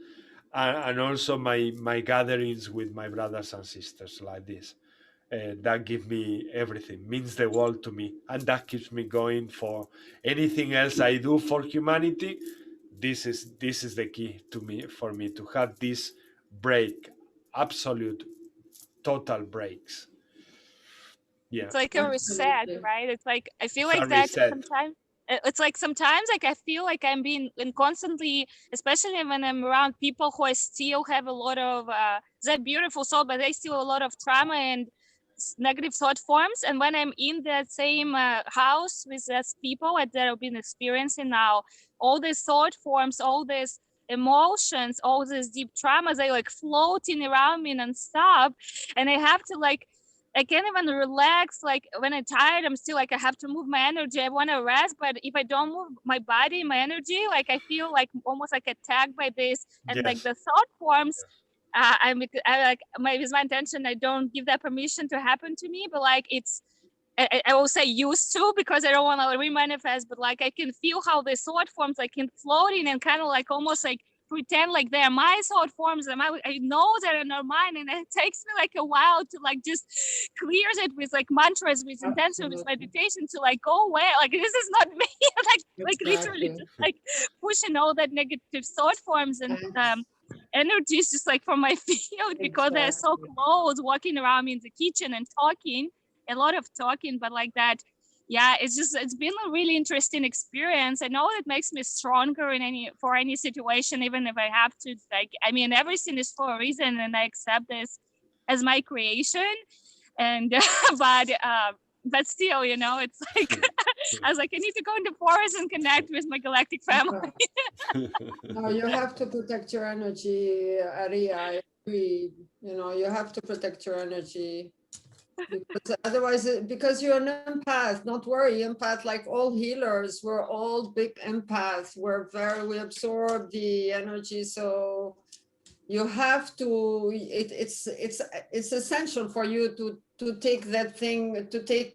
and also my gatherings with my brothers and sisters like this. That give me everything, means the world to me, and that keeps me going for anything else I do for humanity. This is the key to me, for me to have this break, absolute total breaks. Yeah, It's like a reset, Absolutely. right? It's like I feel It's a like that reset. sometimes. It's like sometimes like I feel like I'm being and constantly, especially when I'm around people who I still have a lot of that beautiful soul, but they still a lot of trauma and negative thought forms. And when I'm in that same house with those people that I've been experiencing now, all these thought forms, all these emotions, all these deep traumas, they like floating around me nonstop, and I have to like. I can't even relax. Like when I'm tired, I'm still like, I have to move my energy. I want to rest, but if I don't move my body, my energy, like I feel like almost like attacked by this. And like Yes. the thought forms, I like with my intention, I don't give that permission to happen to me, but like it's, I will say used to, because I don't want to remanifest, but like I can feel how the thought forms like in floating and kind of like almost like pretend like they're my thought forms, and I know they're not mine, and it takes me like a while to like just clear it with like mantras, with intention, with meditation to like go away. Like this is not me. like literally just like pushing all that negative thought forms and energies just like from my field, because they're so close, walking around me in the kitchen and talking, a lot of talking, but like that. Yeah, it's been a really interesting experience. I know it makes me stronger in any situation, even if I have to, like, I mean, everything is for a reason, and I accept this as my creation. And but still, you know, it's like I was like, I need to go in the forest and connect with my galactic family. No, you have to protect your energy, Ari. I agree. You know, you have to protect your energy. Because otherwise, because you're an empath, not worry, empath, like all healers, we're all big empaths. We absorb the energy. So you have to, it's essential for you to take that thing,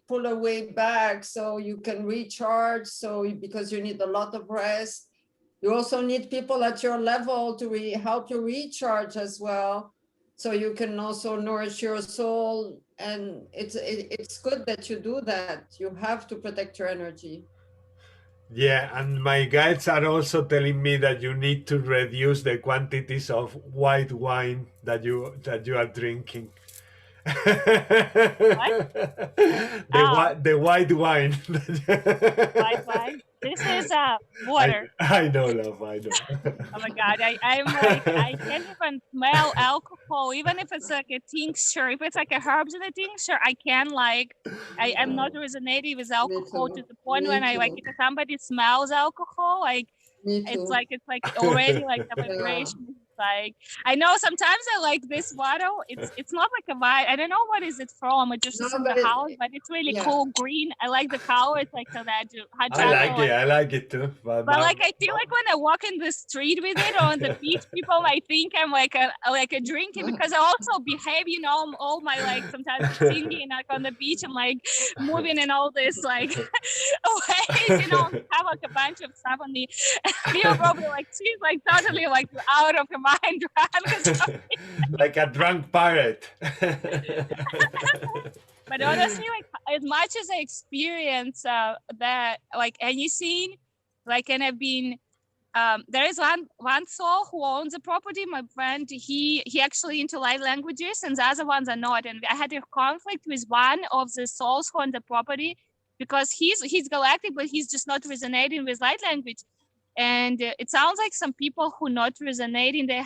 pull away back so you can recharge. So because you need a lot of rest. You also need people at your level to help you recharge as well. So you can also nourish your soul, and it's good that you do that. You have to protect your energy. Yeah, and my guides are also telling me that you need to reduce the quantities of white wine that you are drinking. The white wine. White wine. This is water. I know, love. I know. Oh my God, I'm like, I can't even smell alcohol, even if it's like a tincture. If it's like a herbs in a tincture, I can like, I'm not resonating with alcohol to the point when I like, if somebody smells alcohol, like, it's like already like a vibration. Like, I know sometimes I like this bottle. It's not like a vibe. I don't know what is it from. It just is in the house, but it's really cool green. I like the color. It's like so that hot chocolate. I like it too. But like I feel like when I walk in the street with it or on the beach, people might think I'm like a drinker, because I also behave, you know, all my like sometimes singing like on the beach and like moving and all this like ways, you know, have like a bunch of stuff on me. People probably like she's like totally like out of her mind. Like a drunk pirate. But honestly, like as much as I experience that, like anything, like, and I've been, there is one soul who owns the property. My friend, he actually into light languages, and the other ones are not. And I had a conflict with one of the souls who own the property, because he's galactic, but he's just not resonating with light language. And it sounds like some people who not resonating, they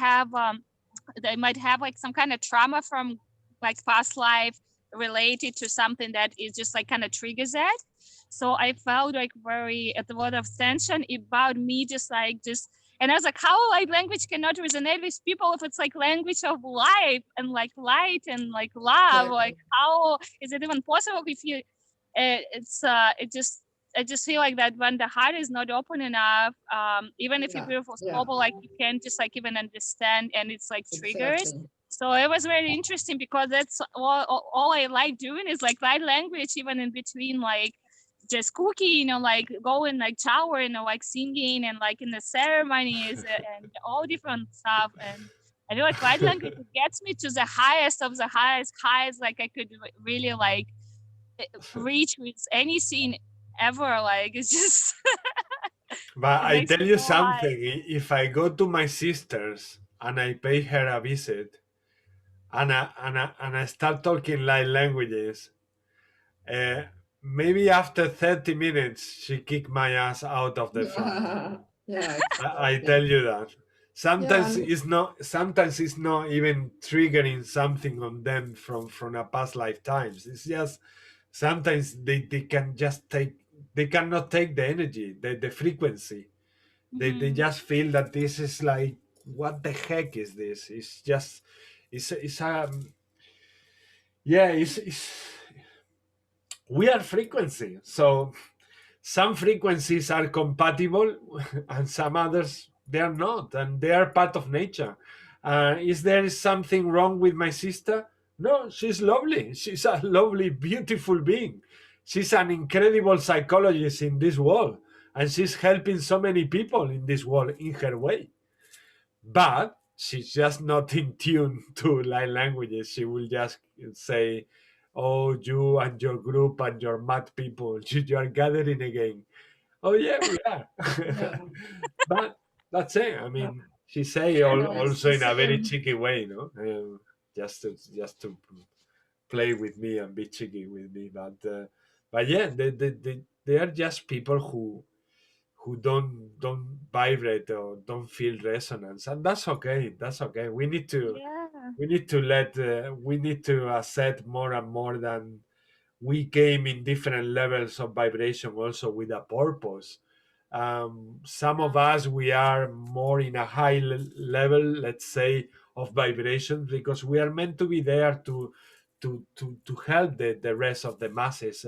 might have like some kind of trauma from like past life related to something that is just like kind of triggers that. So I felt like very at a lot of tension about me just And I was like, how like language cannot resonate with people if it's like language of life and like light and like love? Like, how is it even possible if you? I just feel like that when the heart is not open enough, even if you're beautiful soul, like you can't just like even understand, and it's like triggers. So it was very interesting because that's all I like doing is like light language, even in between like just cooking, like going like shower, like singing and like in the ceremonies and all different stuff. And I feel like light language gets me to the highest of the highest like I could really like reach with anything ever. Like it's just But it I makes tell me you so high. something, if I go to my sister's and I pay her a visit and I start talking light languages, maybe after 30 minutes, she kicked my ass out of the flat. I tell you that. Sometimes it's not even triggering something on them from a past lifetimes. It's just sometimes they can just they cannot take the energy, the frequency. They just feel that this is like, what the heck is this? It's just it's yeah, it's weird frequency. So some frequencies are compatible and some others they are not, and they are part of nature. Is there something wrong with my sister? No, she's lovely. She's a lovely, beautiful being. She's an incredible psychologist in this world, and she's helping so many people in this world in her way. But she's just not in tune to light languages. She will just say, "Oh, you and your group and your mad people, you are gathering again." Oh yeah, we are. But that's it. I mean, she say also in a very cheeky way, no, just to play with me and be cheeky with me. But yeah, they are just people who don't vibrate or don't feel resonance, and that's okay. That's okay. We need to we need to accept more and more than we came in different levels of vibration also with a purpose. Some of us we are more in a high level, let's say, of vibration because we are meant to be there to help the rest of the masses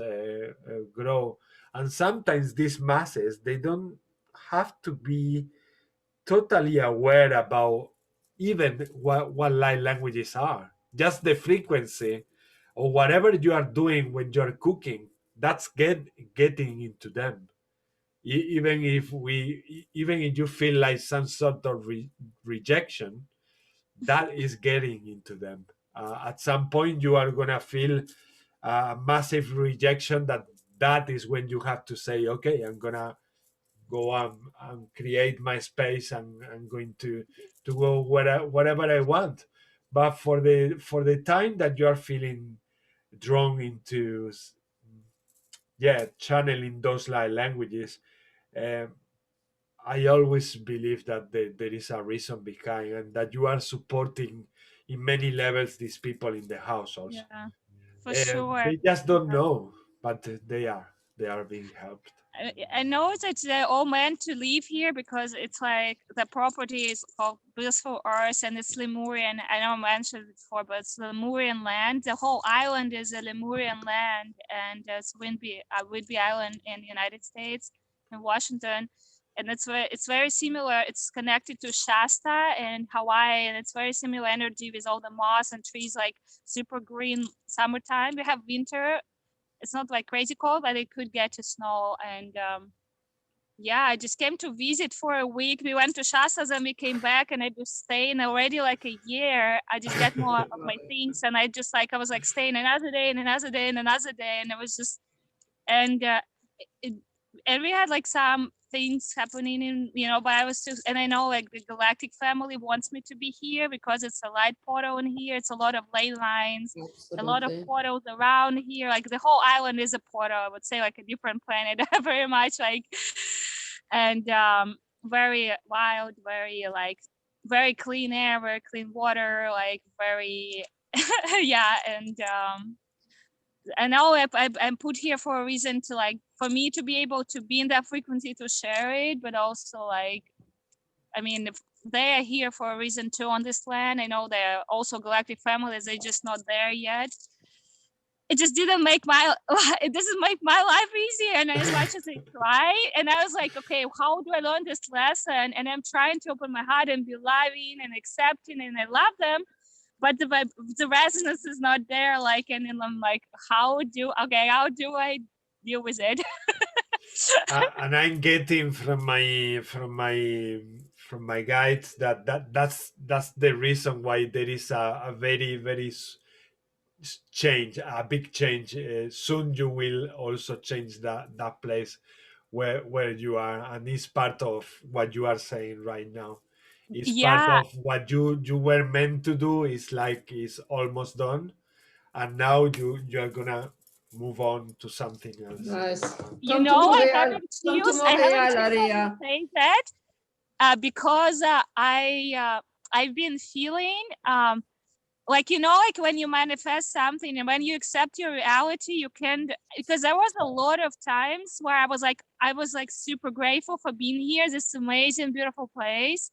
grow. And sometimes these masses they don't have to be totally aware about even what light languages are. Just the frequency or whatever you are doing when you're cooking, that's getting into them. Even if you feel like some sort of rejection, that is getting into them. At some point, you are gonna feel massive rejection. That is when you have to say, okay, I'm gonna go and create my space, and I'm going to go wherever I want. But for the time that you are feeling drawn into channeling those light languages, um, I always believe that there is a reason behind, and that you are supporting in many levels these people in the house also. Yeah, for sure. They just don't know, but they are being helped. I know that they're all meant to live here because it's like the property is called Blissful Earth and it's Lemurian. I know I mentioned it before, but it's Lemurian land. The whole island is a Lemurian land, and it's Whidbey Island in the United States, in Washington. And it's very similar. It's connected to Shasta and Hawaii, and it's very similar energy with all the moss and trees, like super green summertime. We have winter. It's not like crazy cold, but it could get to snow. And yeah, I just came to visit for a week. We went to Shasta and we came back, and I just staying already like a year. I just get more of my things, and I was like staying another day and another day and another day, and it was just and we had like some things happening in, but I was just, and I know like the galactic family wants me to be here because it's a light portal in here. It's a lot of ley lines, a lot of portals around here. Like the whole island is a portal, I would say, like a different planet, very much like, and very wild, very clean air, very clean water, like very, yeah. And I know I'm put here for a reason to like, for me to be able to be in that frequency to share it, but also like, I mean, if they are here for a reason too on this land. I know they're also galactic families, they're just not there yet. It just didn't make my it doesn't make my life easier, and as much as I try, and I was like, okay, how do I learn this lesson? And I'm trying to open my heart and be loving and accepting, and I love them, but the resonance is not there. Like, and then I'm like, how do I deal with it? And I'm getting from my guides that's the reason why there is a very change, a big change. Soon you will also change that place where you are, and it's part of what you are saying right now. It's part Yeah. of what you were meant to do. It's like it's almost done, and now you are gonna move on to something else. Nice. You know, I haven't come to used when Montreal, you Aria. say that because I've been feeling like, you know, like when you manifest something and when you accept your reality, you can, because there was a lot of times where I was like super grateful for being here, this amazing, beautiful place.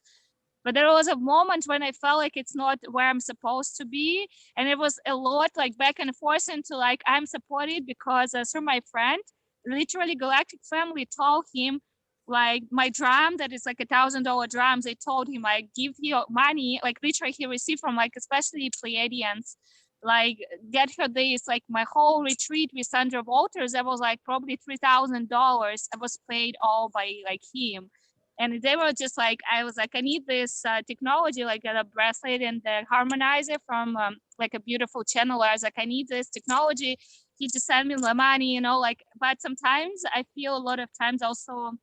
But there was a moment when I felt like it's not where I'm supposed to be. And it was a lot like back and forth into like, I'm supported because through my friend, literally Galactic Family told him, like my drum that is like $1,000 drums, they told him like give you money, like literally he received from like especially Pleiadians, like get her this, like my whole retreat with Sandra Walters, that was like probably $3,000. I was paid all by like him. And they were just like, I was like, I need this technology, like a bracelet and the harmonizer from like a beautiful channeler. I was like, I need this technology. He just sent me the money, you know, like, but sometimes I feel a lot of times also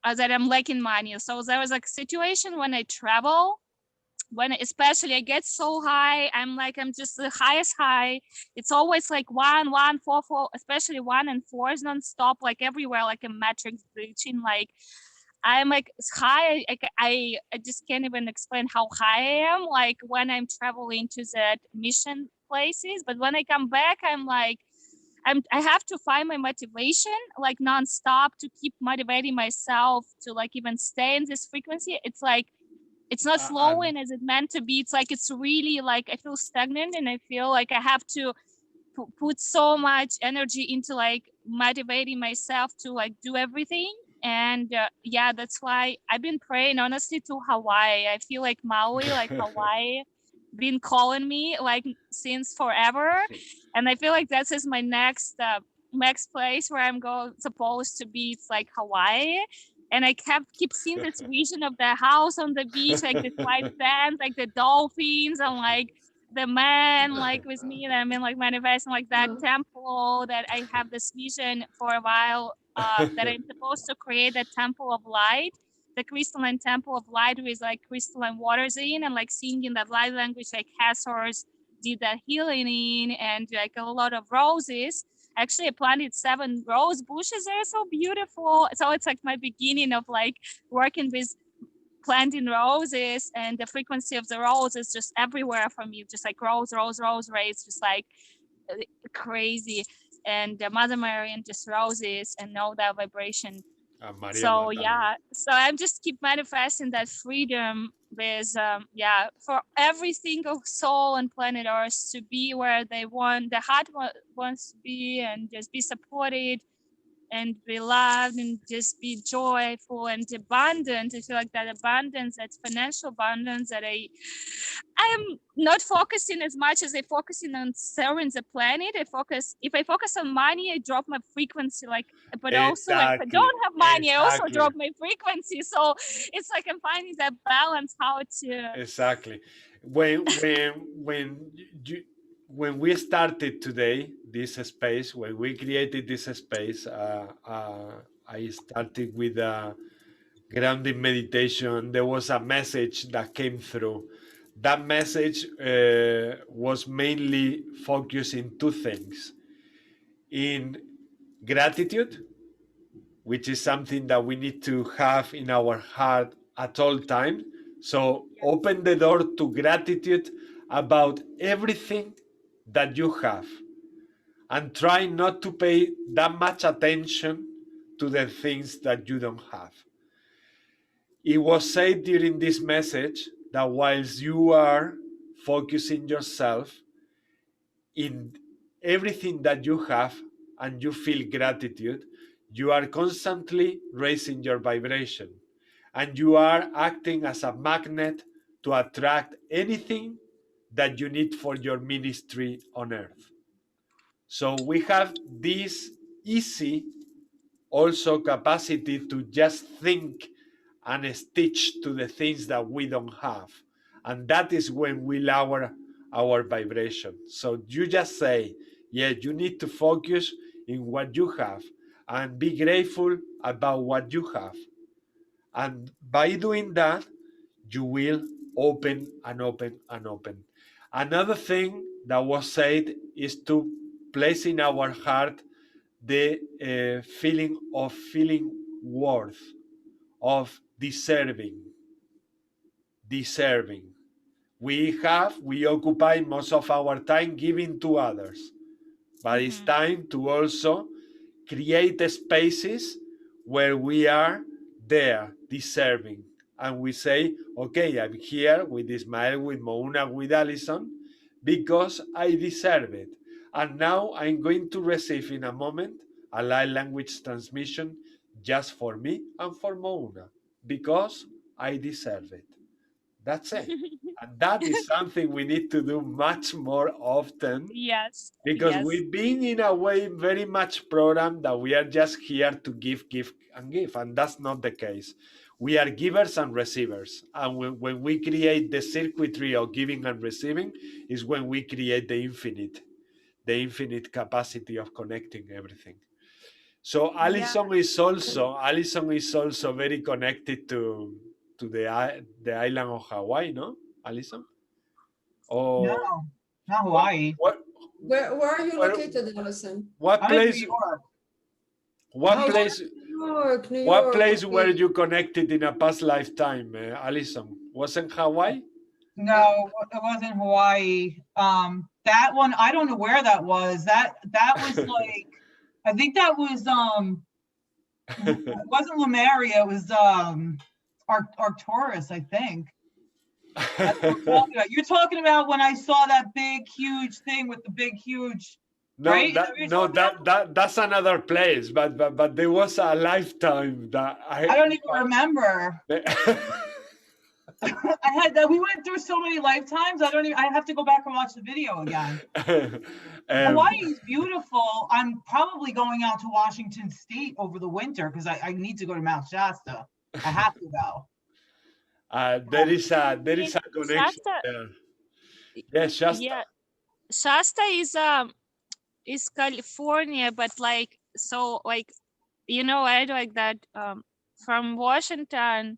that I'm lacking money. So there was like a situation when I travel, when especially I get so high, I'm just the highest high. It's always like 1, 1, 4, 4, especially 1 and 4 is nonstop, like everywhere, like a matrix reaching, like I'm like high. I just can't even explain how high I am, like when I'm traveling to that mission places. But when I come back, I'm like, I have to find my motivation like nonstop to keep motivating myself to like even stay in this frequency. It's like, it's not flowing as it meant to be. It's like, it's really like, I feel stagnant and I feel like I have to put so much energy into like motivating myself to like do everything. And yeah, that's why I've been praying honestly to Hawaii. I feel like Maui, like Hawaii been calling me like since forever, and I feel like that's is my next place where I'm supposed to be. It's like Hawaii, and I keep seeing this vision of the house on the beach, like the white sands, like the dolphins, and like the man like with me, and I'm in like manifesting like that temple that I have this vision for a while that I'm supposed to create a temple of light, the crystalline temple of light with like crystalline waters in, and like singing that light language like Hazors did that healing in, and like a lot of roses. Actually, I planted 7 rose bushes. They're so beautiful. So it's like my beginning of like working with planting roses, and the frequency of the rose is just everywhere for me, just like rose rays, just like crazy. And Mother Mary and just roses and know that vibration. So yeah, so I'm just keep manifesting that freedom with for every single soul on planet Earth to be where they want, the heart wants to be, and just be supported and be loved and just be joyful and abundant. I feel like that abundance, that financial abundance, that I am not focusing as much as I focusing on serving the planet. If I focus on money, I drop my frequency, like, but also like, if I don't have money, I also drop my frequency. So it's like I'm finding that balance, how to exactly. When we started today this space, when we created this space, I started with a grounding meditation. There was a message that came through. That message was mainly focused in 2 things: in gratitude, which is something that we need to have in our heart at all times. So open the door to gratitude about everything that you have, and try not to pay that much attention to the things that you don't have. it was said during this message that whilst you are focusing yourself in everything that you have and you feel gratitude, you are constantly raising your vibration and you are acting as a magnet to attract anything that you need for your ministry on earth. So we have this easy also capacity to just think and stitch to the things that we don't have. And that is when we lower our vibration. So you just say, yeah, you need to focus in what you have and be grateful about what you have. And by doing that, you will open and open and open. Another thing that was said is to place in our heart the feeling of feeling worth, of deserving. We occupy most of our time giving to others, but it's time to also create spaces where we are there deserving. And we say, okay, I'm here with Ismael, with Mouna, with Alison, because I deserve it. And now I'm going to receive in a moment a light language transmission just for me and for Mouna, because I deserve it. That's it. And that is something we need to do much more often. Yes. Because yes. we've been in a way very much programmed that we are just here to give, and that's not the case. We are givers and receivers. And when we create the circuitry of giving and receiving is when we create the infinite capacity of connecting everything. So Alison is also very connected to the island of Hawaii, no, Alison? Or No, not Hawaii. Where are you located, Alison? What I'm place? in New York. What place? New York. What place were you connected in a past lifetime, Alison? Wasn't Hawaii? No, it wasn't Hawaii. That one, I don't know where that was. That was like, I think that was it wasn't Lemuria, it was Arcturus, I think. That's what we're talking about. You're talking about when I saw that big, huge thing with the big, huge. No, right? that's another place. But there was a lifetime that I don't even remember. I had that. We went through so many lifetimes. I have to go back and watch the video again. Hawaii is beautiful. I'm probably going out to Washington State over the winter because I need to go to Mount Shasta. I have to go. There is a connection there. Yes, Shasta. Yeah, Shasta is California, but like I like that from Washington,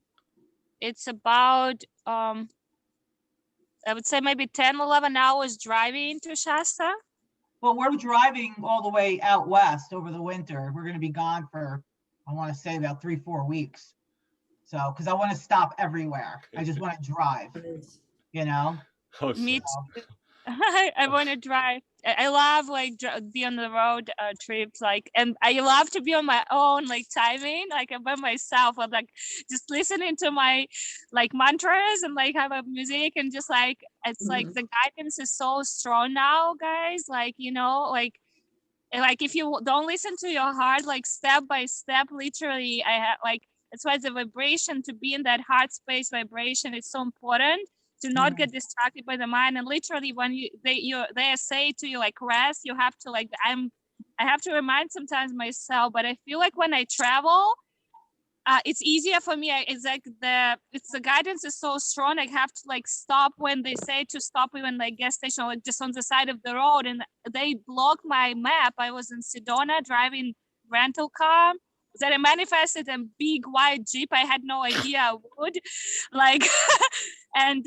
it's about I would say maybe 10-11 hours driving to Shasta. Well, we're driving all the way out west over the winter. We're going to be gone for, I want to say, about 3-4 weeks. So, because I want to stop everywhere. I just want to drive, you know? Me too. I want to drive. I love be on the road trips, and I love to be on my own, timing, I'm by myself, or just listening to my mantras and have a music and just it's the guidance is so strong now, guys. If you don't listen to your heart, step by step, literally, I have that's why the vibration, to be in that heart space vibration is so important. To not get distracted by the mind, and literally when they say to you rest, you have to I have to remind sometimes myself, but I feel like when I travel, it's easier for me. It's the guidance is so strong. I have to stop when they say to stop, even gas station, just on the side of the road, and they blocked my map. I was in Sedona driving rental car. That I manifested a big white Jeep. I had no idea I would, and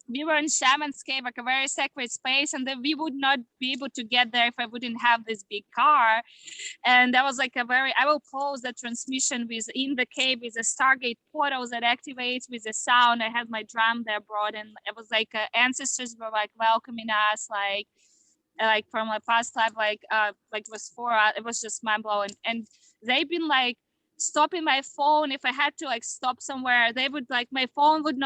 we were in Shaman's Cave, a very sacred space, and then we would not be able to get there if I wouldn't have this big car. And that was I will post the transmission with in the cave with a Stargate portals that activates with the sound. I had my drum there brought, and it was ancestors were welcoming us, from my past life, it was it was just mind blowing. And they've been stopping my phone. If I had to like stop somewhere, they would like, my phone would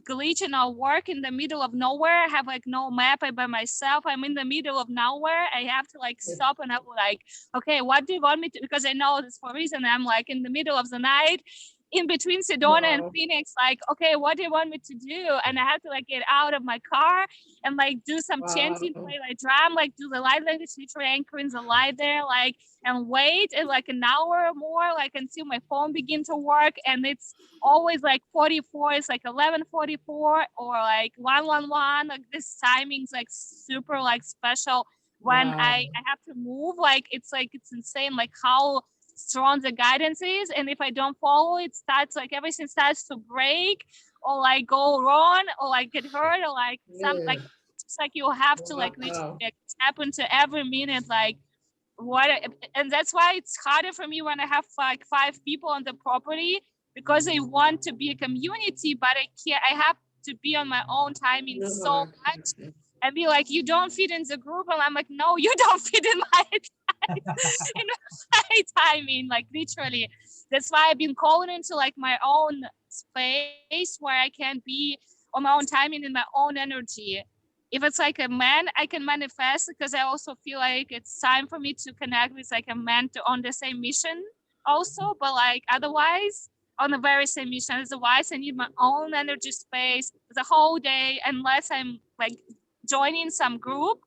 glitch and I'll work in the middle of nowhere. I have like no map. I'm by myself. I'm in the middle of nowhere. I have to like stop and I'm like, okay, what do you want me to, because I know this for a reason. I'm like in the middle of the night in between Sedona and Phoenix, like, okay, what do you want me to do? And I have to like get out of my car and like do some chanting, play like drum, like do the light language, literally anchoring the light there, like, and wait and like an hour or more, like until my phone begin to work. And it's always like 44, it's like 11:44 or like 1:11. Like this timing's like super like special when I have to move. Like it's insane, like how strong the guidance is, and if I don't follow it, starts like everything starts to break or like go wrong or like get hurt or like some like it's like you have to like literally like, tap into every minute like what. And that's why it's harder for me when I have like 5 people on the property, because I want to be a community, but I have to be on my own timing so much and be like, you don't fit in the group, and I'm like, no, you don't fit in my in my timing, like literally. That's why I've been calling into like my own space where I can be on my own timing in my own energy. If it's like a man, I can manifest, because I also feel like it's time for me to connect with like a man on the same mission also, but like otherwise on the very same mission. Otherwise I need my own energy space the whole day, unless I'm like joining some group,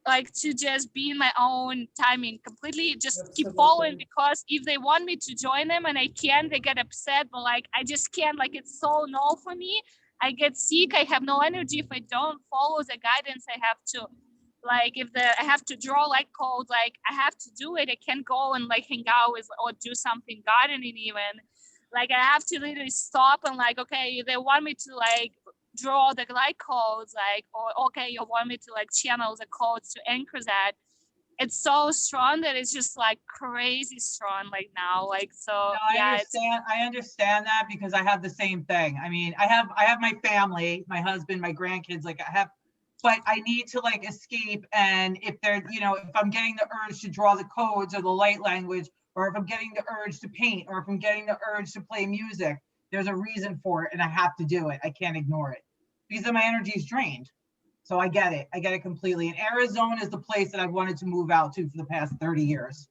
like to just be in my own timing completely, just keep following, because if they want me to join them and I can't, they get upset, but like I just can't, like it's so no for me. I get sick, I have no energy if I don't follow the guidance. I have to, like if I have to draw like code, like I have to do it. I can't go and like hang out with or do something gardening even. Like I have to literally stop and like, okay, if they want me to like draw the light codes, like, or okay, you want me to like channel the codes to anchor that. It's so strong that it's just like crazy strong like now, like so. No, yeah, I understand that, because I have the same thing. I mean, I have my family, my husband, my grandkids, like I have, but I need to like escape. And if they're, you know, if I'm getting the urge to draw the codes or the light language, or if I'm getting the urge to paint, or if I'm getting the urge to play music, there's a reason for it and I have to do it. I can't ignore it, because then my energy is drained. So I get it completely. And Arizona is the place that I've wanted to move out to for the past 30 years.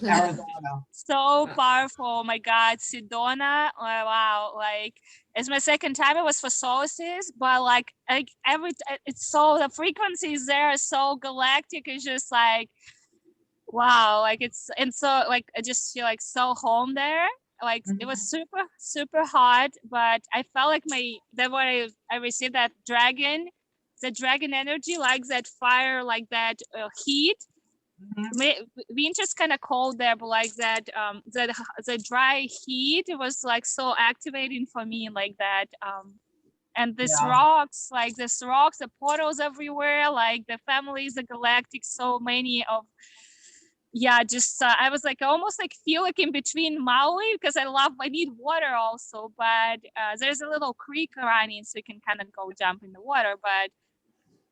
Arizona. So powerful. Oh my God, Sedona. Oh, wow. Like it's my second time. It was for solstice, but like it's so, the frequencies there are so galactic. It's just like, wow. Like and so like, I just feel like so home there. Like it was super, super hot, but I felt like I received that the dragon energy, like that fire, like that heat. Winter's kind of cold there, but like that the dry heat, it was like so activating for me, like that. And rocks, the portals everywhere, like the families, the galactic, so many of. Yeah, just I was like almost like feel like in between Maui, because I need water also, but there's a little creek running, so you can kind of go jump in the water,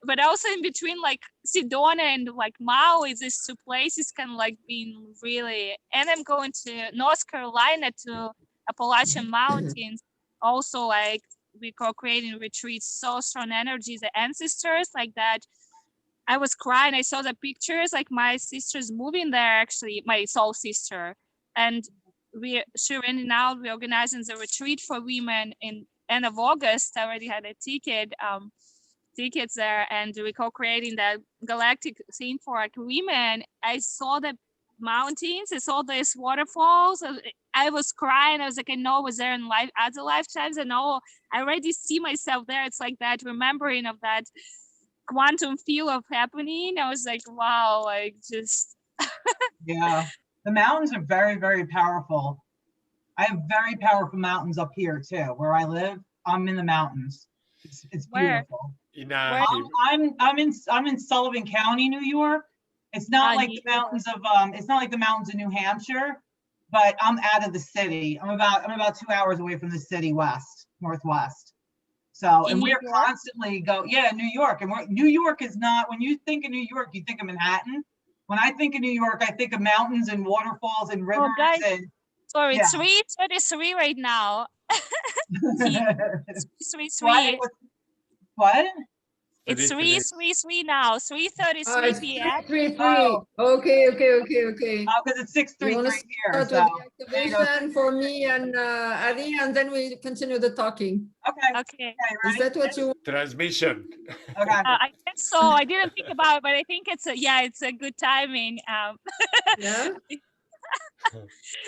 but also in between like Sedona and like Maui, these 2 places kind of like being really. And I'm going to North Carolina to Appalachian Mountains, also like we co-creating retreats, so strong energy, the ancestors like that. I was crying. I saw the pictures, like my sister's moving there, actually, my soul sister. And she renting out, we're organizing the retreat for women in end of August. I already had a tickets there, and we co-creating that galactic thing for like women. I saw the mountains, I saw these waterfalls. I was crying. I was like, I know I was there in other lifetimes. I know I already see myself there. It's like that remembering of that quantum feel of happening. I was like, wow, like just. Yeah, the mountains are very, very powerful. I have very powerful mountains up here too, where I live. I'm in the mountains. It's beautiful. I'm in Sullivan County, New York. It's not like the mountains of it's not like the mountains of New Hampshire, but I'm out of the city. I'm about 2 hours away from the city, northwest. So, and we're constantly New York. And New York is not, when you think of New York, you think of Manhattan. When I think of New York, I think of mountains and waterfalls and rivers. Sorry, Yeah. it's 3:33 right now. What? What? It's 33. 3:33 now. 3:33 It's p.m. 333. Oh. Okay. Oh, because it's You want to 6:33 here. start So with the activation for me and Adi, and then we continue the talking. okay. Okay. Is that what you want? Transmission. Okay. I guess so. I didn't think about it, but I think it's a good timing. Yeah.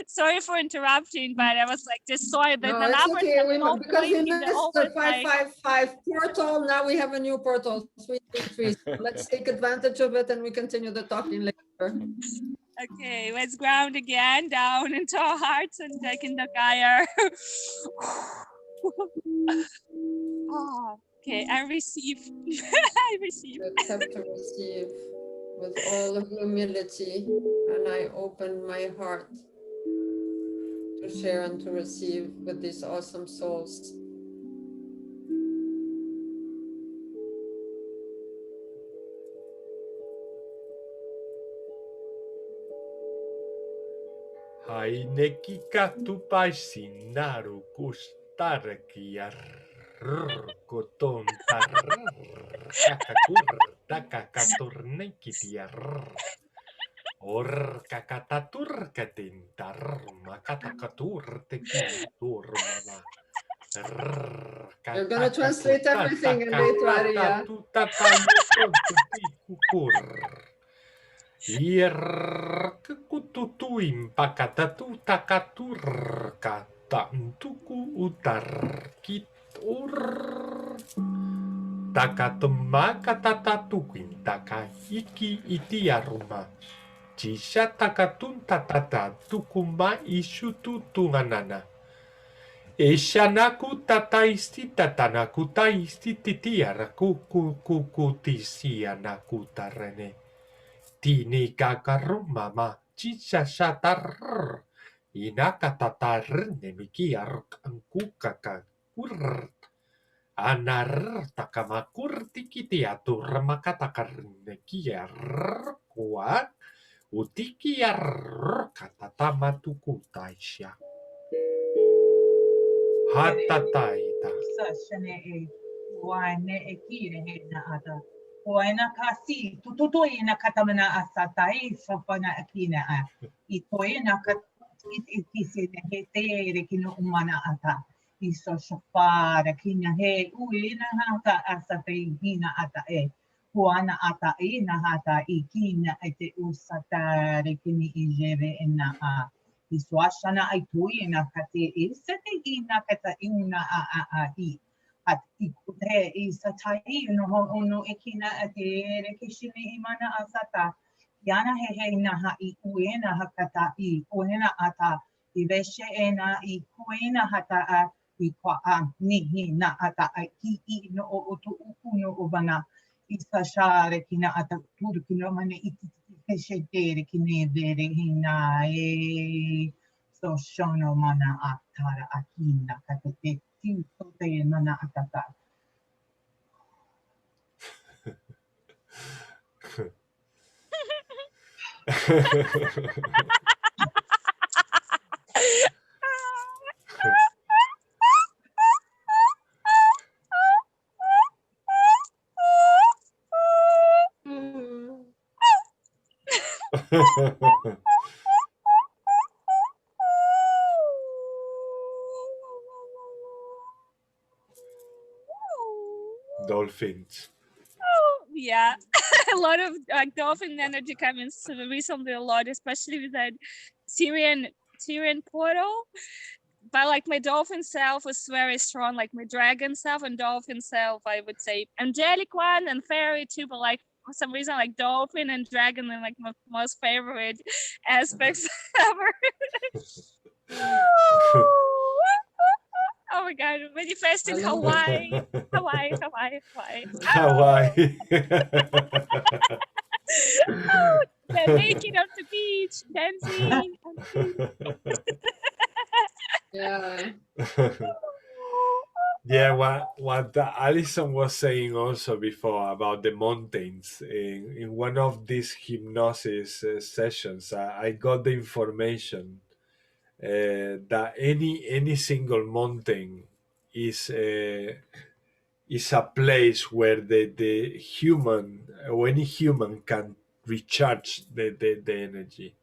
Sorry for interrupting, but I was like just saw it. No, it's okay. Because we missed the 555 portal. Now we have a new portal, 333. So let's take advantage of it and we continue the talking later. Okay, let's ground again down into our hearts and take in the fire. Okay, I receive. I receive. Accept to receive with all humility, and I open my heart to share and to receive with these awesome souls. Haineki katupai sinaru kustarkiar koton tar kakakur takakaturnekitiar or kakatatur katintar makatakatur tekitur mama. You're gonna translate everything in later, Aria. Kututuim pakatatu takatur kata tuku utar kit ur takatema katatatukin takahiki itiaruma jisha takatun tatata tukuma isutu tunganana Eshanaku tataisti tatanaku taisti titiara kuku tisianaku tarene Tini kakaru mama chicha shatar inakatatar nemikiar angku kakakur anar takamakur tikitiatur makatakar nekiar kuat utikiar katatama tuku taisha hatataita Oina kasi tututuina katamana asatai sofana akina a itoina kat itisine hetere kino umana ata iso shofara kina he uina hata asatai hina ata huana ata ina hata ikina ete usatare kini ijere ena a iswashana aituina kate isete ina kata ina a i at ikute isatai no ekina ate kishimi imana asata yana he na ha I uena hakata I uena ata iveshe ena I kuena hata a I kwa a nihi na ata a I no otu uno ubana isashare kina ata turkino mane itishetere kine dere hina so shono mana atara akina katate Te mana atata. Dolphins. Yeah, a lot of dolphin energy coming recently a lot, especially with that Syrian portal. But like my dolphin self was very strong, like my dragon self and dolphin self, I would say angelic one and fairy too, but like for some reason like dolphin and dragon are like my most favorite aspects ever. Oh my god, manifesting Hawaii. Hawaii. Oh, they're naked on the beach, dancing. Yeah. Yeah, what Alison was saying also before about the mountains in one of these hypnosis sessions, I got the information that any single mountain is a place where the human or any human can recharge the energy.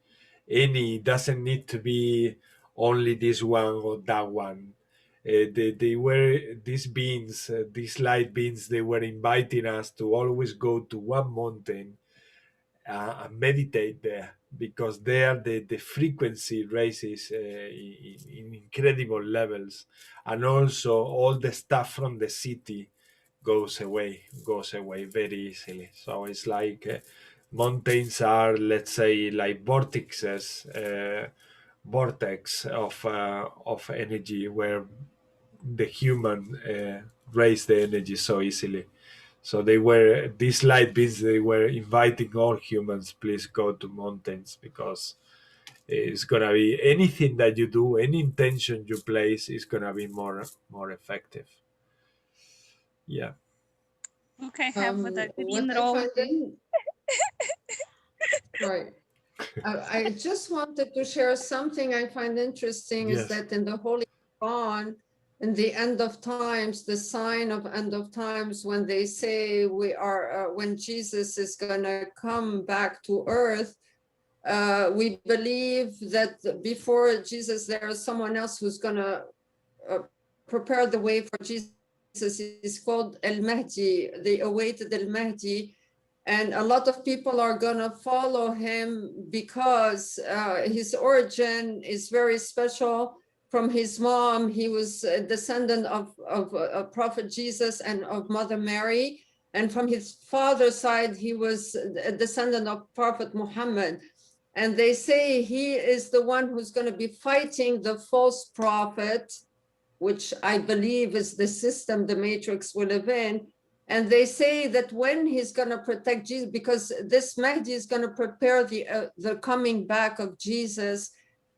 Any doesn't need to be only this one or that one. They were these beings, these light beings. They were inviting us to always go to one mountain and meditate there, because there the frequency raises in incredible levels, and also all the stuff from the city goes away very easily. So it's like mountains are, let's say, like vortex of energy, where the human raise the energy so easily. So these light beings, they were inviting all humans, please go to mountains, because it's gonna be anything that you do, any intention you place is gonna be more effective. Yeah. Okay, have the green what I roll. find right. I just wanted to share something I find interesting is Yes. that in the Holy Quran, in the end of times, the sign of end of times, when they say we are, when Jesus is gonna come back to earth, we believe that before Jesus, there is someone else who's gonna prepare the way for Jesus. Is called El-Mahdi, the awaited El-Mahdi. And a lot of people are gonna follow him because his origin is very special. From his mom, he was a descendant of Prophet Jesus and of Mother Mary. And from his father's side, he was a descendant of Prophet Muhammad. And they say he is the one who's gonna be fighting the false prophet, which I believe is the system the Matrix will live in. And they say that when he's going to protect Jesus, because this Mahdi is going to prepare the coming back of Jesus.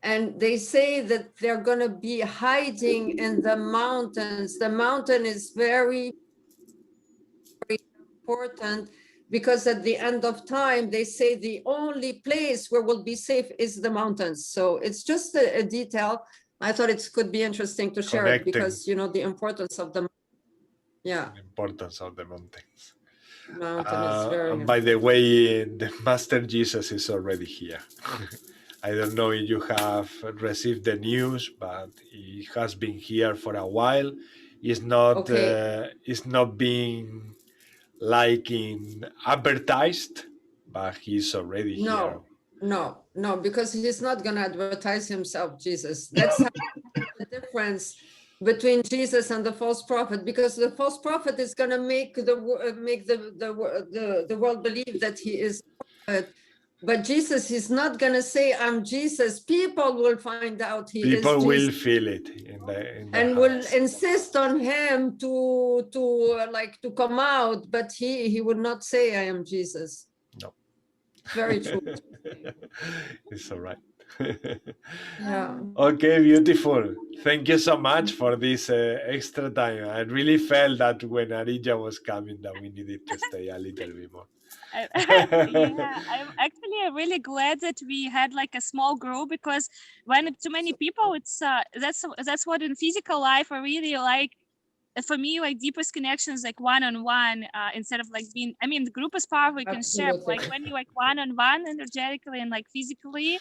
And they say that they're going to be hiding in the mountains. The mountain is very, very important, because at the end of time, they say the only place where we'll be safe is the mountains. So it's just a detail. I thought it could be interesting to share it, because, you know, the importance of the, yeah. The importance of the mountains. Mountain is very And by the way, the Master Jesus is already here. I don't know if you have received the news, but he has been here for a while. It's not being like in advertised, but he's already here. No, because he's not going to advertise himself, Jesus. That's the difference between Jesus and the false prophet, because the false prophet is going to make the world believe that he is prophet. But Jesus is not going to say, I'm Jesus. People will find out he is Jesus. People will feel it and will insist on him to come out, but he would not say, I am Jesus. No. Very true. It's all right. Yeah. Okay, beautiful. Thank you so much for this extra time. I really felt that when Arija was coming that we needed to stay a little bit more. Yeah, I'm actually really glad that we had like a small group, because when too many people, it's that's what in physical life I really like. For me, like deepest connections, like one-on-one, instead of like being, I mean, the group is powerful, you can share, like when you like one-on-one energetically and like physically,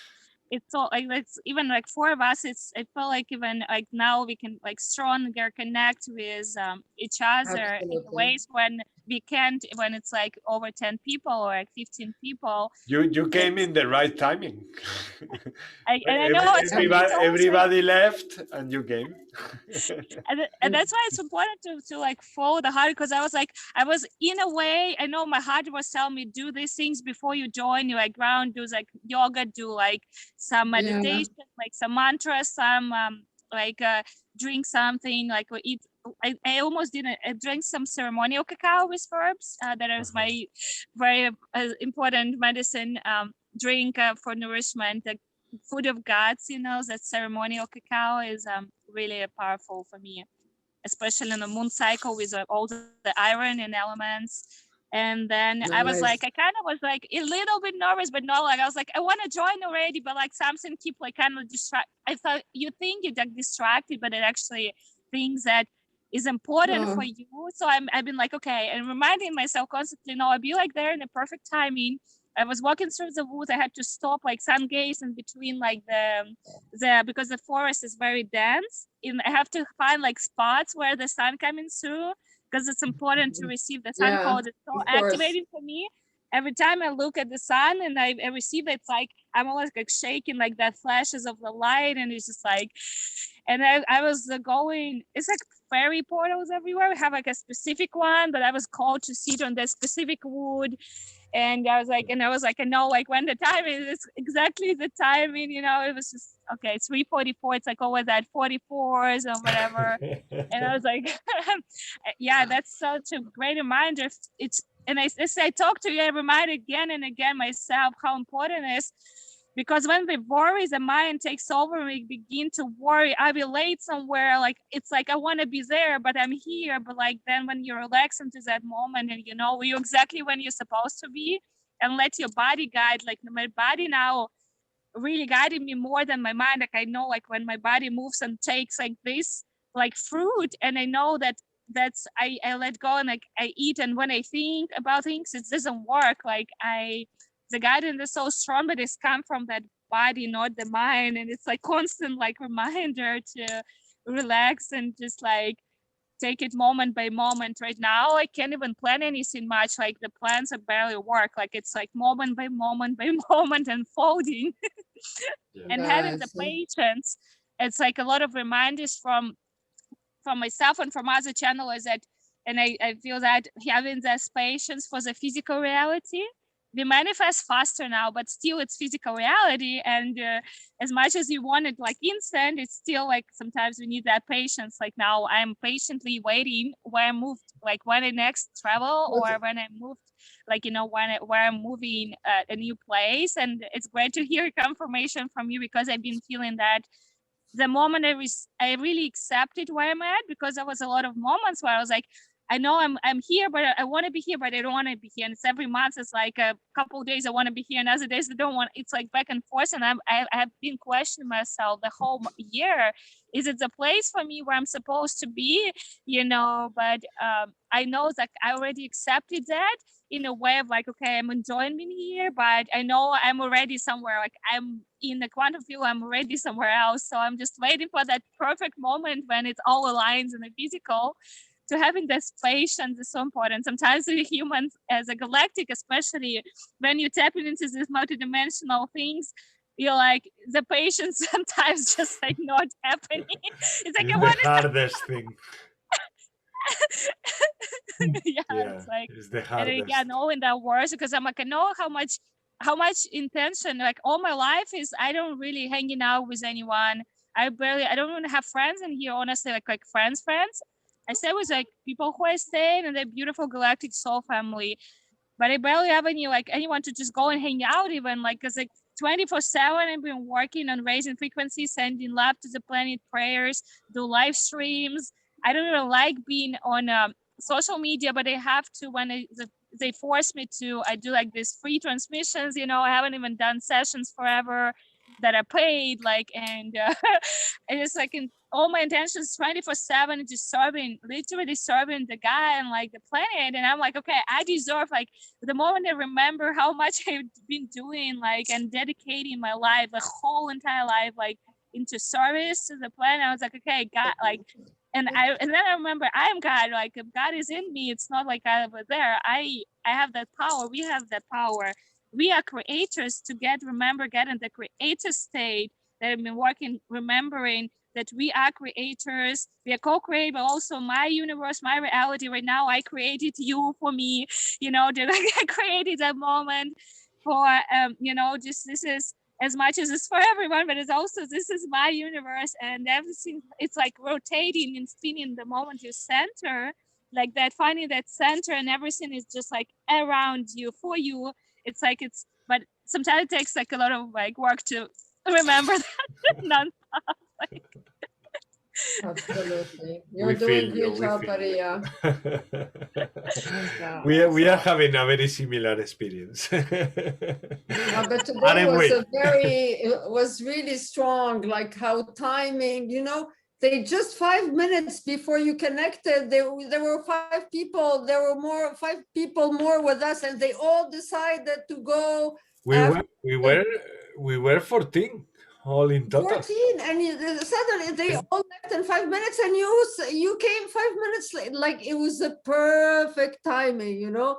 it's all like, it's even like four of us, I feel like even like now we can like stronger connect with each other in ways when we can't, when it's like over 10 people or like 15 people. You came in the right timing. I know everybody left and you came. and that's why it's important to like follow the heart, because I was in a way, I know my heart was telling me do these things before you join, you like ground, do like yoga, do like some meditation, like some mantras, some drink something, like or eat. I almost didn't. I drank some ceremonial cacao with herbs. That is my very important medicine drink for nourishment. The food of gods, you know, that ceremonial cacao is really powerful for me, especially in the moon cycle with all the iron and elements. And then I was like, I kind of was like a little bit nervous, but not like, I was like, I want to join already, but like something keep like kind of distract. I thought you think you're like distracted, but it actually things that is important for you. So I've been like, okay, and reminding myself constantly, no, I'll be like there in the perfect timing. I was walking through the woods. I had to stop like sun gaze in between like the because the forest is very dense. And I have to find like spots where the sun coming through, because it's important to receive the sun cold. It's so activating for me. Every time I look at the sun and I receive it, it's like I'm always like shaking like that flashes of the light, and it's just like, and I was going, it's like fairy portals everywhere. We have like a specific one, but I was called to sit on that specific wood. And I was like, I know like when the time is, it's exactly the timing, you know, it was just, okay, it's 3:44. It's like always at 44s or whatever. And I was like, yeah, that's such a great reminder. And I talk to you, I remind again and again myself how important it is, because when the worries, the mind takes over and we begin to worry, I'll be late somewhere. Like, it's like, I want to be there, but I'm here. But like, then when you relax into that moment and you know, you're exactly when you're supposed to be, and let your body guide, like my body now really guiding me more than my mind. Like I know, like when my body moves and takes like this, like fruit, and I know that I let go and like I eat. And when I think about things, it doesn't work. Like the guidance is so strong, but it's come from that body, not the mind. And it's like constant like reminder to relax and just like take it moment by moment. Right now, I can't even plan anything much. Like the plans are barely work. Like it's like moment by moment by moment unfolding. And having the patience, it's like a lot of reminders from myself and from other channelers that, and I feel that having this patience for the physical reality, we manifest faster now, but still it's physical reality. And as much as you want it like instant, it's still like sometimes we need that patience. Like now I'm patiently waiting where I moved, like when I next travel or when I moved, like, you know, where I'm moving a new place. And it's great to hear confirmation from you, because I've been feeling that the moment I really accepted where I'm at, because there was a lot of moments where I was like, I know I'm here, but I want to be here, but I don't want to be here. And it's every month, it's like a couple of days I want to be here, and other days I don't want. It's like back and forth. And I have been questioning myself the whole year. Is it the place for me where I'm supposed to be? You know, but I know that I already accepted that in a way of like, okay, I'm enjoying being here, but I know I'm already somewhere. Like I'm in the quantum field, I'm already somewhere else. So I'm just waiting for that perfect moment when it all aligns in the physical. So having this patience is so important. Sometimes we humans as a galactic, especially when you're tapping into these multidimensional things, you're like, the patience sometimes just like not happening. It's like, it's the hardest thing. It's like, it's the hardest. And again, knowing that words, because I'm like, I know how much intention, like all my life is, I don't really hanging out with anyone. I don't even have friends in here, honestly, like friends. I stay with like people who I stay in the beautiful galactic soul family, but I barely have anyone to just go and hang out even, like, cause like 24/7 I've been working on raising frequencies, sending love to the planet, prayers, do live streams. I don't even like being on social media, but I have to when they force me to. I do like these free transmissions, you know. I haven't even done sessions forever that are paid, like, and it's like in all my intentions 24/7, just literally serving the guy and like the planet. And I'm like, okay, I deserve, like, the moment I remember how much I've been doing, like, and dedicating my life, the whole entire life, like, into service to the planet, I was like, okay, God, like, and then I remember I am God, like, if God is in me, it's not like I was there. I have that power. We have that power. We are creators to get in the creator state that I've been working, remembering that we are creators. We are co-creators, but also my universe, my reality right now. I created you for me, you know, that I created that moment for, you know, just this is as much as it's for everyone, but it's also, this is my universe, and everything, it's like rotating and spinning the moment you center, like that, finding that center, and everything is just like around you, for you. It's like, but sometimes it takes like a lot of like work to remember that nonstop. Like, Absolutely. You're We doing feel you. great We job, feel Maria. you. We are having a very similar experience. But today Aren't was we? it was really strong, like how timing, you know, they just 5 minutes before you connected, there were 5 people, there were 5 people more with us, and they all decided to go. We were 14 all in total. 14, and suddenly they all left in 5 minutes, and you came 5 minutes late. Like it was the perfect timing, you know.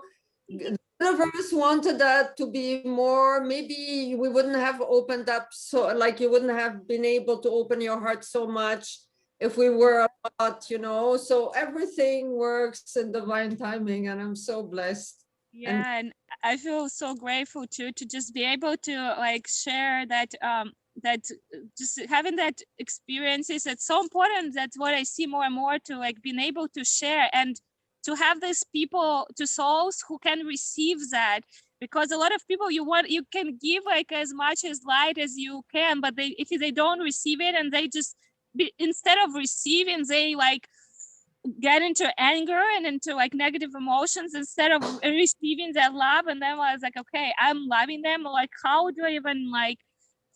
The universe wanted that to be more. Maybe we wouldn't have opened up, so like you wouldn't have been able to open your heart so much if we were a lot, you know. So everything works in divine timing, and I'm so blessed. Yeah, and I feel so grateful too to just be able to like share that that just having that experiences. It's so important. That's what I see more and more, to like being able to share and to have these people, to souls who can receive that. Because a lot of people, you can give like as much as light as you can, but if they don't receive it, and they just instead of receiving, they like get into anger and into like negative emotions instead of receiving that love. And then I was like, okay, I'm loving them. Like, how do I even like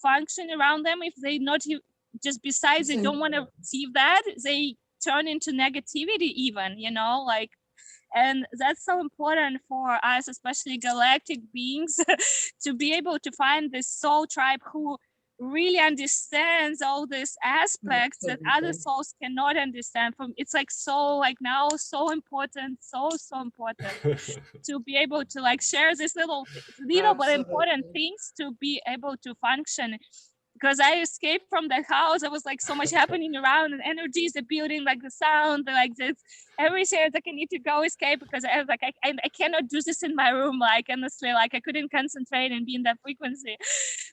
function around them if they not just, besides they don't want to receive that, they turn into negativity even, you know, like. And that's so important for us, especially galactic beings, to be able to find this soul tribe who really understands all these aspects that other souls cannot understand. It's like so like now so important, so important to be able to like share this little but important things to be able to function. Because I escaped from the house, there was like so much happening around, and energies, the building, like the sound, like this, everything. Like I need to go escape, because I was like, I cannot do this in my room. Like honestly, like I couldn't concentrate and be in that frequency.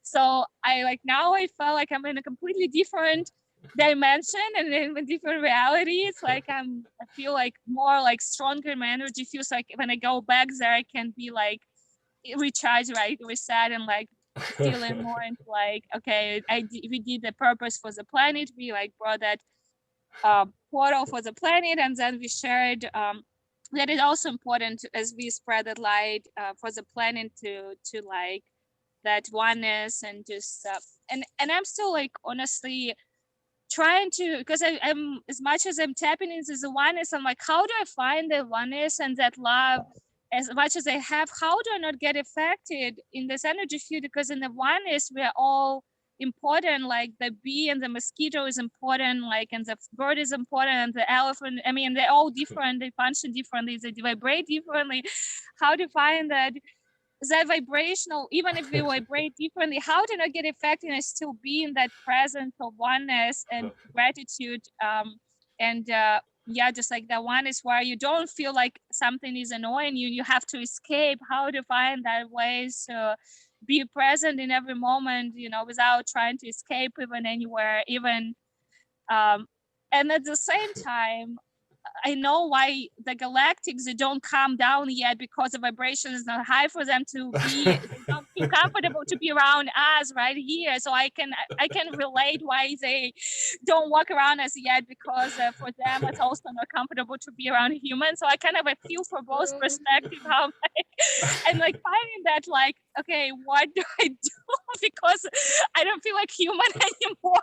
So I like now I felt like I'm in a completely different dimension and in a different reality. It's like I feel like more like stronger. My energy feels like when I go back there, I can be like recharged, right, reset, and like feeling more into like, okay, we did the purpose for the planet. We like brought that portal for the planet, and then we shared that is also important as we spread that light for the planet to like that oneness, and just and I'm still like honestly trying to, because I'm as much as I'm tapping into the oneness, I'm like, how do I find the oneness and that love? As much as I have, how do I not get affected in this energy field? Because in the oneness, we're all important. Like the bee and the mosquito is important, like, and the bird is important, and the elephant. I mean, they're all different. They function differently. They vibrate differently. How to find that vibrational, even if we vibrate differently, how to not get affected and still be in that presence of oneness and gratitude, yeah, just like that one is where you don't feel like something is annoying you have to escape. How to find that ways to be present in every moment, you know, without trying to escape even anywhere, even and at the same time, I know why the galactics, they don't calm down yet, because the vibration is not high for them to be not too comfortable to be around us right here. So I can relate why they don't walk around us yet, because for them it's also not comfortable to be around humans. So I kind of feel for both perspectives, how and like finding that like, okay, what do I do? Because I don't feel like human anymore.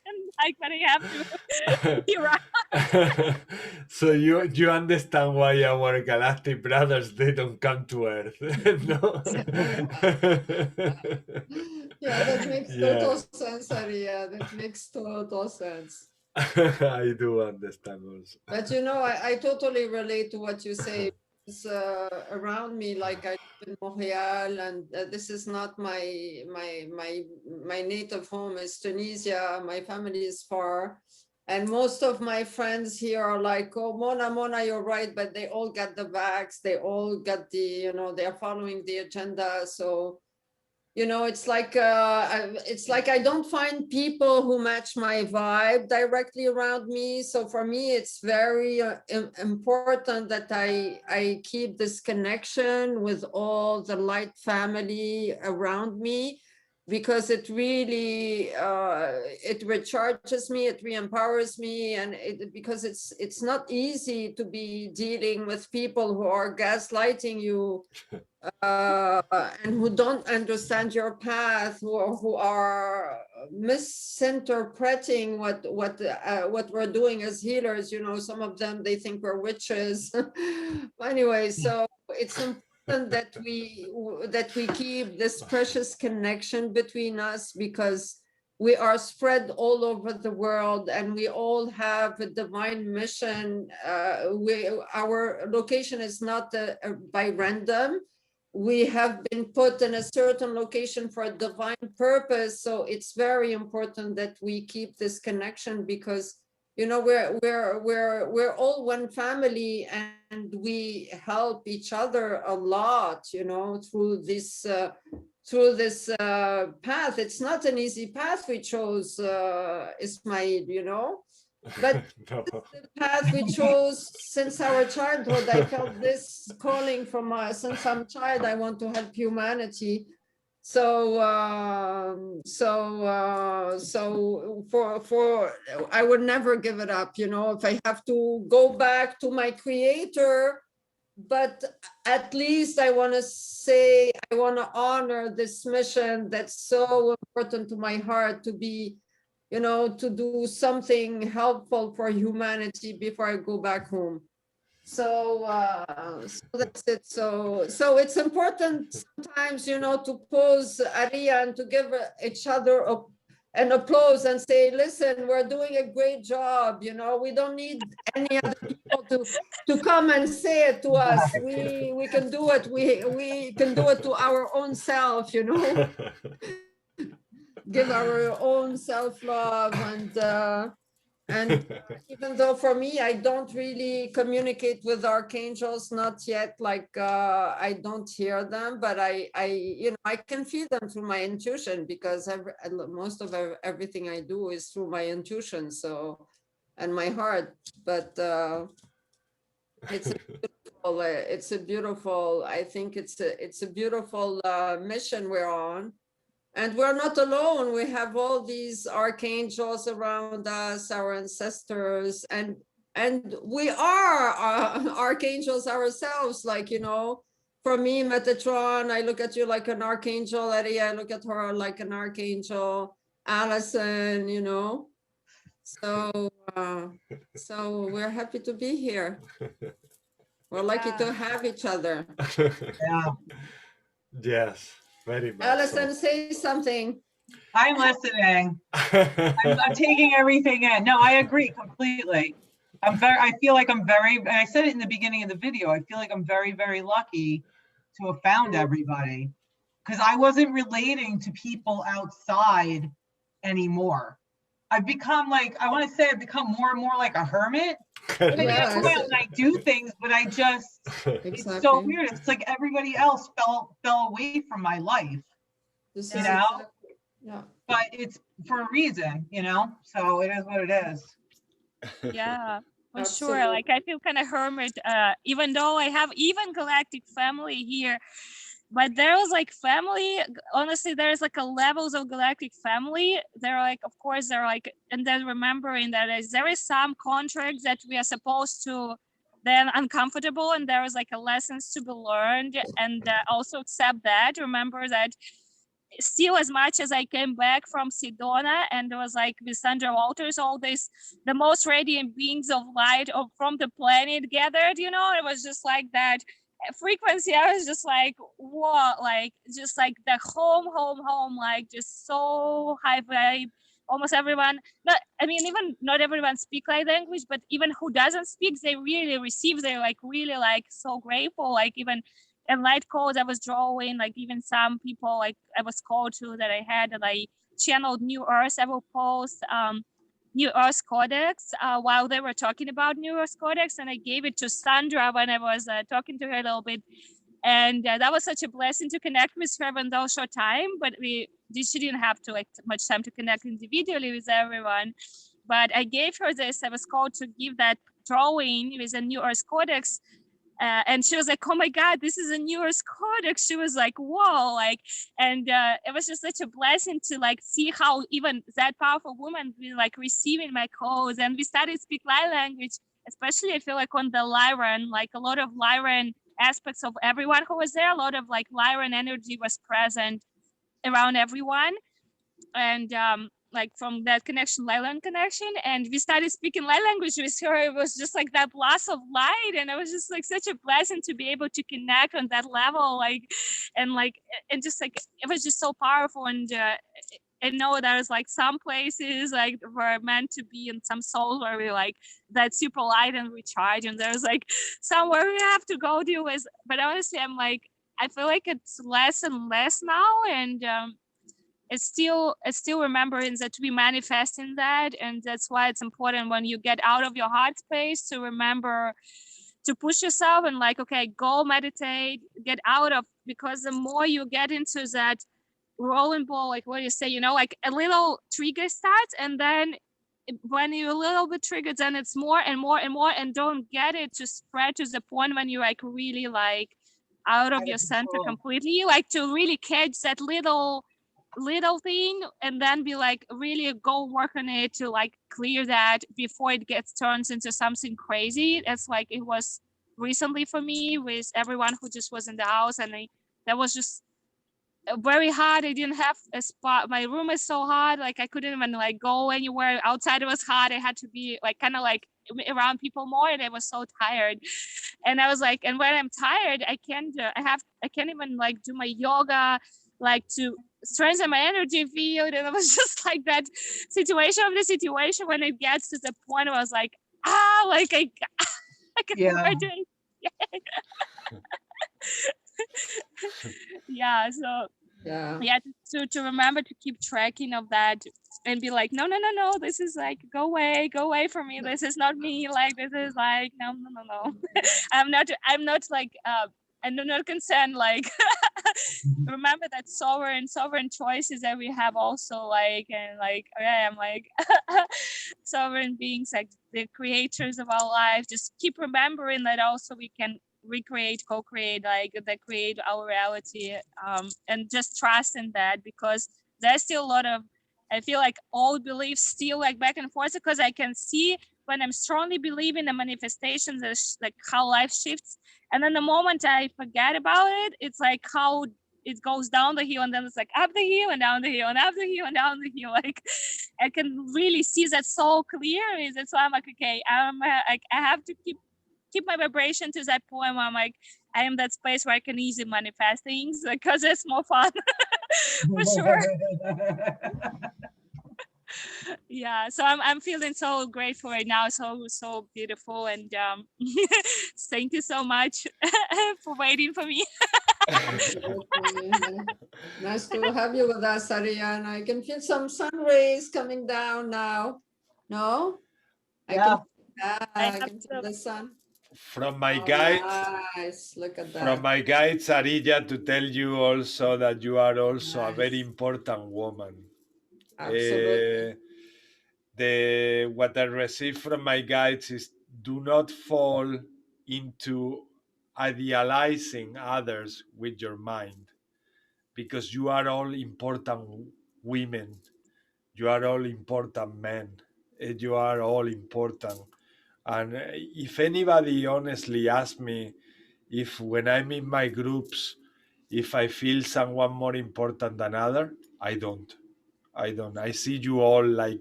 And like, but I have to be around. So you understand why our galactic brothers, they don't come to Earth, no? Yeah, that makes total sense, Aria. That makes total sense. I do understand also. But you know, I totally relate to what you say. It's around me, like I live in Montreal, and this is not my native home is Tunisia. My family is far. And most of my friends here are like, oh, Mona, you're right, but they all got the vax, they all got the, you know, they're following the agenda. So, you know, it's like I don't find people who match my vibe directly around me. So for me, it's very important that I keep this connection with all the light family around me. because it really it recharges me, it re-empowers me, and because it's not easy to be dealing with people who are gaslighting you and who don't understand your path, who are misinterpreting what we're doing as healers. You know, some of them, they think we're witches. Anyway, so it's important that we keep this precious connection between us, because we are spread all over the world and we all have a divine mission. Our location is not by random. We have been put in a certain location for a divine purpose. So it's very important that we keep this connection, because you know, we're all one family, and we help each other a lot, you know, through this path. It's not an easy path we chose, Ismail, you know, but No. the path we chose since our childhood. I felt this calling from since I'm a child. I want to help humanity. So I would never give it up, you know, if I have to go back to my creator, but at least I want to say, I want to honor this mission that's so important to my heart, to be, you know, to do something helpful for humanity before I go back home. So that's it. So it's important sometimes, you know, to pause, Aria, and to give each other an applause and say, listen, we're doing a great job. You know, we don't need any other people to come and say it to us. We can do it. We can do it to our own self, you know, give our own self-love. And even though for me, I don't really communicate with archangels, not yet, like I don't hear them, but I you know, I can feel them through my intuition, because most of everything I do is through my intuition, so, and my heart. But it's a beautiful, I think it's a beautiful mission we're on. And we're not alone. We have all these archangels around us, our ancestors, and we are archangels ourselves. Like, you know, for me, Metatron, I look at you like an archangel. Eddie, I look at her like an archangel. Allison, you know. So we're happy to be here. We're lucky to have each other. Yeah. Yes, very much. Allison, say something. I'm listening. I'm taking everything in. No, I agree completely. I feel like I'm very, and I said it in the beginning of the video, I feel like I'm very, very lucky to have found everybody, because I wasn't relating to people outside anymore. I've become like, I want to say I've become more and more like a hermit. But I go out and I do things, but I just, it's so weird. It's like everybody else fell away from my life, you know? Yeah. But it's for a reason, you know? So it is what it is. Yeah, for sure. Like I feel kind of hermit, even though I have even galactic family here, but there was like family, honestly, there's like a levels of galactic family. They're like, of course, they're like, and then remembering that there is some contracts that we are supposed to then uncomfortable, and there is like a lessons to be learned, and also accept that, remember that still, as much as I came back from Sedona and it was like with Sandra Walters, all this, the most radiant beings of light from the planet gathered, you know, it was just like that frequency. I was just like, what, like just like the home, like just so high vibe. Almost everyone, not, I mean, even not everyone speak like language, but even who doesn't speak, they really receive. They're like really like so grateful. Like even in light codes I was drawing, like even some people like I was called to that I had, and I channeled New Earth. I will post New Earth Codex while they were talking about New Earth Codex, and I gave it to Sandra when I was talking to her a little bit. And that was such a blessing to connect with her in those short time, but she didn't have to like much time to connect individually with everyone. But I gave her this. I was called to give that drawing with a New Earth Codex And she was like, oh my God, this is a News Codex. She was like, whoa, like, and it was just such a blessing to like see how even that powerful woman be like receiving my codes. And we started to speak light language, especially I feel like on the Lyran, like a lot of Lyran aspects of everyone who was there, a lot of like Lyran energy was present around everyone. And like from that connection, Lyran connection, and we started speaking light language with her. It was just like that blast of light, and it was just like such a blessing to be able to connect on that level, like, and just like it was just so powerful. And I know there's like some places like we're meant to be in some souls where we like that super light and recharge, and there's like somewhere we have to go deal with. But honestly, I'm like, I feel like it's less and less now, and it's still remembering that we manifest in that. And that's why it's important when you get out of your heart space to remember to push yourself and like, okay, go meditate, get out of, because the more you get into that rolling ball, like what you say, you know, like a little trigger starts, and then when you're a little bit triggered, then it's more and more and more, and don't get it to spread to the point when you're like really like out of your center completely, like to really catch that little thing and then be like really go work on it to like clear that before it gets turned into something crazy. That's like it was recently for me with everyone who just was in the house, and that was just very hard. I didn't have a spot. My room is so hot, like I couldn't even like go anywhere outside. It was hot. I had to be like kind of like around people more, and I was so tired. And I was like, and when I'm tired, I can't even like do my yoga, like to strengthen my energy field. And it was just like that situation when it gets to the point where I was like, like I can never do it. Yeah, so yeah, to remember to keep tracking of that and be like, no, this is like go away from me, this is not me, like this is like no I'm not like I'm not concerned, like remember that sovereign choices that we have also, like, and like okay, I'm like sovereign beings, like the creators of our life. Just keep remembering that also we can recreate, co-create, like that create our reality, and just trust in that, because there's still a lot of, I feel like old beliefs still like back and forth, because I can see when I'm strongly believing the manifestations, like how life shifts, and then the moment I forget about it, it's like how it goes down the hill, and then it's like up the hill and down the hill and up the hill and down the hill. Like I can really see that so clearly. That's why I'm like, okay, I have to keep my vibration to that point where I'm like, I am that space where I can easily manifest things, because it's more fun. For sure. Yeah, so I'm feeling so grateful right now, so beautiful, and thank you so much for waiting for me. Nice to have you with us, Ariana. I can feel some sun rays coming down now. No? Yeah. I can feel the sun. From my guide, nice. Look at that. From my guide, Sarija, to tell you also that you are also a very important woman. Absolutely. What I receive from my guides is do not fall into idealizing others with your mind, because you are all important women, you are all important men, you are all important. And if anybody honestly asks me if when I'm in my groups, if I feel someone more important than other, I don't. I see you all like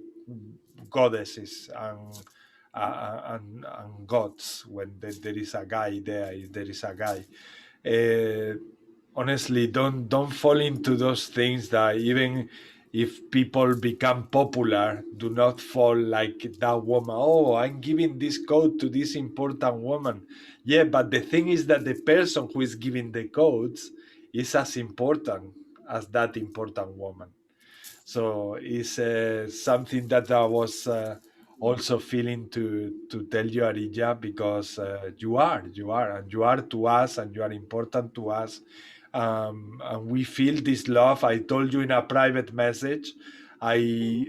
goddesses and gods. When there is a guy there is a guy. Honestly, don't fall into those things that even if people become popular, do not fall like that woman. Oh, I'm giving this code to this important woman. Yeah, but the thing is that the person who is giving the codes is as important as that important woman. So it's something that I was also feeling to tell you, Arija, because you are to us, and you are important to us. And we feel this love. I told you in a private message, I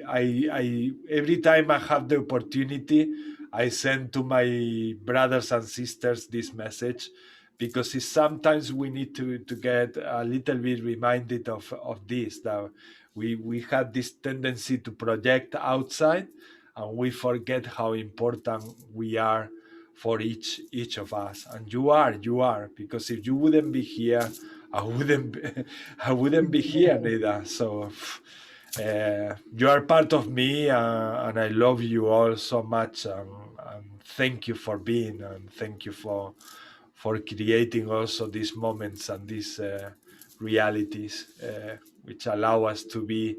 every time I have the opportunity, I send to my brothers and sisters this message, because it's sometimes we need to get a little bit reminded of this, that we have this tendency to project outside, and we forget how important we are for each of us. And you are, because if you wouldn't be here, I wouldn't be here neither. So you are part of me, and I love you all so much, and thank you for being, and thank you for creating also these moments and these realities which allow us to be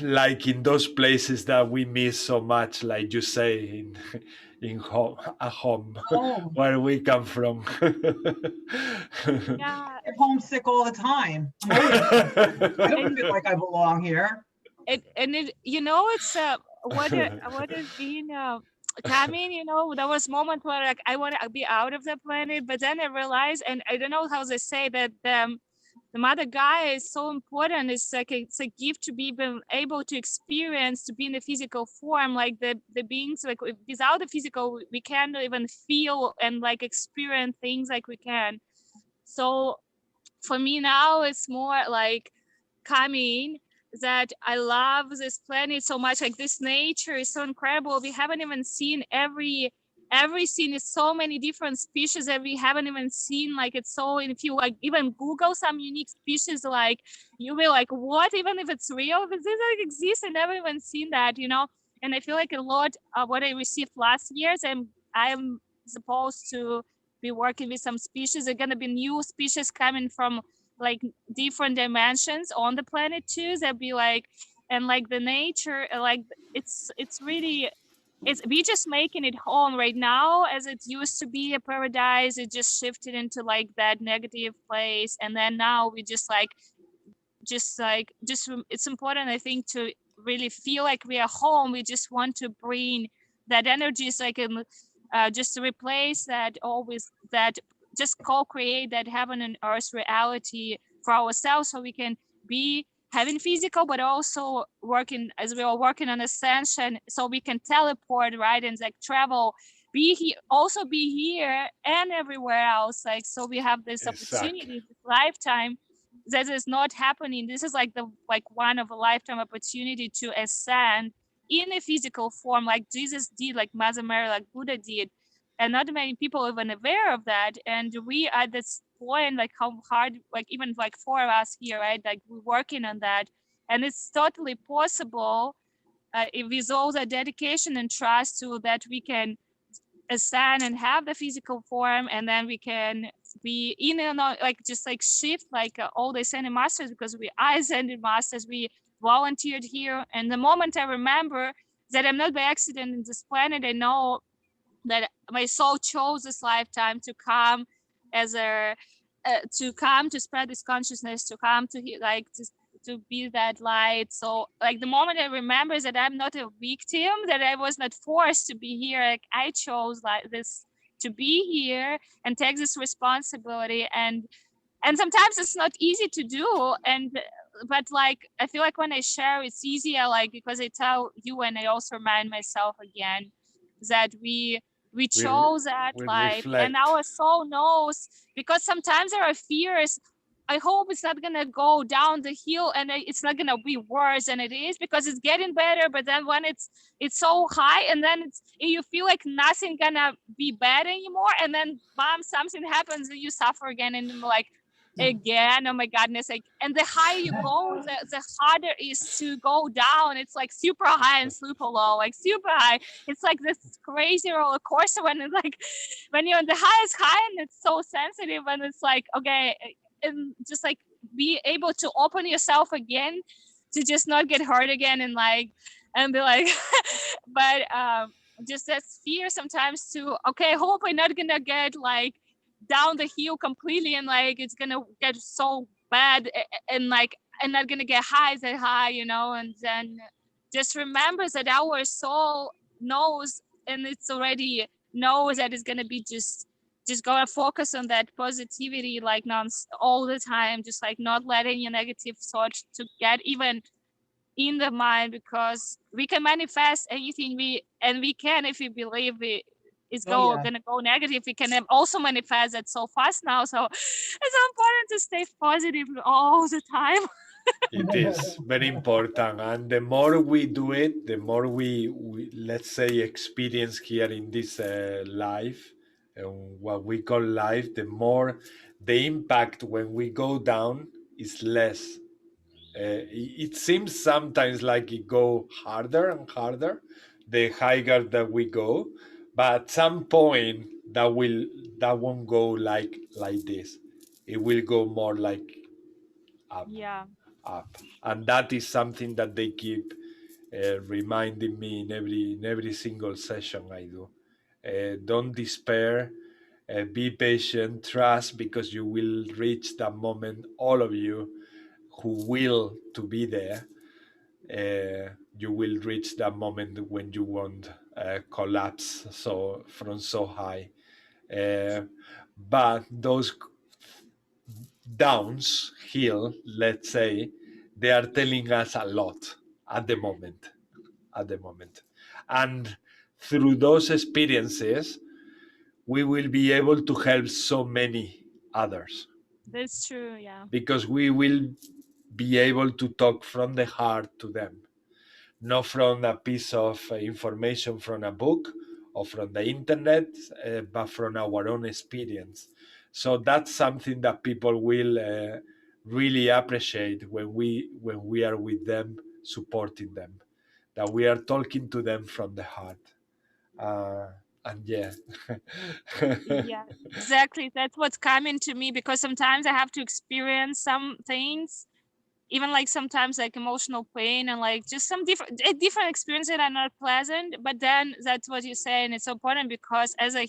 like in those places that we miss so much, like you say, in home, a home, where we come from. Yeah. I'm homesick all the time. I don't feel like I belong here. It's what has been coming, there was a moment where like I want to be out of the planet, but then I realized, and I don't know how they say that the mother Gaia is so important. It's like it's a gift to be able to experience, to be in the physical form, like the beings, like without the physical we can't even feel and like experience things like we can. So for me now it's more like coming that I love this planet so much. Like this nature is so incredible. We haven't even seen every scene is so many different species that we haven't even seen. Like it's so, and if you like even Google some unique species, like you will like, what, even if it's real, if it doesn't exist, I never even seen that, And I feel like a lot of what I received last years, I'm supposed to be working with some species. There are gonna be new species coming from like different dimensions on the planet too. That'd be like, and like the nature, like it's really, we just making it home right now. As it used to be a paradise, it just shifted into like that negative place, and then now we just it's important, I think, to really feel like we are home. We just want to bring that energy, so I can just to replace that, always that, just co-create that heaven and earth reality for ourselves, so we can be having physical, but also working, as we are working on ascension, so we can teleport, right, and like travel, be here, also be here and everywhere else. Like, so we have this opportunity, this lifetime that is not happening. This is like one of a lifetime opportunity to ascend in a physical form, like Jesus did, like Mother Mary, like Buddha did. And not many people are even aware of that. And we at this point, like how hard, like even like for us here, right? Like we're working on that. And it's totally possible with all the dedication and trust to that we can ascend and have the physical form, and then we can be in like just like shift like all the ascended masters, because we are ascended masters, we volunteered here. And the moment I remember that I'm not by accident in this planet, I know that my soul chose this lifetime to come as to come to spread this consciousness, to come to like to be that light. So like the moment I remember that I'm not a victim, that I was not forced to be here, like I chose like this to be here and take this responsibility. And sometimes it's not easy to do, but like I feel like when I share it's easier, like because I tell you, and I also remind myself again that we chose that life, and our soul knows, because sometimes there are fears. I hope it's not gonna go down the hill and it's not gonna be worse than it is, because it's getting better. But then when it's so high, and then you feel like nothing gonna be bad anymore, and then bam, something happens and you suffer again, and you're like, again, oh my goodness, like, and the higher you go, the harder it is to go down. It's like super high and super low, like super high. It's like this crazy roller coaster when it's like, when you're on the highest high and it's so sensitive, and it's like, okay, and just like be able to open yourself again to just not get hurt again, and like, and be like, but just that fear sometimes to, okay, I hope I'm not gonna get like down the hill completely, and like it's gonna get so bad, and like I'm not gonna get that high, and then just remember that our soul knows, and it's already knows that it's gonna be just gonna focus on that positivity, like all the time, just like not letting your negative thoughts to get even in the mind, because we can manifest anything we can, if we believe it's gonna go negative, we can also manifest it so fast now. So it's important to stay positive all the time. It is very important, and the more we do it, the more we let's say experience here in this life, what we call life, the more the impact when we go down is less. It seems sometimes like it go harder and harder the higher that we go, but at some point that won't go like this. It will go more like up. Yeah. Up, and that is something that they keep reminding me in every single session I do. Don't despair, be patient, trust, because you will reach that moment, all of you who will to be there. You will reach that moment when you won't collapse from so high. But those downhill, let's say, they are telling us a lot at the moment. And through those experiences, we will be able to help so many others. That's true, yeah. Because we will be able to talk from the heart to them, not from a piece of information from a book or from the internet, but from our own experience. So that's something that people will really appreciate when we are with them, supporting them, that we are talking to them from the heart. And yeah. Yeah, exactly. That's what's coming to me, because sometimes I have to experience some things, even like sometimes like emotional pain and like just some different experiences that are not pleasant. But then that's what you say, and it's so important, because as a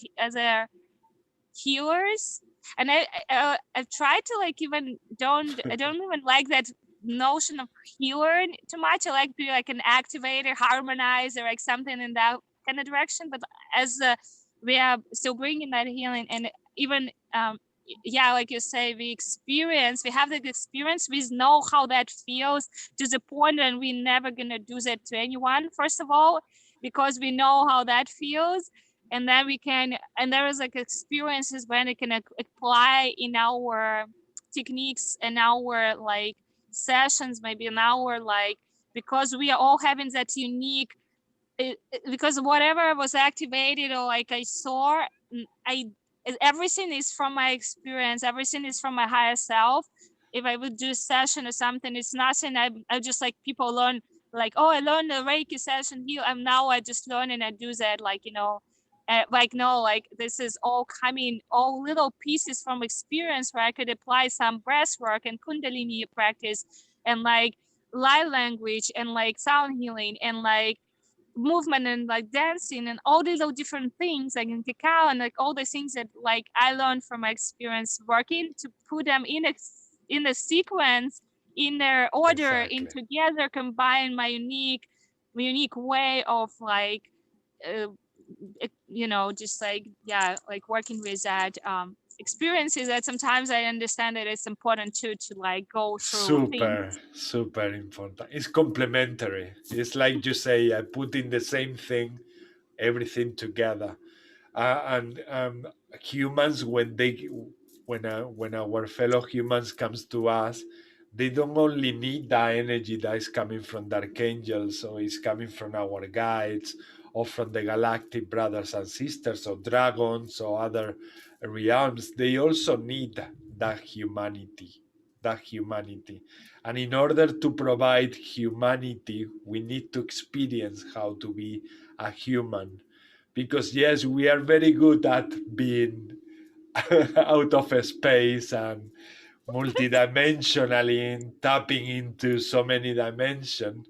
healers, and I've tried to like I don't even like that notion of healer too much. I like to be like an activator, harmonizer, like something in that kind of direction. But as we are still bringing that healing, and even yeah, like you say, we have the experience, we know how that feels, to the point that we're never gonna do that to anyone, first of all, because we know how that feels. And then we can, and there is like experiences when it can apply in our techniques and our like sessions, maybe in our like, because we are all having that unique, because whatever was activated or like I saw, everything is from my experience, everything is from my higher self. If I would do a session or something, it's nothing. I just like people learn like, oh, I learned the Reiki session here, and now I just learn and I do that, like, you know. Like, no, like this is all coming, all little pieces from experience where I could apply some breath work and Kundalini practice and like light language and like sound healing and like movement and like dancing and all these little different things, like in cacao and like all the things that like I learned from my experience working, to put them in a sequence, in their order, Exactly. in together, combine my unique way of like you know, just like, yeah, like working with that experiences that sometimes I understand that it's important to like go through things. Super important. It's complementary. It's like you say, I put in the same thing, everything together. And humans, when our fellow humans comes to us, they don't only need that energy that is coming from the archangels, or is coming from our guides, or from the galactic brothers and sisters, or dragons, or other realms. They also need that humanity. And in order to provide humanity, we need to experience how to be a human. Because yes, we are very good at being out of space and multidimensionally tapping into so many dimensions,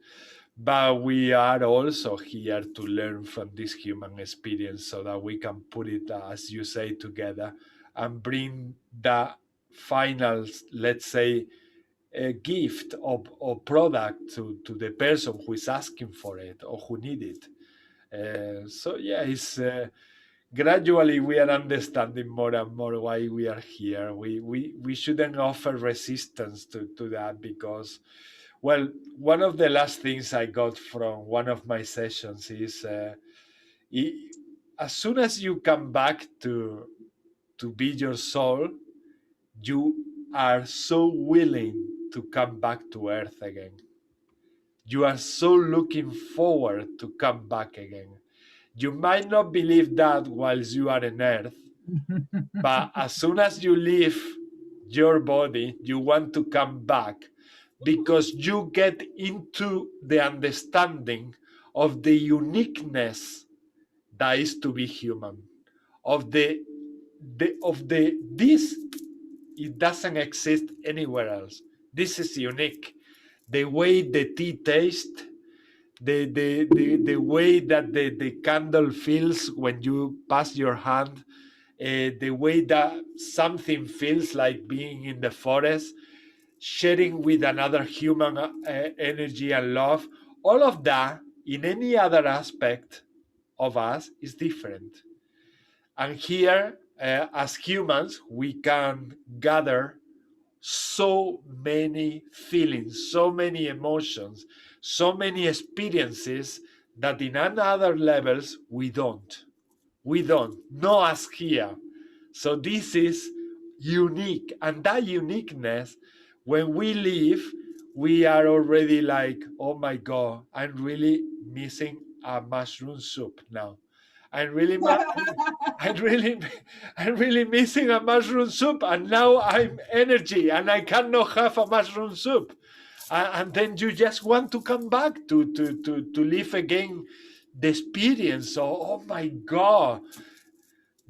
but we are also here to learn from this human experience so that we can put it, as you say, together and bring the final, let's say, a gift or product to the person who is asking for it or who need it. So yeah, it's gradually we are understanding more and more why we are here. We shouldn't offer resistance to that, because Well, one of the last things I got from one of my sessions is as soon as you come back to be your soul, you are so willing to come back to earth again. You are so looking forward to come back again. You might not believe that whilst you are on earth, but as soon as you leave your body, you want to come back because you get into the understanding of the uniqueness that is to be human, of this, it doesn't exist anywhere else. This is unique. The way the tea tastes, the way that the candle feels when you pass your hand, the way that something feels like being in the forest, sharing with another human energy and love, all of that in any other aspect of us is different. And here, as humans, we can gather so many feelings, so many emotions, so many experiences that in other levels we don't. We don't. No as here. So this is unique. And that uniqueness, when we leave, we are already like, oh my God, I'm really missing a mushroom soup now. I'm really missing a mushroom soup, and now I'm energy, and I cannot have a mushroom soup. And then you just want to come back to live again the experience. Oh my God,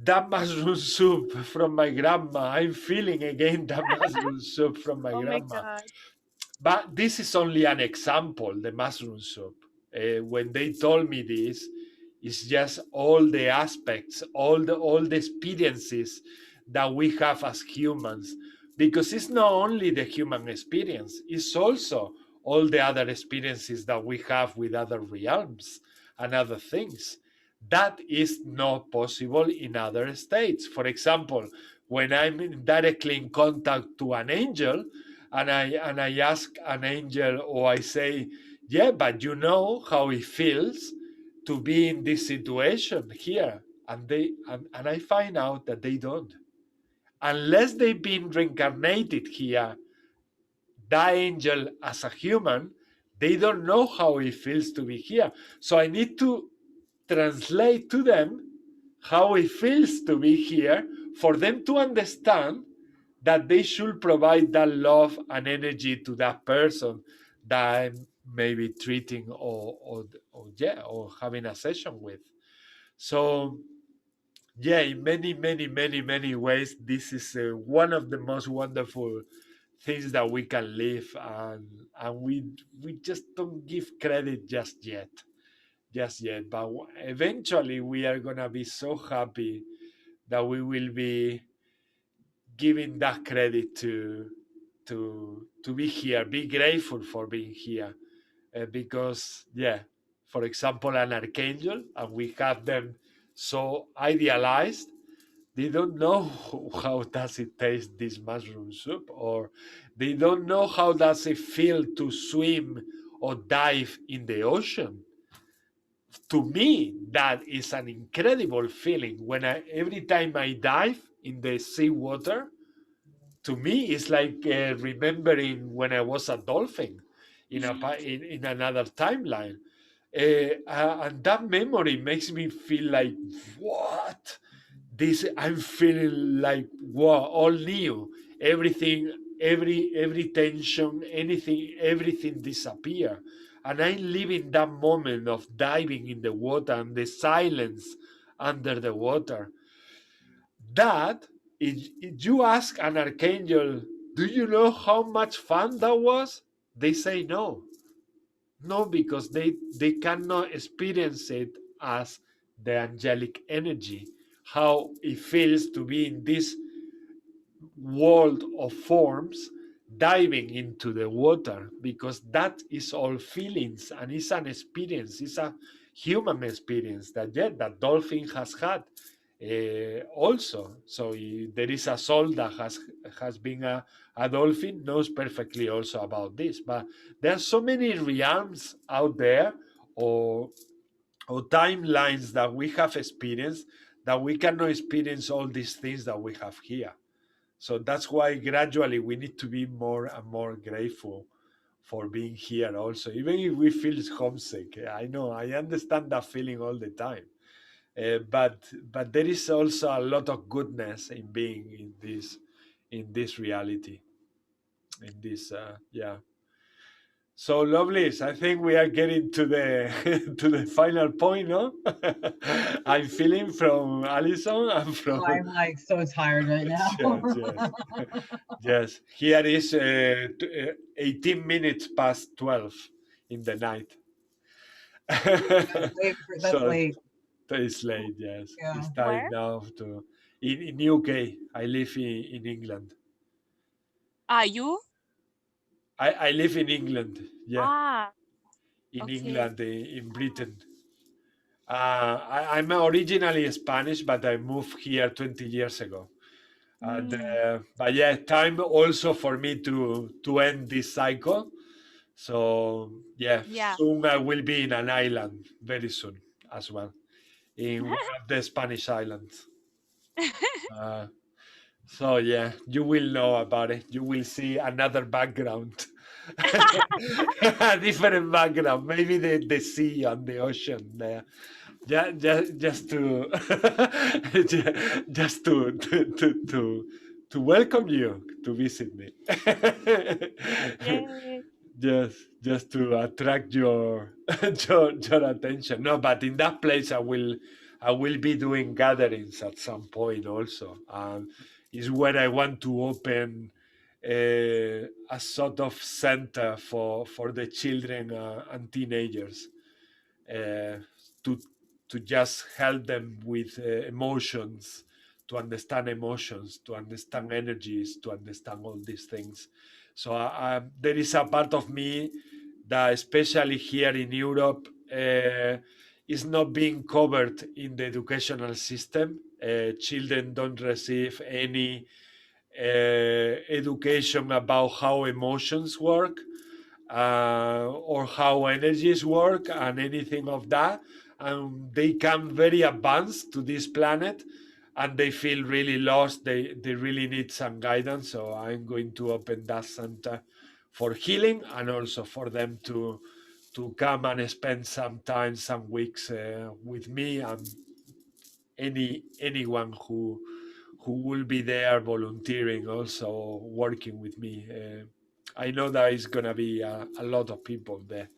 that mushroom soup from my grandma. I'm feeling again that mushroom soup from my Oh my grandma. God. But this is only an example, the mushroom soup. When they told me this, it's just all the aspects, all the experiences that we have as humans. Because it's not only the human experience, it's also all the other experiences that we have with other realms and other things. That is not possible in other states. For example, when I'm directly in contact to an angel, and I ask an angel, or I say, yeah, but you know how it feels to be in this situation here, and I find out that they don't, unless they've been reincarnated here, that angel as a human, they don't know how it feels to be here. So I need to translate to them how it feels to be here for them to understand that they should provide that love and energy to that person that I'm maybe treating or having a session with. So yeah, in many ways, this is one of the most wonderful things that we can live, and we just don't give credit just yet. But eventually we are gonna be so happy that we will be giving that credit to be here, be grateful for being here, because for example, an archangel, and we have them so idealized, they don't know how does it taste, this mushroom soup, or they don't know how does it feel to swim or dive in the ocean. To me, that is an incredible feeling. When every time I dive in the sea water, to me, it's like remembering when I was a dolphin in another timeline. And that memory makes me feel like, what? I'm feeling like, wow, all new. Everything, every tension, everything disappear. And I live in that moment of diving in the water and the silence under the water. That, if you ask an archangel, do you know how much fun that was? They say no. No, because they cannot experience it as the angelic energy, how it feels to be in this world of forms diving into the water, because that is all feelings and it's an experience, it's a human experience that that dolphin has had also. So there is a soul that has been a dolphin, knows perfectly also about this. But there are so many realms out there, or timelines that we have experienced, that we cannot experience all these things that we have here. So that's why gradually we need to be more and more grateful for being here also, even if we feel homesick. I know, I understand that feeling all the time. But there is also a lot of goodness in being in this reality, in this yeah. So Lovelace, I think we are getting to the to the final point, no? I'm feeling from Alison and from. I'm like so tired right now. Yes. Yes. Here is 18 minutes past 12 in the night. That's late. It's late, yes. Yeah. It's time Where? now to in UK. I live in England. You? I live in England, yeah. In okay. England, in Britain. I'm originally Spanish, but I moved here 20 years ago. And, but yeah, time also for me to end this cycle. So yeah, soon I will be in an island, very soon as well, in one of the Spanish islands. So yeah, you will know about it. You will see another background, a different background, maybe the sea and the ocean there. Just to just to welcome you to visit me. Just to attract your your attention. No, but in that place I will be doing gatherings at some point also. Is where I want to open a sort of center for the children and teenagers, to just help them with emotions, to understand emotions, to understand energies, to understand all these things. So there is a part of me that, especially here in Europe, is not being covered in the educational system. Children don't receive any education about how emotions work, or how energies work, and anything of that. And they come very advanced to this planet, and they feel really lost. They really need some guidance. So I'm going to open that center for healing, and also for them to come and spend some time, some weeks with me, and anyone who will be there volunteering, also working with me. I know that it's gonna be a lot of people there,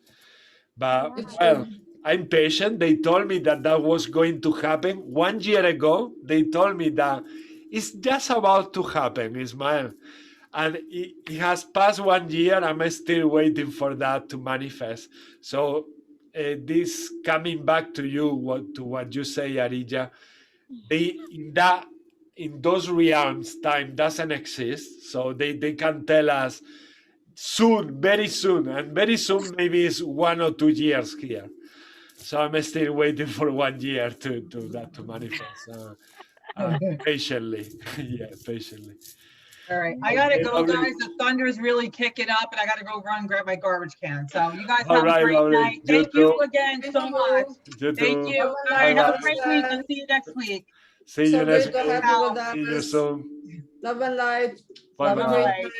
but well, I'm patient. They told me that was going to happen 1 year ago. They told me that it's just about to happen, Ismael. And it has passed 1 year. I'm still waiting for that to manifest. So this, coming back to you, to what you say, Arija, in those realms, time doesn't exist. So they can tell us soon, very soon, and very soon maybe it's 1 or 2 years here. So I'm still waiting for 1 year to that to manifest. Patiently, yeah, patiently. All right, I gotta go, guys. The thunder is really kicking up, and I gotta go run grab my garbage can. So you guys have a great night. Thank you again so much. Thank you. All right, have a great week. I'll see you next week. See you next week. See you soon. Love and light. Bye-bye.